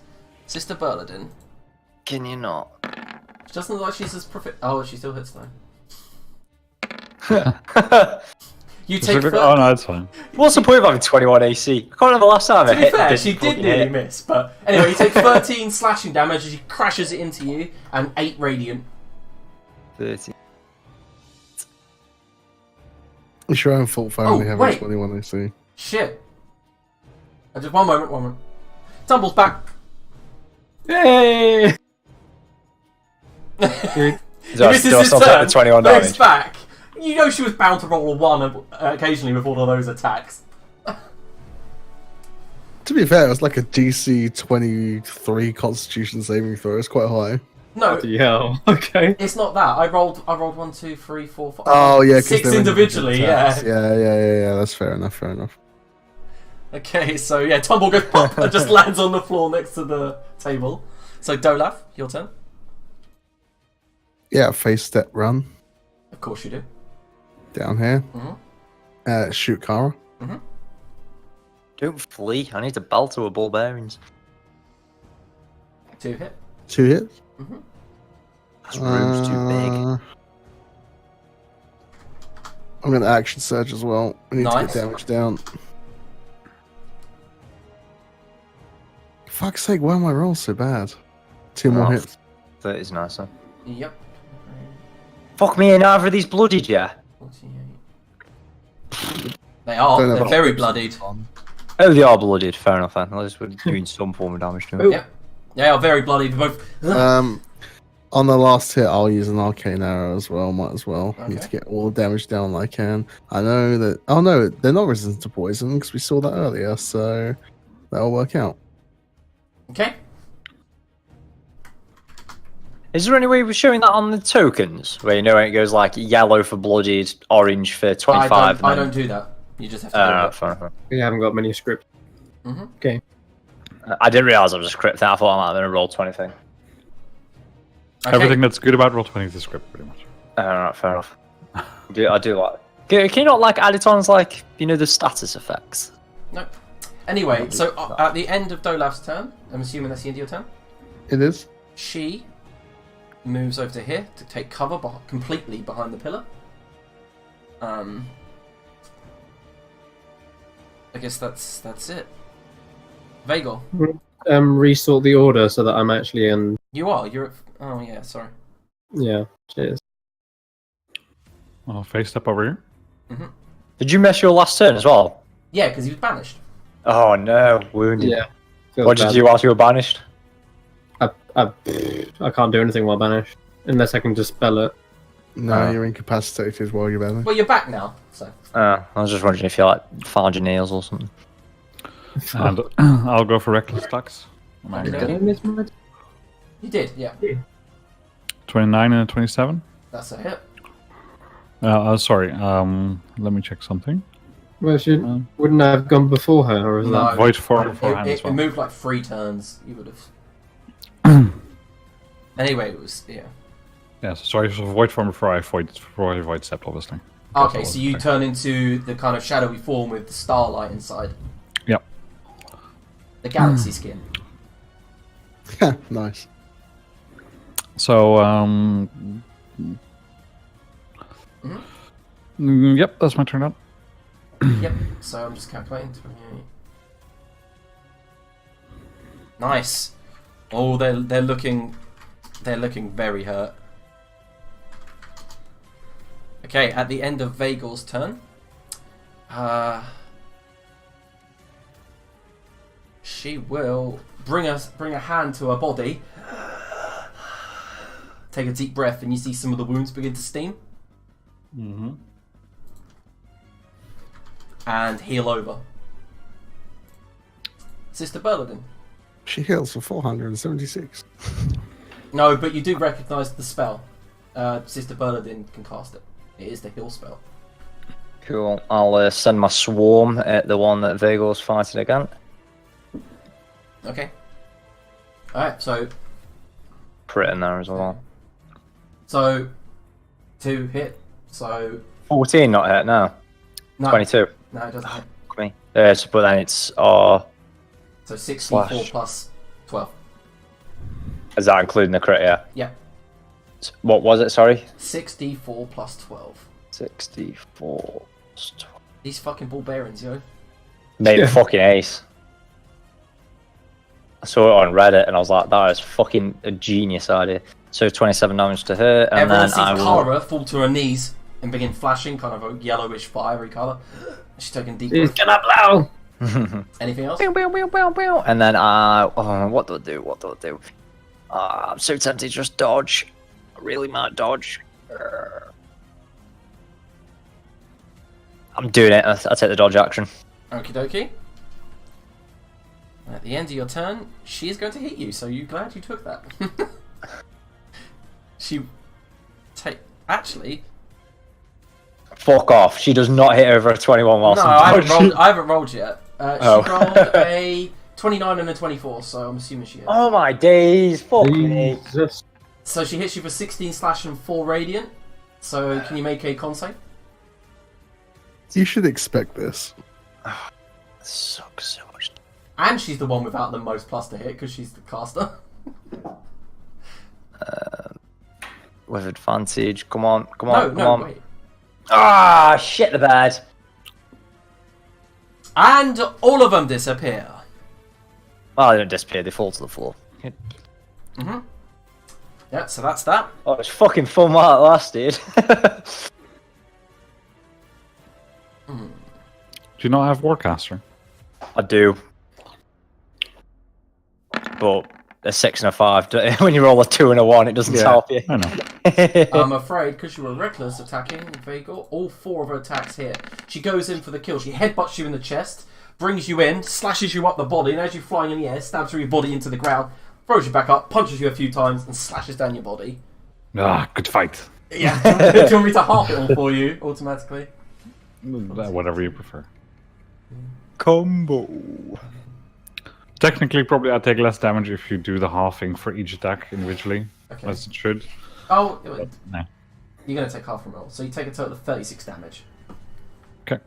Sister Berladin. Can you not? She doesn't look like she's as Oh, she still hits though. You take. Oh no, it's fine. What's the point of having 21 AC? I can't remember the last time I To be hit. fair, this she did fucking nearly hit. miss, but anyway, you take 13 slashing damage as she crashes it into you, and 8 radiant. 30. It's your own fault for only having wait. 21 AC. Shit. Just one moment. Tumbles back. Yay! He Do I misses still his take turn, the 21 moves damage? back. You know she was bound to roll a 1 occasionally with all of those attacks. To be fair, it was like a DC 23 Constitution saving throw. It's quite high. No, Yeah, okay. it's not that. I rolled 1, 2, 3, 4, 5. Oh yeah, 'cause 6 they're individually. Yeah. individual attacks. Yeah. That's fair enough. Okay, so yeah, Tumble goes pop and just lands on the floor next to the table. So Dolaf, your turn. Yeah, face step run Of course you do. down here. Mhm. Shoot Kara. Don't flee. I need to belt to a ball bearings. 2 hit. 2 hits. This room's too big. I'm going to action surge as well. I need to Nice. get damage down. Fuck's sake, why are my rolls so bad? 2 more Oh. hits. That is nice, huh? Yep. Fuck me, and either of these bloodied, yeah? 48. They are. Don't know They're about very this. bloodied. Oh, they are bloodied. Fair enough, then. At least we're doing some form of damage to it. Yep. They are very bloodied. Both. On the last hit, I'll use an arcane arrow as well. Might as well. I need Okay. to get all the damage down I can. I know that. Oh no, they're not resistant to poison because we saw that earlier. So that'll work out. Okay. Is there any way of showing that on the tokens? Where you know when it goes like yellow for bloodied, orange for 25? I don't do that. You just have to do Fair it. enough, fair enough. We haven't got many scripts. Mhm. Okay. I didn't realise I was a script thing. I thought I might have been a roll 20 thing. Okay. Everything that's good about Roll20 is the script, pretty much. Alright, fair enough. I do like. Can you not like add it on as like the status effects? No. Anyway, so at the end of Dolaf's turn, I'm assuming that's the end of your turn. It is. She moves over to here to take cover completely behind the pillar. I guess that's it. Vagel. Resort the order so that I'm actually in. You're at... Oh yeah, sorry. Yeah, cheers. I'll face step over here. Did you miss your last turn as well? Yeah, because he was banished. Oh no, wounded. Yeah. What did you do whilst you were banished? I can't do anything while banished. Unless I can just spell it. No, you're incapacitated while you're battling. Well, you're back now, so... I was just wondering if you found your nails or something. And I'll go for reckless attacks. Okay. Did I miss my... You did, yeah. 29 and a 27. That's a hit. Sorry. Let me check something. Well, wouldn't I have gone before her, or is No. that... Void form beforehand as It well. moved like 3 turns. You would have... Anyway, it was... Yeah. Yeah, so sorry, so void form before I void step, obviously. Okay, so you turn into the kind of shadowy form with the starlight inside. Yep. The galaxy skin. Nice. So, yep, that's my turn up. Yep, so I'm just calculating. 28. Nice. Oh, they're looking very hurt. Okay, at the end of Vagel's turn, she will bring a hand to her body, take a deep breath, and you see some of the wounds begin to steam. And heal over. Sister Berladin. She heals for 476. No, but you do recognise the spell. Sister Berladin can cast it. It is the heal spell. Cool. I'll send my swarm at the one that Vago's fighting again. Okay. Alright, so Crit in there as well. 2 hit. So 14 not hit, no. no, 22. no, it doesn't hit. Look at me. So, but then it's So 64 Slash. plus 12. is that including the crit? Yeah. Yeah. What was it? Sorry. 64 plus 12. 64. These fucking barbarians, yo. Made a fucking ace. I saw it on Reddit and I was like, that is fucking a genius idea. So 27 damage to her, and Everyone then sees I will. Kara fall to her knees and begin flashing, kind of a yellowish fiery colour. She's taking deep He's breath. gonna blow! Anything else? And then what do I do? I'm so tempted to just dodge. I really might dodge. I'm doing it. I'll take the dodge action. Okie dokie. At the end of your turn, she is going to hit you, so you're glad you took that. Actually, Fuck off. She does not hit over a 21 whilst no, I'm dodging. I haven't rolled yet. She rolled a 29 and a 24, so I'm assuming she hit. Oh my days. Fuck me. Jesus. So she hits you for 16 slash and 4 radiant. So can you make a con save? You should expect this. Sucks so much. And she's the one without the most plus to hit because she's the caster. With advantage. Come on. No, wait. Ah, shit the bed. And all of them disappear. Well, they don't disappear. They fall to the floor. Mm-hmm. Yeah, so that's that. Oh, it's fucking fun while it lasted. Do you not have Warcaster? I do. But a 6 and a 5. When you roll a 2 and a 1, it doesn't help you. I know. I'm afraid, because you were reckless attacking Vagel, all 4 of her attacks hit. She goes in for the kill. She headbutts you in the chest, brings you in, slashes you up the body, and as you're flying in the air, stabs through your body into the ground, throws you back up, punches you a few times, and slashes down your body. Ah, good fight. Yeah. Do you want me to half it all for you, automatically? Whatever you prefer. Combo. Technically, probably I take less damage if you do the halving for each attack individually, Okay. as it should. Oh, No. you're going to take half from roll. So you take a total of 36 damage. Okay.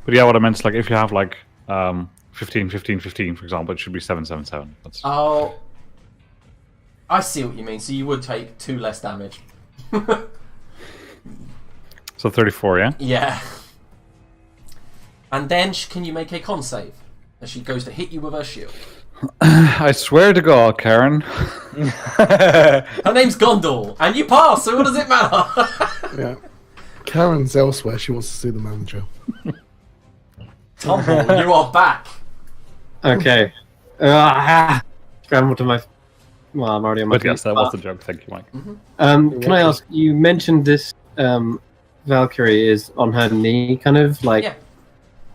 But yeah, what I meant is like if you have like 15, 15, 15, for example, it should be 7, 7, 7. That's... Oh, I see what you mean. So you would take 2 less damage. So 34, yeah? Yeah. And then can you make a con save? As she goes to hit you with her shield. I swear to God, Karen. Her name's Gondor, and you pass, so what does it matter? Yeah. Karen's elsewhere. She wants to see the manager. Tumble, you are back. Okay. Scramble to my. Well, I'm already on my But feet. yes, that was the joke. Thank you, Mike. Can I ask? You mentioned this Valkyrie is on her knee, kind of like Yeah.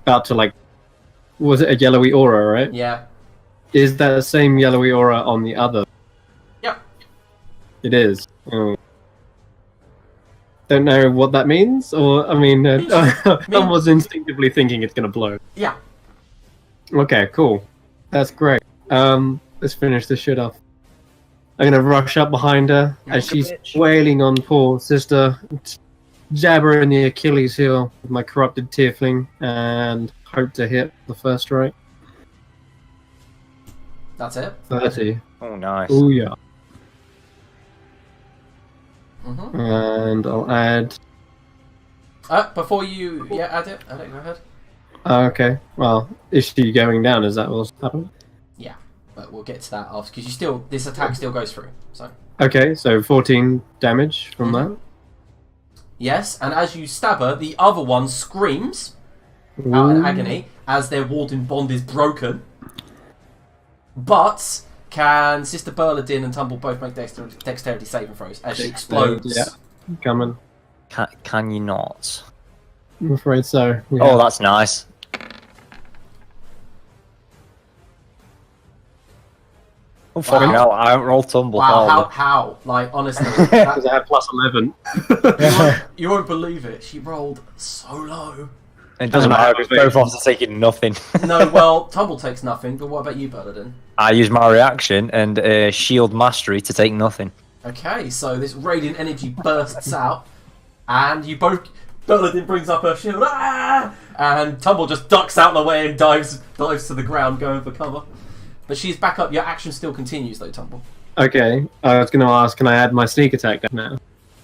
about to like. Was it a yellowy aura, right? Yeah. Is that the same yellowy aura on the other? Yep. It is. Oh. Don't know what that means, or I mean, I was instinctively thinking it's gonna blow. Yeah. Okay, cool. That's great. Let's finish this shit off. I'm gonna rush up behind her as she's wailing on poor sister, jab her in the Achilles heel with my corrupted tiefling, and hope to hit the first strike. That's it. 30. Oh, nice. Oh yeah. Mm-hmm. And I'll add. Before you... Yeah, add it. Go ahead. Okay. Well, is she going down? Is that what's happening? Yeah. But we'll get to that after, because you still... This attack still goes through, so... Okay, so 14 damage from that. Yes, and as you stab her, the other one screams out in agony as their warden bond is broken. But can Sister Berladin and Tumble both make dexterity saving throws as she explodes? Yeah, coming. Can you not? I'm afraid so. Yeah. Oh, that's nice. Oh, fucking hell, I haven't rolled tumble. Wow, how? Like, honestly, Because I had plus 11. you won't believe it. She rolled so low. It doesn't matter because both of us are taking nothing. No, well, Tumble takes nothing, but what about you, Berladin? I use my reaction and shield mastery to take nothing. Okay, so this radiant energy bursts out, and you both... Berladin brings up her shield, and Tumble just ducks out of the way and dives to the ground, going for cover. But she's back up. Your action still continues, though, Tumble. Okay, I was going to ask, can I add my sneak attack now?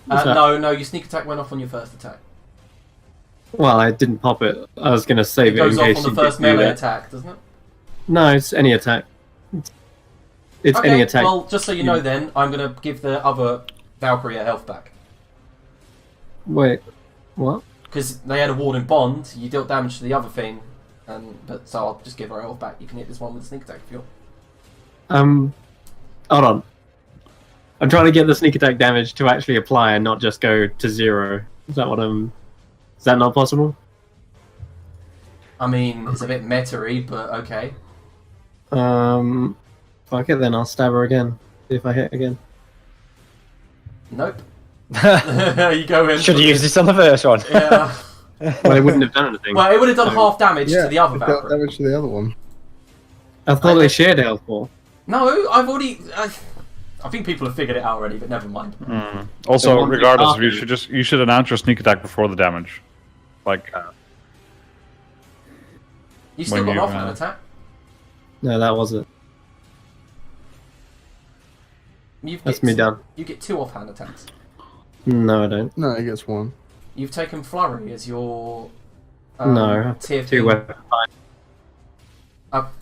No, your sneak attack went off on your first attack. Well, I didn't pop it. I was going to It save it, goes in case off on you the first did do melee that. attack, doesn't it? No, it's any attack. It's Okay, any attack. well, just so you know then, I'm going to give the other Valkyrie her health back. Wait, what? Because they had a ward and bond, you dealt damage to the other thing, but so I'll just give her health back. You can hit this one with a sneak attack if you want. Hold on. I'm trying to get the sneak attack damage to actually apply and not just go to 0. Is that what I'm... Is that not possible? I mean, it's a bit meta-y, but okay. Fuck it then, I'll stab her again. See if I hit again. Nope. You go in. Should have used this on the first one. Yeah. Well, it wouldn't have done anything. Well, it would have done half damage to the other it dealt Valkyrie. damage to the other one. I thought they shared health for. No, I've already... I think people have figured it out already, but never mind. Also, one regardless, after. you should announce your sneak attack before the damage. Like, You still When got an you, offhand attack. No, that wasn't. That's me done. You get 2 offhand attacks. No, I don't. No, he gets one. You've taken Flurry as your... No, tier 2 thing. weapon.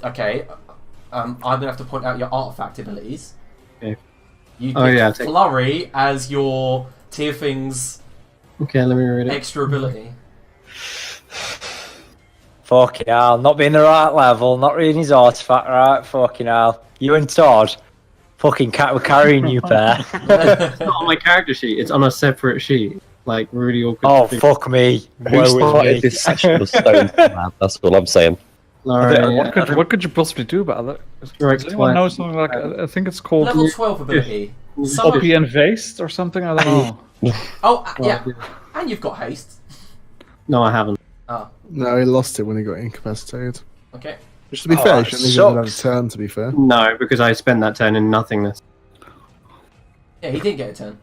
Okay. I'm going to have to point out your artifact abilities. Okay. You Oh, get yeah, take- Flurry as your tier thing's Okay, let me read it. extra ability. Fucking hell, not being the right level, not reading his artifact right, fucking hell. You and Todd, fucking cat were carrying you pair. It's not on my character sheet, it's on a separate sheet. Like, really awkward. Oh, thing. fuck me. Who Woe is started me. this session of stone? That's all I'm saying. Alright, what could you possibly do about that? Direct Does anyone fire. know something like? I think it's called Level 12 ability. Some of- Copy and Paste or something. I don't know. Oh, yeah. And you've got haste. No, I haven't. Oh, No, he lost it when he got incapacitated. okay. Which, to be Oh, fair, that you shouldn't even have a sucks. turn, to be fair. No, because I spent that turn in nothingness. Yeah, he didn't get a turn.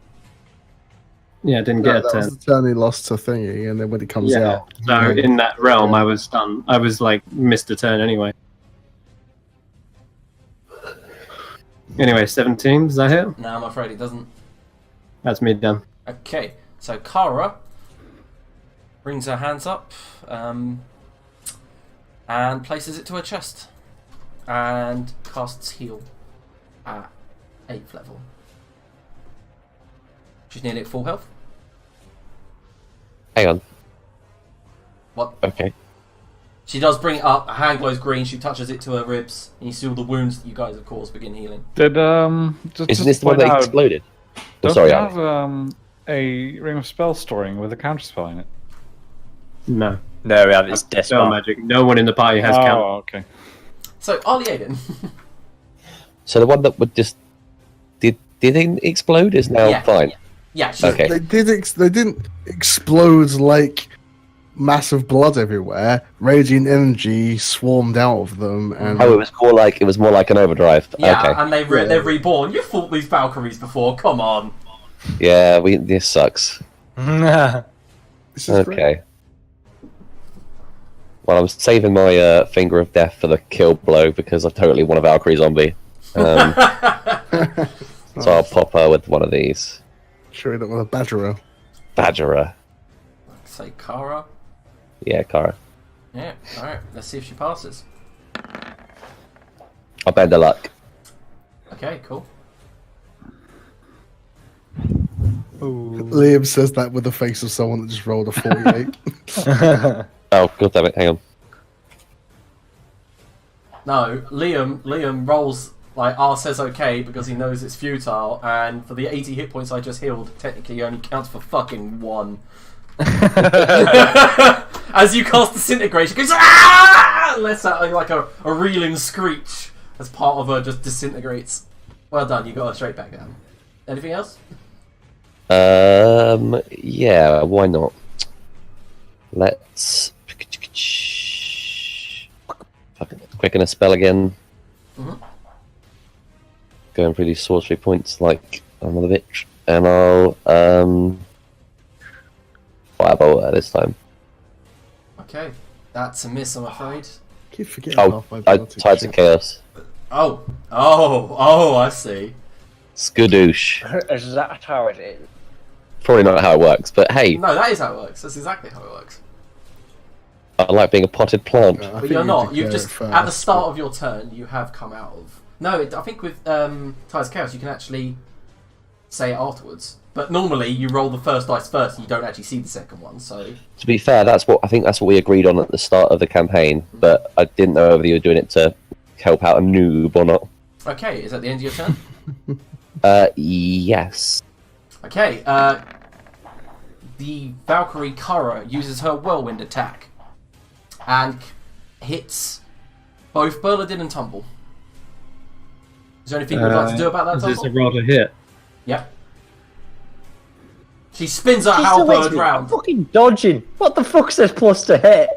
Yeah, I didn't No, get a that turn. was the turn he lost to Thingy, and then when it comes Yeah, out... so then- in that realm, I was done. I was like, missed a turn anyway. Anyway, 17, does that hit? No, I'm afraid it doesn't. That's me done. Okay, so Kara brings her hands up and places it to her chest and casts heal at 8th level. She's nearly at full health. Hang on. What? Okay. She does bring it up. Her hand glows green. She touches it to her ribs, and you see all the wounds that you guys have caused begin healing. Did Isn't just this the one point that out, exploded? Oh, Does sorry, it Alex. have a ring of spell storing with a counter spell in it? No. No, we have it's death Spell magic. No one in the party has count. Okay. So, Arlie Aiden. So the one that would just didn't explode is now Yeah. fine. Yeah, she's Okay. They didn't explode like massive blood everywhere. Radiant energy swarmed out of them, and Oh, it was more like an overdrive. Yeah, Okay. and they're reborn. You fought these Valkyries before. Come on. Yeah, this sucks. this is great. Okay. Well, I'm saving my finger of death for the kill blow because I totally want a Valkyrie zombie. So I'll pop her with one of these. Sure, you don't want a badgerer. Badgerer. Say Kara. Yeah, Kara. Yeah, alright. Let's see if she passes. I'll bend her luck. Okay, cool. Liam says that with the face of someone that just rolled a 48. Oh, god damn it, hang on. No, Liam rolls like R says okay because he knows it's futile, and for the 80 hit points I just healed, technically he only counts for fucking 1. As you cast disintegration, goes ah! And lets out like a reeling screech as part of her just disintegrates. Well done, you got her straight back down. Anything else? Yeah, why not? Let's fucking quicken a spell again. Mhm. Going through these sorcery points like another bitch, and I'll firebolt her this time. Okay, that's a miss, I'm afraid. Keep forgetting Oh, half my I ability. tied to chaos. Oh, I see. Skadoosh. Is that how it is? Probably not how it works, but hey, No, that is how it works. That's exactly how it works. I like being a potted plant. I But think you're you not. declare You've it just first, at the start but- of your turn, you have come out of. No, I think with Ties of Chaos, you can actually say it afterwards. But normally, you roll the first dice first, and you don't actually see the second one. So To be fair, that's what we agreed on at the start of the campaign, but I didn't know whether you were doing it to help out a noob or not. okay, is that the end of your turn? Yes. Okay, the Valkyrie Kara uses her whirlwind attack and hits both Berladin and Tumble. Is there anything you'd like to do about that, Is this a Tumble? roll to hit? Yep. She spins her She's halberd still round. fucking dodging. What the fuck says plus to hit?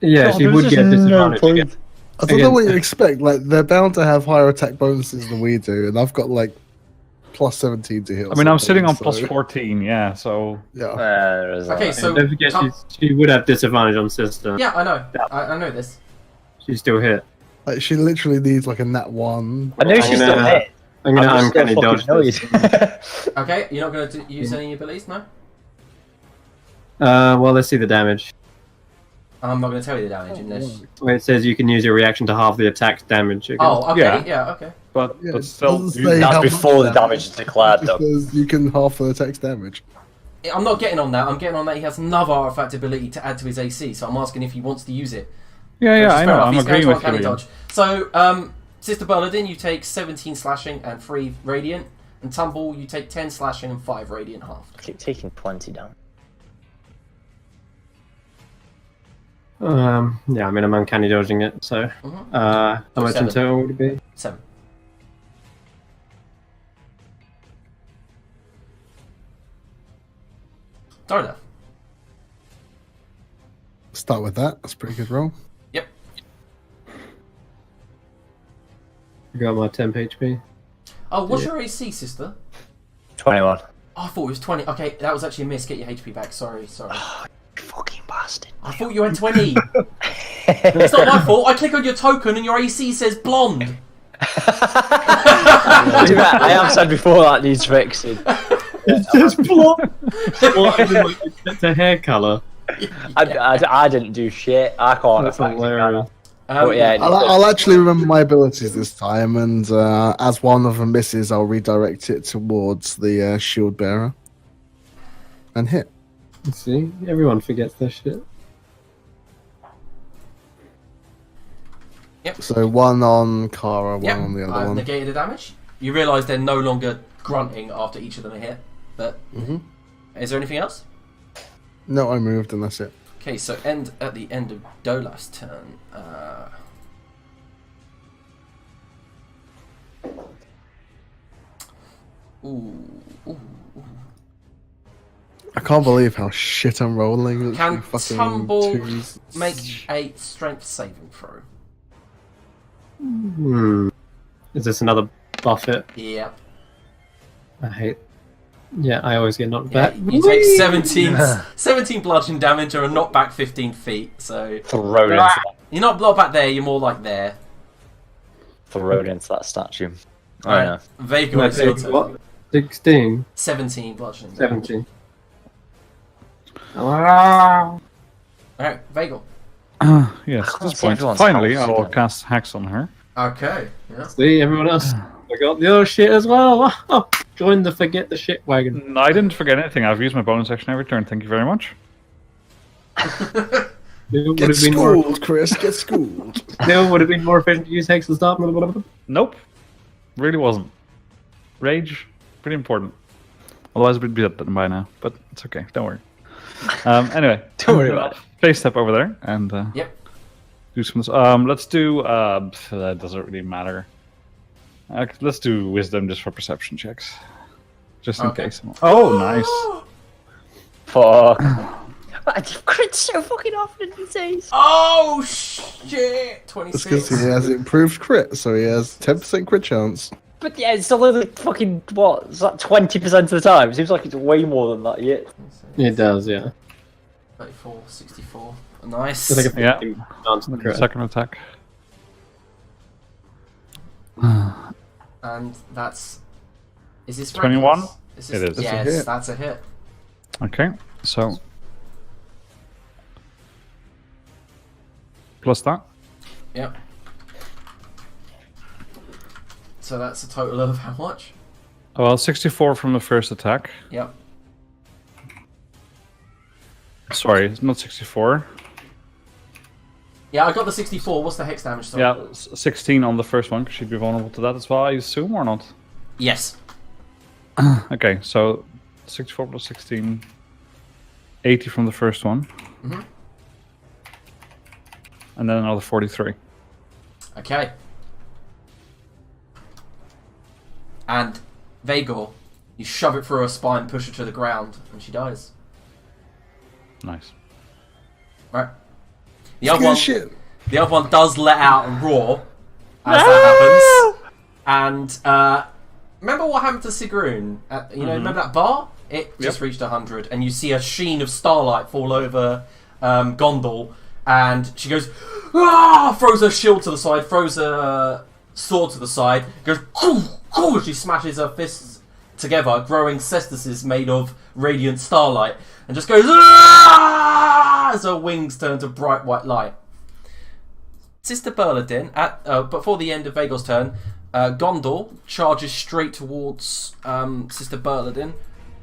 Yeah, Oh, she there's would just get no disadvantage point. again. I don't know what you Again. expect. Like, they're bound to have higher attack bonuses than we do, and I've got like plus 17 to hit. or I mean, I'm something, sitting on so- plus 14, yeah, so... Yeah. Okay, so Don't forget, she would have disadvantage on system. yeah, I know. I know this. She still hit. Like, she literally needs like a nat 1. I know she's still gonna- hit. I'm gonna I'm just uncanny still dodge fucking this. annoyed. Okay, you're not going to use any abilities, no? Well, let's see the damage. I'm not going to tell you the damage in this. Where it says you can use your reaction to half the attack's damage. Again. Oh, okay, Yeah. yeah, okay. But, Yeah, but it still... doesn't you- say That's how much before the damage is declared, It though. says you can half the attack's damage. I'm not getting on that. I'm getting on that he has another artifact ability to add to his AC, so I'm asking if he wants to use it. Yeah, Which yeah, is I fair know, enough. I'm He's going agreeing to with you. uncanny Ian. dodge. So, Sister Berladin, you take 17 slashing and 3 radiant. And Tumble, you take 10 slashing and 5 radiant half. Keep taking 20 down. Yeah, I mean, I'm uncanny dodging it, so. Mhm. How much in 7. total would it be? 7. Dorna. Start with that. That's a pretty good roll. Yep. I got my temp HP. Oh, what's your AC, sister? 21. Oh, I thought it was 20. Okay, that was actually a miss. Get your HP back. Sorry. Oh, you fucking bastard. I thought you had 20. It's not my fault. I click on your token and your AC says blonde. I have said before that needs fixing. It's just blonde. It's a hair colour. I didn't do shit. I can't. That's hilarious. But yeah, I'll actually remember my abilities this time, and as one of them misses, I'll redirect it towards the shield bearer and hit. See, everyone forgets their shit. Yep. So one on Kara, one Yep. on the other I've one. negated the damage. You realise they're no longer grunting after each of them are hit. But is there anything else? No, I moved, and that's it. Okay, so at the end of Dolaf's turn. Ooh. I can't believe how shit I'm rolling. Can Fucking Tumble twos. make a strength saving throw? Is this another buff hit? Yep. I hate. Yeah, I always get knocked Yeah, back. you take 17 bludgeon damage or a knockback 15 feet. So thrown into you're not blocked back there. You're more like there. that statue. I know. Alright, Vega, it's your turn. What? 16? 17 bludgeon. 17. Alright, Vagel. Yes, at can't this see point, everyone's finally, house I will again. cast Hex on her. Okay. Yeah. See, everyone else. I got the other shit as well. Join the forget the shit wagon. I didn't forget anything. I've used my bonus action every turn. Thank you very much. Get schooled, Chris. Get schooled. Would have been more efficient to use Hex and stop. Nope. Really wasn't. Rage, pretty important. Otherwise, we'd be dead by now. But it's okay. Don't worry. Anyway, Don't worry about it. Face step over there and Yep. do some. Let's do. That doesn't really matter. Let's do wisdom just for perception checks, just in Okay. case. Oh, nice. Fuck. I crit so fucking often these days. Oh shit! That's because 26. he has improved crit, so he has 10% crit chance. But yeah, it's still only fucking, what, is that 20% of the time? It seems like it's way more than that yet. It does, yeah. 34, 64. Nice. It's like a Yeah. 15 chance to crit. Second attack. And that's. Is this 21? reckless? Is It is. That's a Yes, hit. that's a hit. Okay, so plus that. Yep. So that's a total of how much? Well, 64 from the first attack. Yep. Sorry, it's not 64. Yeah, I got the 64. What's the hex damage? Sorry? Yeah, 16 on the first one, because she'd be vulnerable to that as well, I assume, or not? Yes. Okay, so 64 plus 16, 80 from the first one. Mhm. And then another 43. Okay. And Vagor, you shove it through her spine, push her to the ground, and she dies. Nice. Right. The other one, Shit. the other one does let out a roar as that happens. And remember what happened to Sigrun? Remember that bar? It just reached 100, and you see a sheen of starlight fall over Gondal, and she goes, ah! Throws her shield to the side, throws her sword to the side, goes, she smashes her fists together, growing cestices made of radiant starlight, and just goes, ah! As her wings turn to bright white light. Sister Berladin, before the end of Vagor's turn, Gondor charges straight towards Sister Berladin.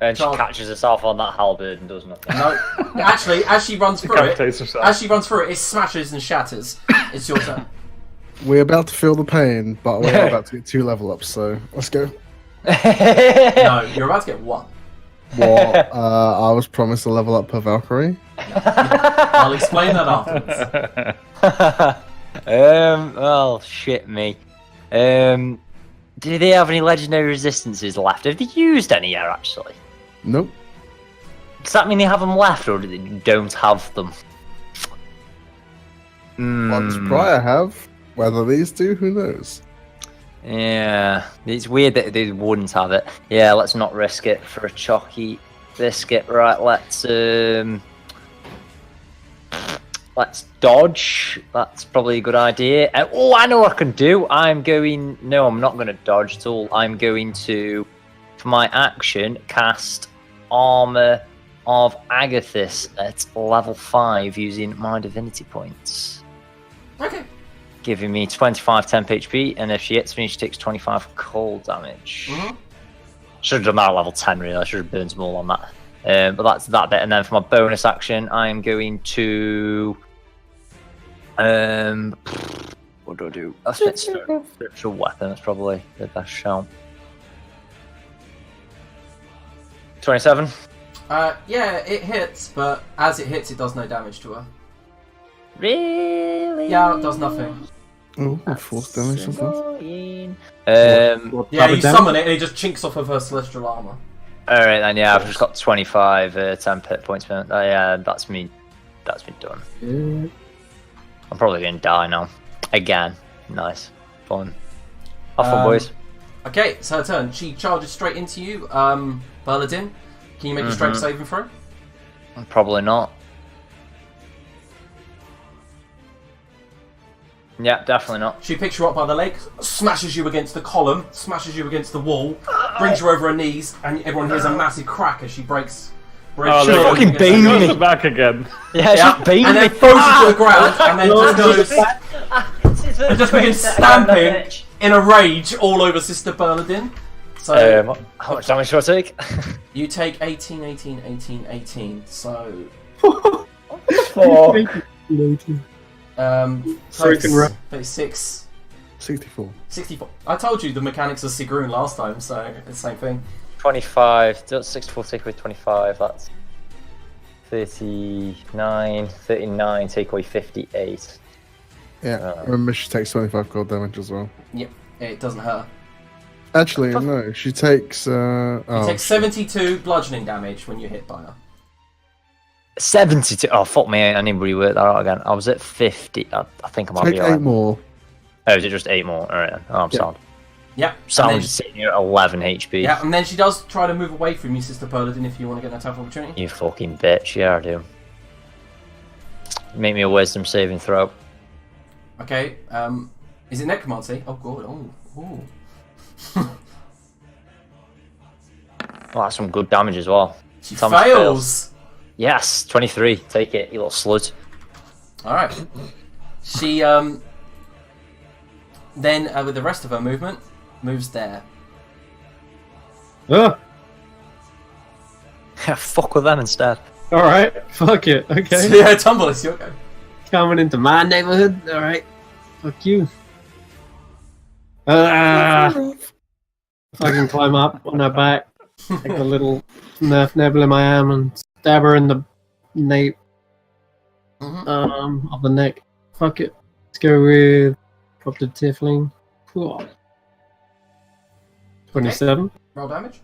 And she catches herself on that halberd and does nothing. No, actually, as she runs through it, Decapitates herself. it smashes and shatters. It's your turn. We're about to feel the pain, but we're about to get 2 level ups, so let's go. No, you're about to get 1. What? I was promised a level up per Valkyrie. I'll explain that afterwards. Well, shit me. Do they have any legendary resistances left? Have they used any yet, actually? Nope. Does that mean they have them left, or do they don't have them? Ones prior have. Whether these do, who knows? Yeah, it's weird that they wouldn't have it. Yeah, let's not risk it for a chalky biscuit. Right, let's dodge. That's probably a good idea. Oh, I know what I can do. No, I'm not going to dodge at all. I'm going to, for my action, cast Armor of Agathis at level 5 using my divinity points. Okay. Giving me 25 temp HP, and if she hits me, she takes 25 cold damage. Should have done that at level 10, really. I should have burned some more on that. But that's that bit. And then for my bonus action, I'm going to... what do I do? That's a spiritual weapon. That's probably the best shout. 27. Yeah, it hits, but as it hits, it does no damage to her. Really? Yeah, it does nothing. Oh, force damage or something. What Yeah, type you of damage? summon it and it just chinks off of her celestial armor. Alright then, yeah, I've just got 25 temp hit points. Yeah, that's me. That's me done. Yeah. I'm probably gonna die now. Again. Nice. Fun. Have fun, boys. Okay, it's her turn. She charges straight into you. Berladin, can you make a strength saving throw? Probably not. Yeah, definitely not. She picks you up by the leg, smashes you against the column, smashes you against the wall, brings you over her knees, and everyone hears a massive crack as she breaks. Oh, She look, fucking it beamed goes me. back again. Yeah, Yeah, she beamed and me. then throws you to the ground, and then just begins stamping in a rage all over Sister Berladin. So How much damage do I take? you take 18, 18, 18, 18. So Freaking right. 36, 64. 64. I told you the mechanics of Sigrun last time, so it's the same thing. 25. 64 take away 25. That's 39. 39 take away 58. Yeah, remember she takes 25 cold damage as well. Yep, it doesn't hurt. Actually, no, she takes... You take 72 bludgeoning damage when you're hit by her. 72. Oh, fuck me. I need to rework that out again. I was at 50. I think I might take be 8 alright. more. Oh, is it just 8 more? Alright then. Oh, I'm Yeah. sad. Yep. Someone's and just sitting here at 11 HP. yeah, and then she does try to move away from you, Sister Berladin, if you want to get an attack of opportunity. You fucking bitch. Yeah, I do. Make me a wisdom saving throw. Okay, is it necromancy? Oh god, oh. Oh, that's some good damage as well. She Thomas fails! Yes, 23. Take it, you little slut. Alright. She, then, with the rest of her movement, moves there. Oh, Fuck with them instead. alright. Fuck it. So, Okay. yeah, Tumble, it's your go. Coming into my neighborhood. Alright. Fuck you. Fucking climb up on her back. Take a little nerf nibble in my arm and stab her in the nape of the neck. Fuck it. Let's go with Corrupted Tiefling. Cool. 27. Roll damage.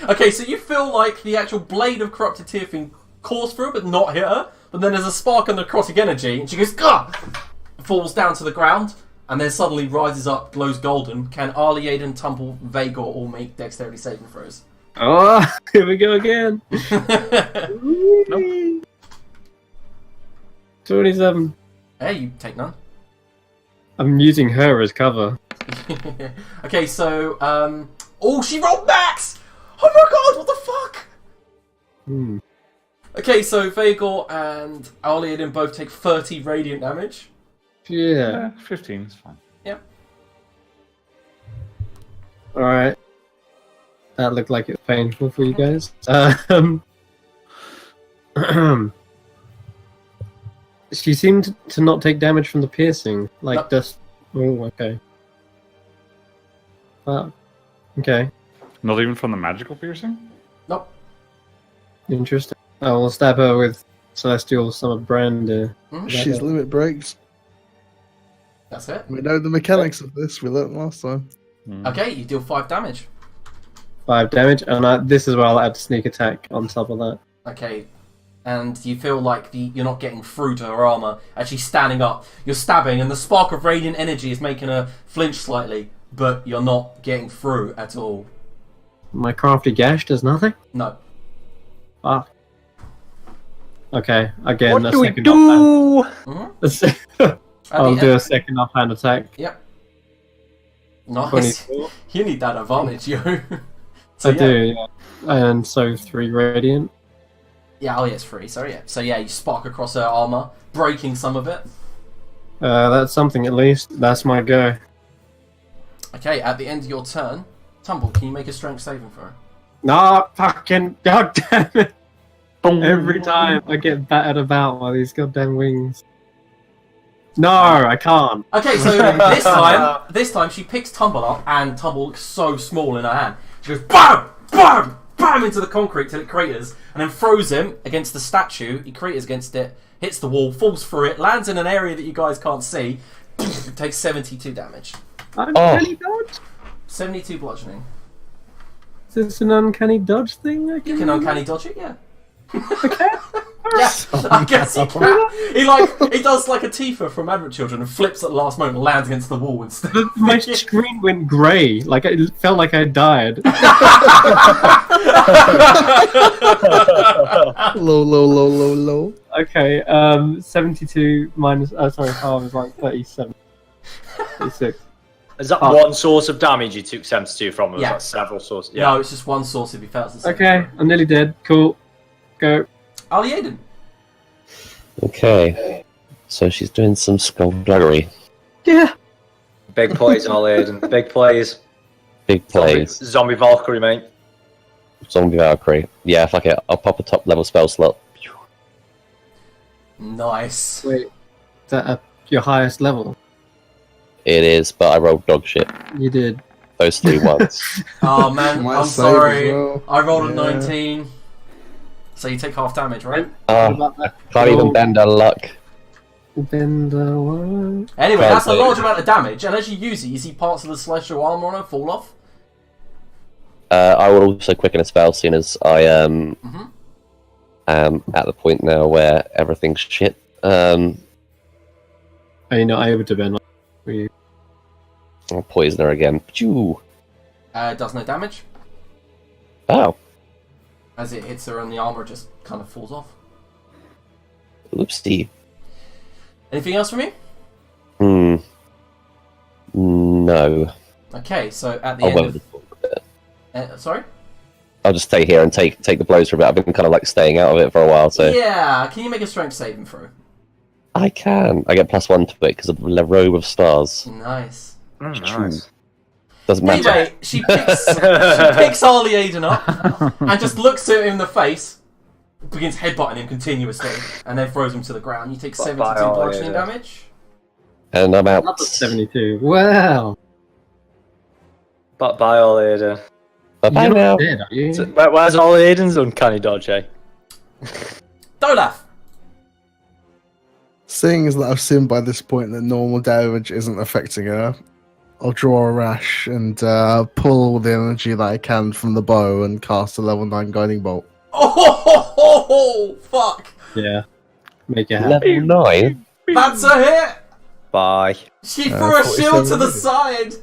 Okay, so you feel like the actual blade of Corrupted Tiefling course through, but not hit her. But then there's a spark in the necrotic energy, and she goes, "Gah!" Falls down to the ground, and then suddenly rises up, glows golden. Can Arlie, Aiden, Tumble, Vagor all make dexterity saving throws? Oh, here we go again. Nope. 27. Hey, you take none. I'm using her as cover. Okay, so, oh, she rolled max! Oh my god, what the fuck? Hmm. Okay, so Vagor and Arlie, Aiden both take 30 radiant damage. Yeah. 15 is fine. Alright. That looked like it was painful for you guys. She seemed to not take damage from the piercing. Like, Nope. just... Oh, okay. Okay. Not even from the magical piercing? Nope. Interesting. I will stab her with Celestial Summer Brand. She's limit breaks. That's it. We know the mechanics of this. We learned last time. Okay, you deal 5 damage. 5 damage, and this is where I'll add sneak attack on top of that. Okay. and you feel like you're not getting through to her armor. As she's standing up, you're stabbing, and the spark of radiant energy is making her flinch slightly, but you're not getting through at all. My crafty gash does nothing? No. Ah. Okay, again, What a do we second do? offhand. I'll do a second offhand attack. Yep. Nice. 24. You need that advantage, yo. So, I do, yeah. And so 3 radiant. Yeah, oh yeah, it's 3, sorry, yeah. So yeah, you spark across her armor, breaking some of it. That's something at least. That's my go. Okay, at the end of your turn, Tumble, can you make a strength saving throw? Nah, fucking god damn it! Every time I get battered about by these goddamn wings. No, I can't. Okay, so this time she picks Tumble up, and Tumble looks so small in her hand. She goes BAM! BAM! BAM! Into the concrete till it craters, and then throws him against the statue. He craters against it, hits the wall, falls through it, lands in an area that you guys can't see, takes 72 damage. Uncanny dodge? 72 bludgeoning. Is this an uncanny dodge thing? You can uncanny dodge it, yeah. Okay. Yeah, I guess he can. He does like a Tifa from Advent Children and flips at the last moment and lands against the wall instead. My screen went grey. Like, it felt like I died. Low. Okay, 72 minus... sorry, half is like 37. 36. Is that one source of damage you took 72 from? Or was Yeah. that several sources? Yeah. No, it's just one source if he fails the save. Okay, I'm nearly dead. Cool. Go. Ali Aiden. Okay. So she's doing some skullduggery. Yeah. Big plays, all Aiden. Big plays. Big plays. Zombie Valkyrie, mate. Zombie Valkyrie. Yeah, fuck it. I'll pop a top level spell slot. Nice. Wait. Is that at your highest level? It is, but I rolled dog shit. You did. Those 3 ones. Oh man, Might I'm save sorry. as well. I rolled a Yeah. 19. So you take half damage, right? Ah, about that? can't even bend her luck. Then the one. Anyway, Can't that's a save. large amount of damage, and as you use it, you see parts of the celestial armor on her fall off. I will also quicken a spell, seeing as I am at the point now where everything's shit. Are you not able to bend? Were you? I'll poison her again. Phew. Does no damage. Oh, As it hits her and the armor just kind of falls off. oopsie. Anything else from you? No. Okay, so at the I'll end wait of... with it. Sorry? I'll just stay here and take the blows for a bit. I've been kind of like staying out of it for a while, so Yeah, can you make a strength saving throw? I can. I get +1 to it because of the row of stars. Nice. Nice. Doesn't matter. Anyway, she picks Harley Aiden up and just looks at him in the face, begins headbutting him continuously, and then throws him to the ground. You take 72 Bye, Harley bludgeoning Aiden. damage. And I'm out. Not the 72. Wow. But by all Aiden. Bye You're now. not dead, are you? So, where's all Aiden's uncanny dodge, eh? Dolaf! Seeing as that I've seen by this point that normal damage isn't affecting her, I'll draw a rash and pull all the energy that I can from the bow and cast a level 9 guiding bolt. Oh, fuck! Yeah. Make it happen. Level 9. That's a hit! Bye. She threw a shield to the 47 side!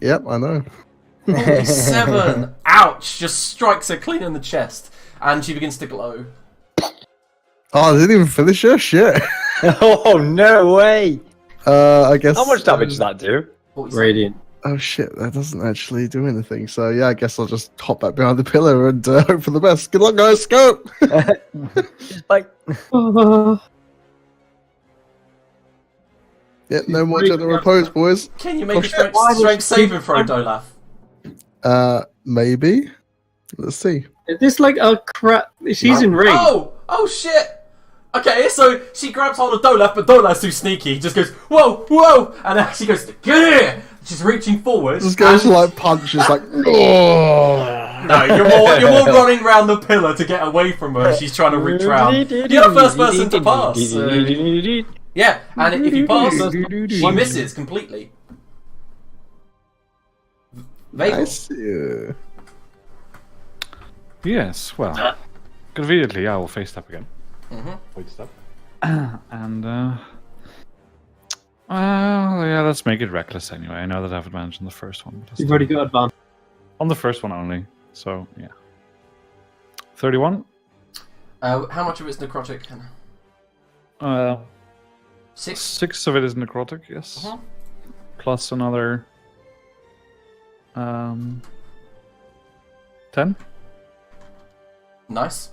Yep, I know. Holy 7! Ouch! Just strikes her clean in the chest, and she begins to glow. Oh, I didn't even finish her? Shit. Oh, no way! I guess... How much damage does that do? 47. Radiant. Oh shit, that doesn't actually do anything. So yeah, I guess I'll just hop back behind the pillar and hope for the best. Good luck, guys. Go! Like, Yeah, no more general repose, boys. Can you make a Why strength was saving she- throw, Dolaf? Maybe. Let's see. Is this like a crap? She's in range. Oh shit! Okay, so she grabs hold of Dolaf, but Dolaf's too sneaky. He just goes, whoa! And then she goes, get here! She's reaching forward. Just goes to and- like punch. It's like, oh. No, you're more running around the pillar to get away from her. She's trying to reach round. You're the first person to pass. So... Yeah, and if you pass, she misses completely. Nice. Vagel. Yeah. Yes, well, conveniently I will face up again. Wait, stop. And well, yeah, let's make it reckless anyway. I know that I have advantage on the first one. But You've already got advantage. on the first one only. So yeah, 31. How much of it's necrotic? 6? 6 of it is necrotic. Yes. Uh-huh. Plus another 10. Nice.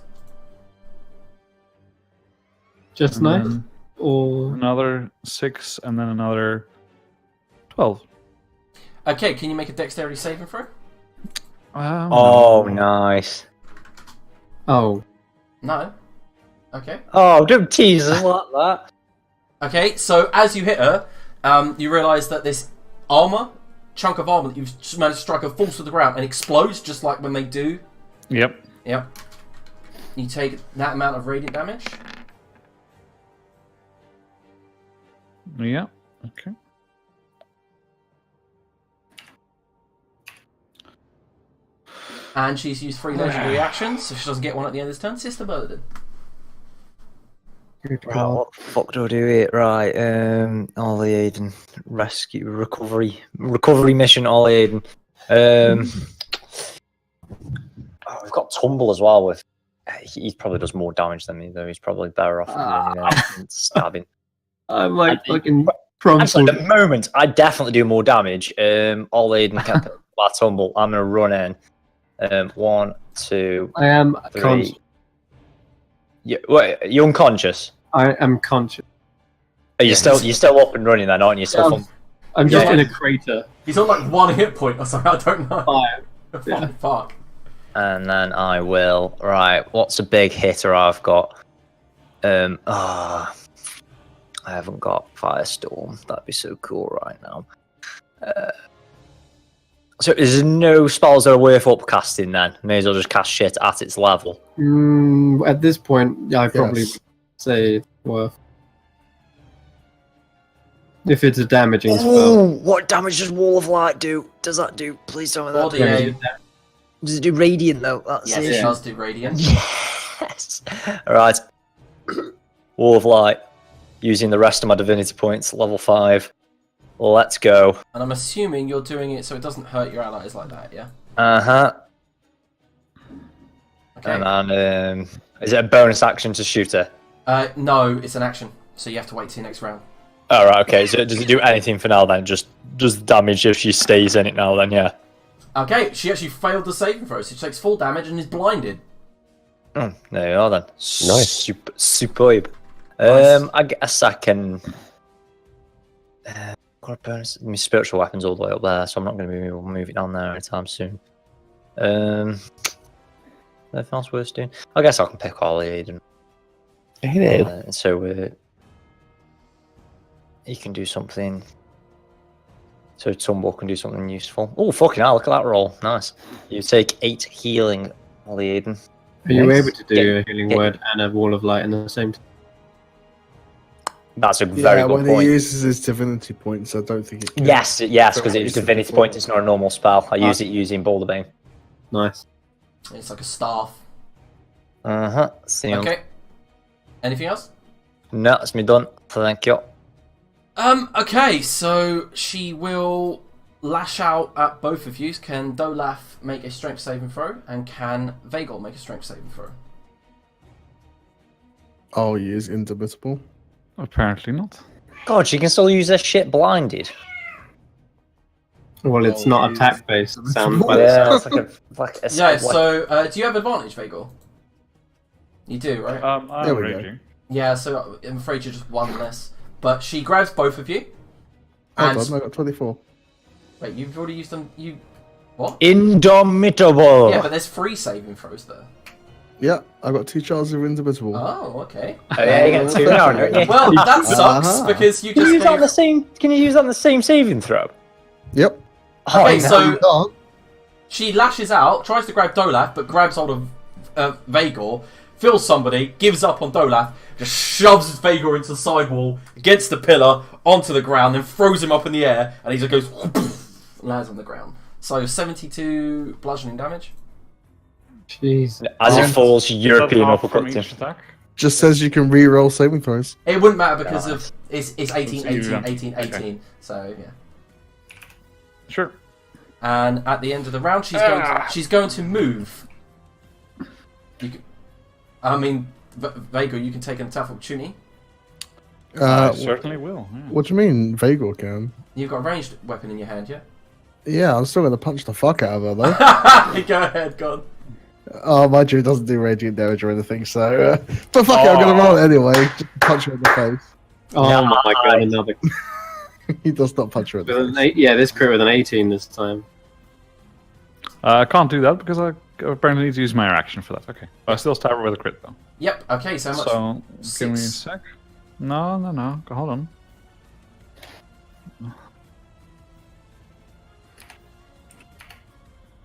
Just And nice? then Or another 6, and then another 12. Okay, can you make a dexterity saving throw? Oh, nice. oh, No. Okay. Oh, don't tease us like that. Okay, so as you hit her, you realise that this chunk of armour that you've managed to strike her falls to the ground and explodes just like when they do. Yep. Yep. You take that amount of radiant damage. Yeah. Okay. And she's used 3 legendary actions, so she doesn't get one at the end of this turn. Sister Burden. good Right, God. what the fuck do I do here? Right, Ollie Aiden. Rescue, recovery mission, Ollie Aiden. We've got Tumble as well with... He probably does more damage than me, though. He's probably better off than stabbing. I'm like I think- fucking Actually, crumpled. at the moment, I definitely do more damage. Ollie Aiden kept that Tumble. I'm going to run in. 1, 2, I am 3. conscious. Wait, you're unconscious. I am conscious. Are you still up and running then, aren't you? Still Um, I'm just Yeah. in a crater. He's on like 1 hit point or something, I don't know. Fire. Fucking fuck. And then I will. Right, what's a big hitter I've got? I haven't got Firestorm. That'd be so cool right now. So there's no spells that are worth upcasting then? May as well just cast shit at its level. At this point, yeah, I probably Yes. would say it's worth. If it's a damaging spell. Oh, what damage does Wall of Light do? Does that do? Please tell me that. 48. Does it do Radiant though? That's Yes, it. it does do radiant. Yes. Alright. Wall of Light. Using the rest of my divinity points, level 5. Let's go. And I'm assuming you're doing it so it doesn't hurt your allies like that, yeah? Uh-huh. Okay. And then, is it a bonus action to shoot her? No, it's an action, so you have to wait till your next round. Alright, okay. So does it do anything for now then? Just does damage if she stays in it now then, yeah. Okay, she actually failed the saving throw, so she takes full damage and is blinded. There you are then. Nice. Superb. Nice. I guess I can... got a bonus. My spiritual weapon's all the way up there, so I'm not going to be moving down there anytime soon. Anything else worth doing? I guess I can pick Ollie Aiden. Hello. So he can do something. So Tumble can do something useful. Oh, fucking hell, look at that roll. Nice. You take 8 healing, Ollie Aiden. Are you Nice. able to do a healing Get- word and a wall of light in the same time? That's a very good when point. he uses his divinity points, I don't think it can. Yes, because Don't it's use it Divinity before. Point, it's not a normal spell. I use it using Boulder Bane. Nice. It's like a staff. Uh-huh. Okay. Anything else? No, that's me done. Thank you. Okay, so she will lash out at both of you. Can Dolaf make a strength saving throw? And can Vagel make a strength saving throw? Oh, he is indomitable. Apparently not. God, she can still use her shit blinded. Well, it's Oh, not geez. attack based. It sounds What? like Yeah, it's like a Yeah, like- so do you have advantage, Vagel? You do, right? I'm There we go. raging. Yeah, so I'm afraid you're just one less. But she grabs both of you. Hold And on, I got 24. wait, you've already used them. What? Indomitable. Yeah, but there's 3 saving throws there. Yeah, I got 2 charges of indomitable. Oh, okay. Oh, yeah, you get 2 now, don't you? Well, that sucks Uh-huh. because you Can you just use that on the gave... same? Can you use that on the same saving throw? Yep. Oh, Okay, no. so You can't. she lashes out, tries to grab Dolaf, but grabs hold of Vagor, fills somebody, gives up on Dolaf, just shoves Vagor into the sidewall, against the pillar, onto the ground, then throws him up in the air, and he just goes and lands on the ground. So 72 bludgeoning damage. Jeez. As it falls, European Is that half from uppercut him. each attack? just says you can re-roll saving throws. It wouldn't matter because of it's 18, So 18, you- 18, 18. okay. So yeah. Sure. And at the end of the round, she's going to move. I mean, Vega, you can take an attack of opportunity. I certainly will. Yeah. What do you mean, Vagor can? You've got a ranged weapon in your hand, yeah? Yeah, I'm still gonna punch the fuck out of her though. Go ahead, go on. Oh, my dude doesn't do radiant damage or anything, so. But fuck it, I'm gonna roll it anyway. Just punch her in the face. Oh my god, another. He does not punch her in With the an face. yeah, this crit with an 18 this time. I can't do that because I apparently need to use my action for that. Okay. But I still stab her with a crit though. Yep, okay, so much. So give me a 6. sec. No. Hold on.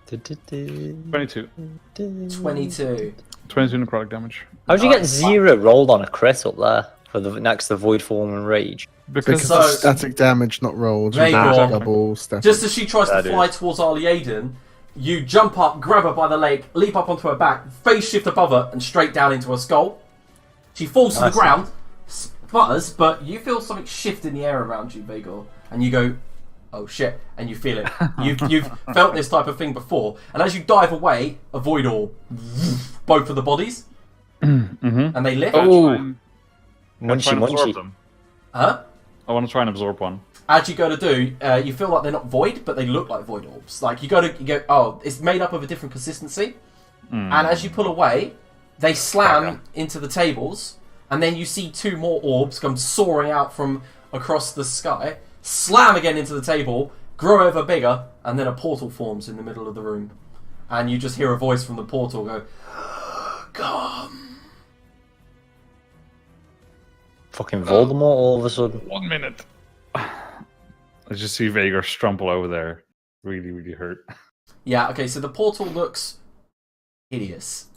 Du-du-du. 22. 22. 22 necrotic damage. How'd you get Nice. 0 rolled on a crit up there for the next to Void Form and Rage? Because So- it's static damage, not rolled. There you It's go. double static. Just as she tries to That fly is. towards Arlie Aiden, you jump up, grab her by the leg, leap up onto her back, phase shift above her, and straight down into her skull. She falls to Nice. the ground, sputters, but you feel something shift in the air around you, Vagor, and you go, oh shit, and you feel it. You've felt this type of thing before, and as you dive away, a void orb, both of the bodies, Mm-hmm. and they lift. Munchy Absorb munchy. them. Huh? I want to try and absorb one. As you go to do, you feel like they're not void, but they look like void orbs. Like you go, oh, it's made up of a different consistency. And as you pull away, they slam into the tables, and then you see 2 more orbs come soaring out from across the sky, slam again into the table, grow ever bigger, and then a portal forms in the middle of the room. And you just hear a voice from the portal go, "Come." Fucking Voldemort all of a sudden. 1 minute. I just see Vagar strumple over there. Really, really hurt. Yeah, okay, so the portal looks hideous.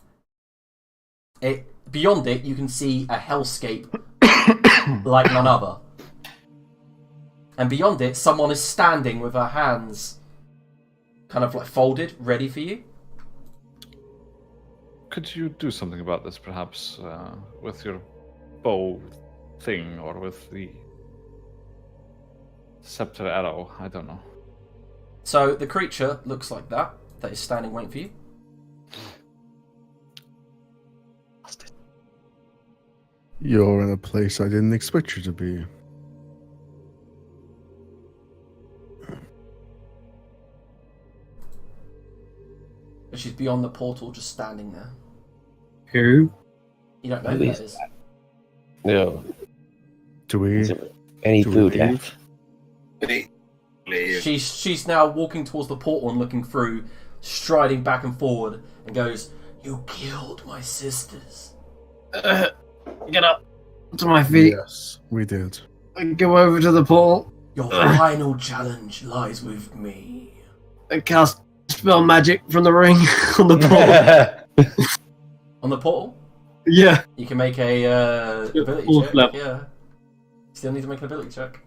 Beyond it, you can see a hellscape like none other. And beyond it, someone is standing with her hands kind of like folded, ready for you. Could you do something about this, perhaps, with your bow thing, or with the scepter arrow? I don't know. So the creature looks like that is standing waiting for you. You're in a place I didn't expect you to be. But she's beyond the portal, just standing there. Who? You don't know Who who is that is. No. Do we? Is it any Do we food leave? left? She's now walking towards the portal and looking through, striding back and forward, and goes, "You killed my sisters." Get up to my feet. Yes, we did. And go over to the portal. Your final challenge lies with me. And cast spell magic from the ring on the portal. On the portal, Yeah. you can make a ability Full check. flip. Yeah. Still need to make an ability check.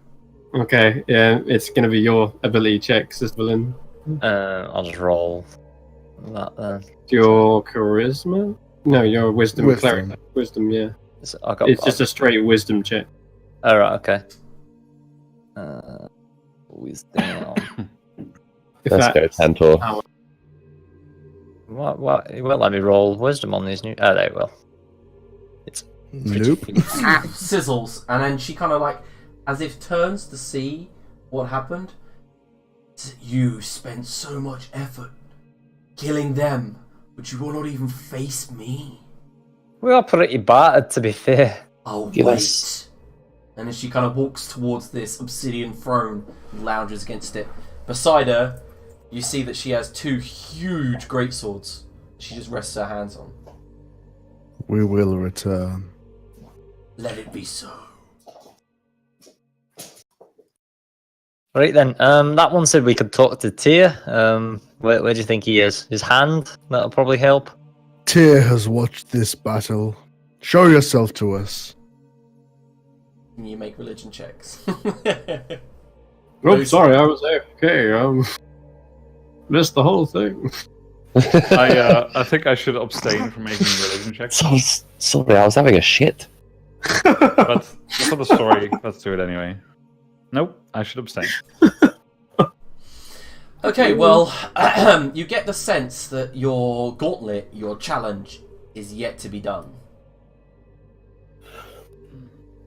Okay. Yeah, it's gonna be your ability check, Sister Lynn. I'll just roll that then. Your charisma? No, your wisdom. Wisdom. Cleric. Wisdom. Yeah. So I got. It's just a straight wisdom check. All right. Okay. Wisdom. If Let's that- go, Tantor. What? It won't let me roll wisdom on these new. Oh, there it will. It's Nope. Sizzles, and then she kind of like, as if turns to see what happened. You spent so much effort killing them, but you will not even face me. We are pretty battered, to be fair. Oh, Give wait. us- And then she kind of walks towards this obsidian throne and lounges against it. Beside her, you see that she has 2 huge greatswords. She just rests her hands on. We will return. Let it be so. Right then. That one said we could talk to Tyr. Where do you think he is? His hand? That'll probably help. Tyr has watched this battle. Show yourself to us. Can you make religion checks? Oh, sorry, I was AFK. Missed the whole thing. I think I should abstain from making religion checks. Sorry, I was having a shit. But for the story, let's do it anyway. Nope, I should abstain. Okay, well, you get the sense that your gauntlet, your challenge, is yet to be done.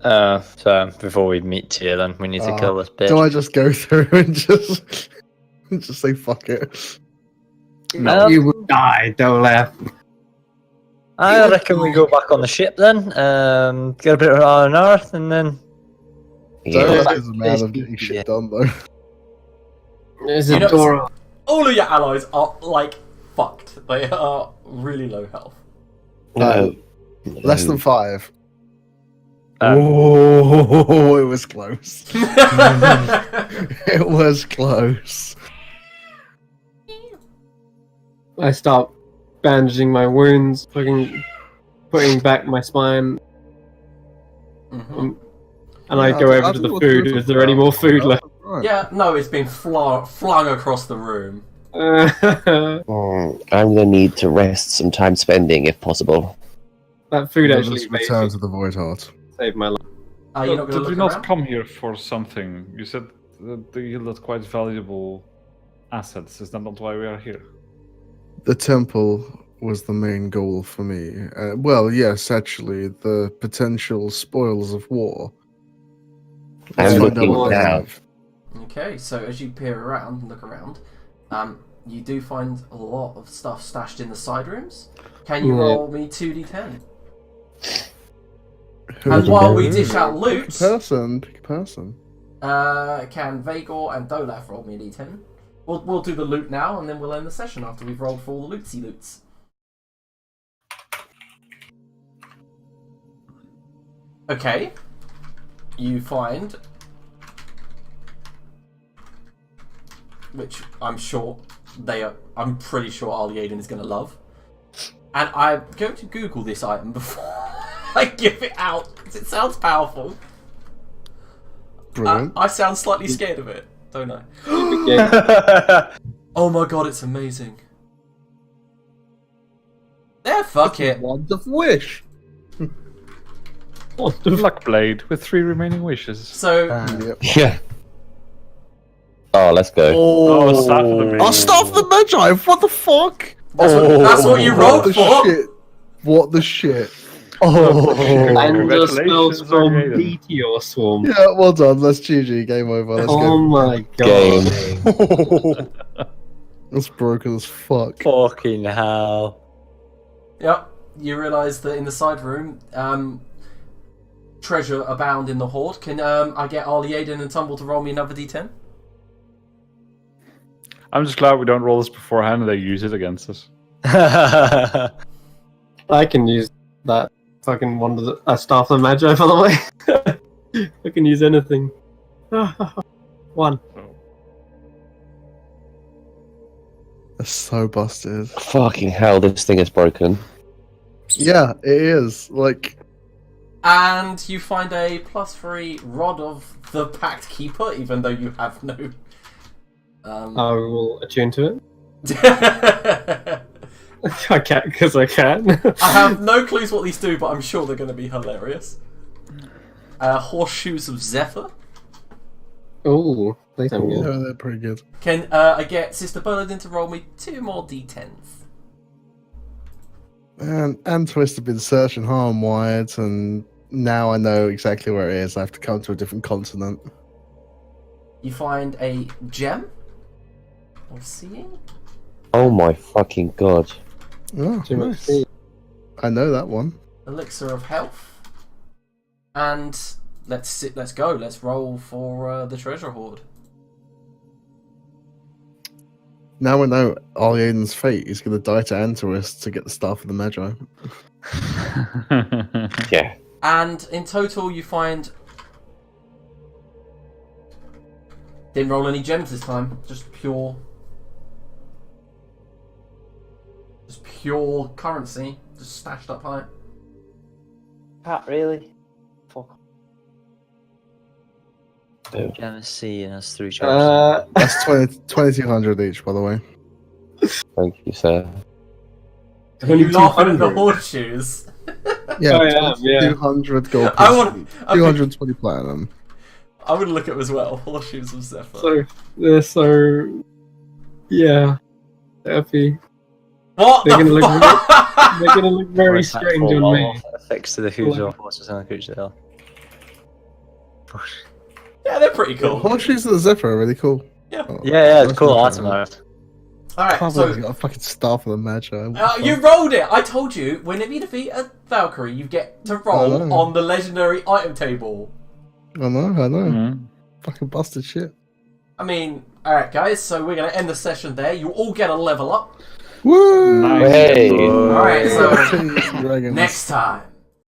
So before we meet Taylor, we need to kill this bitch. Do I just go through and just say fuck it? No. You will die, don't laugh. I reckon we go back on the ship then, get a bit of R&R, and then... Yeah. That is a man of getting shit done though. There's You a know- door. All of your allies are, like, fucked. They are really low health. No. Less than 5. Um, Oh, it was close. It was close. I stop bandaging my wounds, putting back my spine, Mhm. and I go over to the food. Is there any more food left? Right. Yeah, no, it's been flung across the room. That I'm gonna need to rest some time spending if possible. food Let actually us return made to the Voidheart. saved my life. Are you not going to Did we look not around? come here for something? You said that they yielded quite valuable assets. Is that not why we are here? The temple was the main goal for me. Well, yes, actually, the potential spoils of war. I'm Let's find out looking what they now. have. Okay, so as you peer around and look around, you do find a lot of stuff stashed in the side rooms. Can you Yeah. roll me 2d10? Who And would while you we do? dish out Pick loot, a person. Pick a person. can Vagor and Dolaf roll me a d10? We'll do the loot now, and then we'll end the session after we've rolled for all the lootsy loots. Okay. You find, which I'm sure I'm pretty sure Ali Aiden is going to love. And I'm going to Google this item before I give it out, because it sounds powerful. Brilliant. I sound slightly scared of it, don't I? Oh my god, it's amazing. Yeah, fuck it. Wand of Wish. Luck blade with 3 remaining wishes. So, Yep. Yeah. Oh, let's go. Oh, staff of the I'll stop the Magi. What the fuck? that's what you What rolled the for. shit? What the shit? And the spells Congratulations, from Armageddon. Meteor Swarm. Yeah, well done. That's GG. Game over. Let's Oh my god. Game. That's broken as fuck. Fucking hell. Yep. You realise that in the side room, treasure abound in the hoard. Can I get Ali Aiden and Tumble to roll me another d10? I'm just glad we don't roll this beforehand and they use it against us. I can use that fucking one of the Staff of Magi, by the way. I can use anything. 1. That's so busted. Fucking hell, this thing is broken. Yeah, it is. Like, And you find a +3 Rod of the Pact Keeper, even though you have no... I will attune to it. I can't, because I can. I have no clues what these do, but I'm sure they're going to be hilarious. Horseshoes of Zephyr. Oh, they sound good. yeah, they're pretty good. Can I get Sister Bernadine to roll me 2 more d10s? And Twist have been searching high and wide, and now I know exactly where it is. I have to come to a different continent. You find a gem of seeing. Oh my fucking god. Oh, Too much nice. speed. I know that one. Elixir of health, and let's go. Let's roll for the treasure hoard. Now we know Ali Aiden's fate. He's going to die to Antuist to get the Staff of the Magi. Yeah. And in total, you find didn't roll any gems this time. Just pure currency, just stashed up high. Pat, really? Fuck. Oh. Can't see, and that's 3 charges. That's 2,200 each, by the way. Thank you, sir. Are you laughing at the horseshoes? Yeah, I am, yeah. 200 gold pieces. I want. 220 platinum. I'm gonna look at them as well. Horseshoes of Zephyr. So, this are. Yeah. Happy. What They're the gonna look fuck? They're gonna look very strange on me. Affixed to the hooves Cool. of horses and the creature there. Yeah, they're pretty cool. Horseshoes of the Zephyr are really cool. Yeah. Oh, Yeah, it's that's cool. not That's bad. art. Alright, Can't believe so you got a fucking staff of the Magi. you rolled it. I told you. Whenever you defeat a Valkyrie, you get to roll know. on the legendary item table. I know. Mhm. Fucking busted shit. I mean, alright, guys. So we're gonna end the session there. You all get a level up. Woo! Nice. Hey! Alright, so Dragons. next time.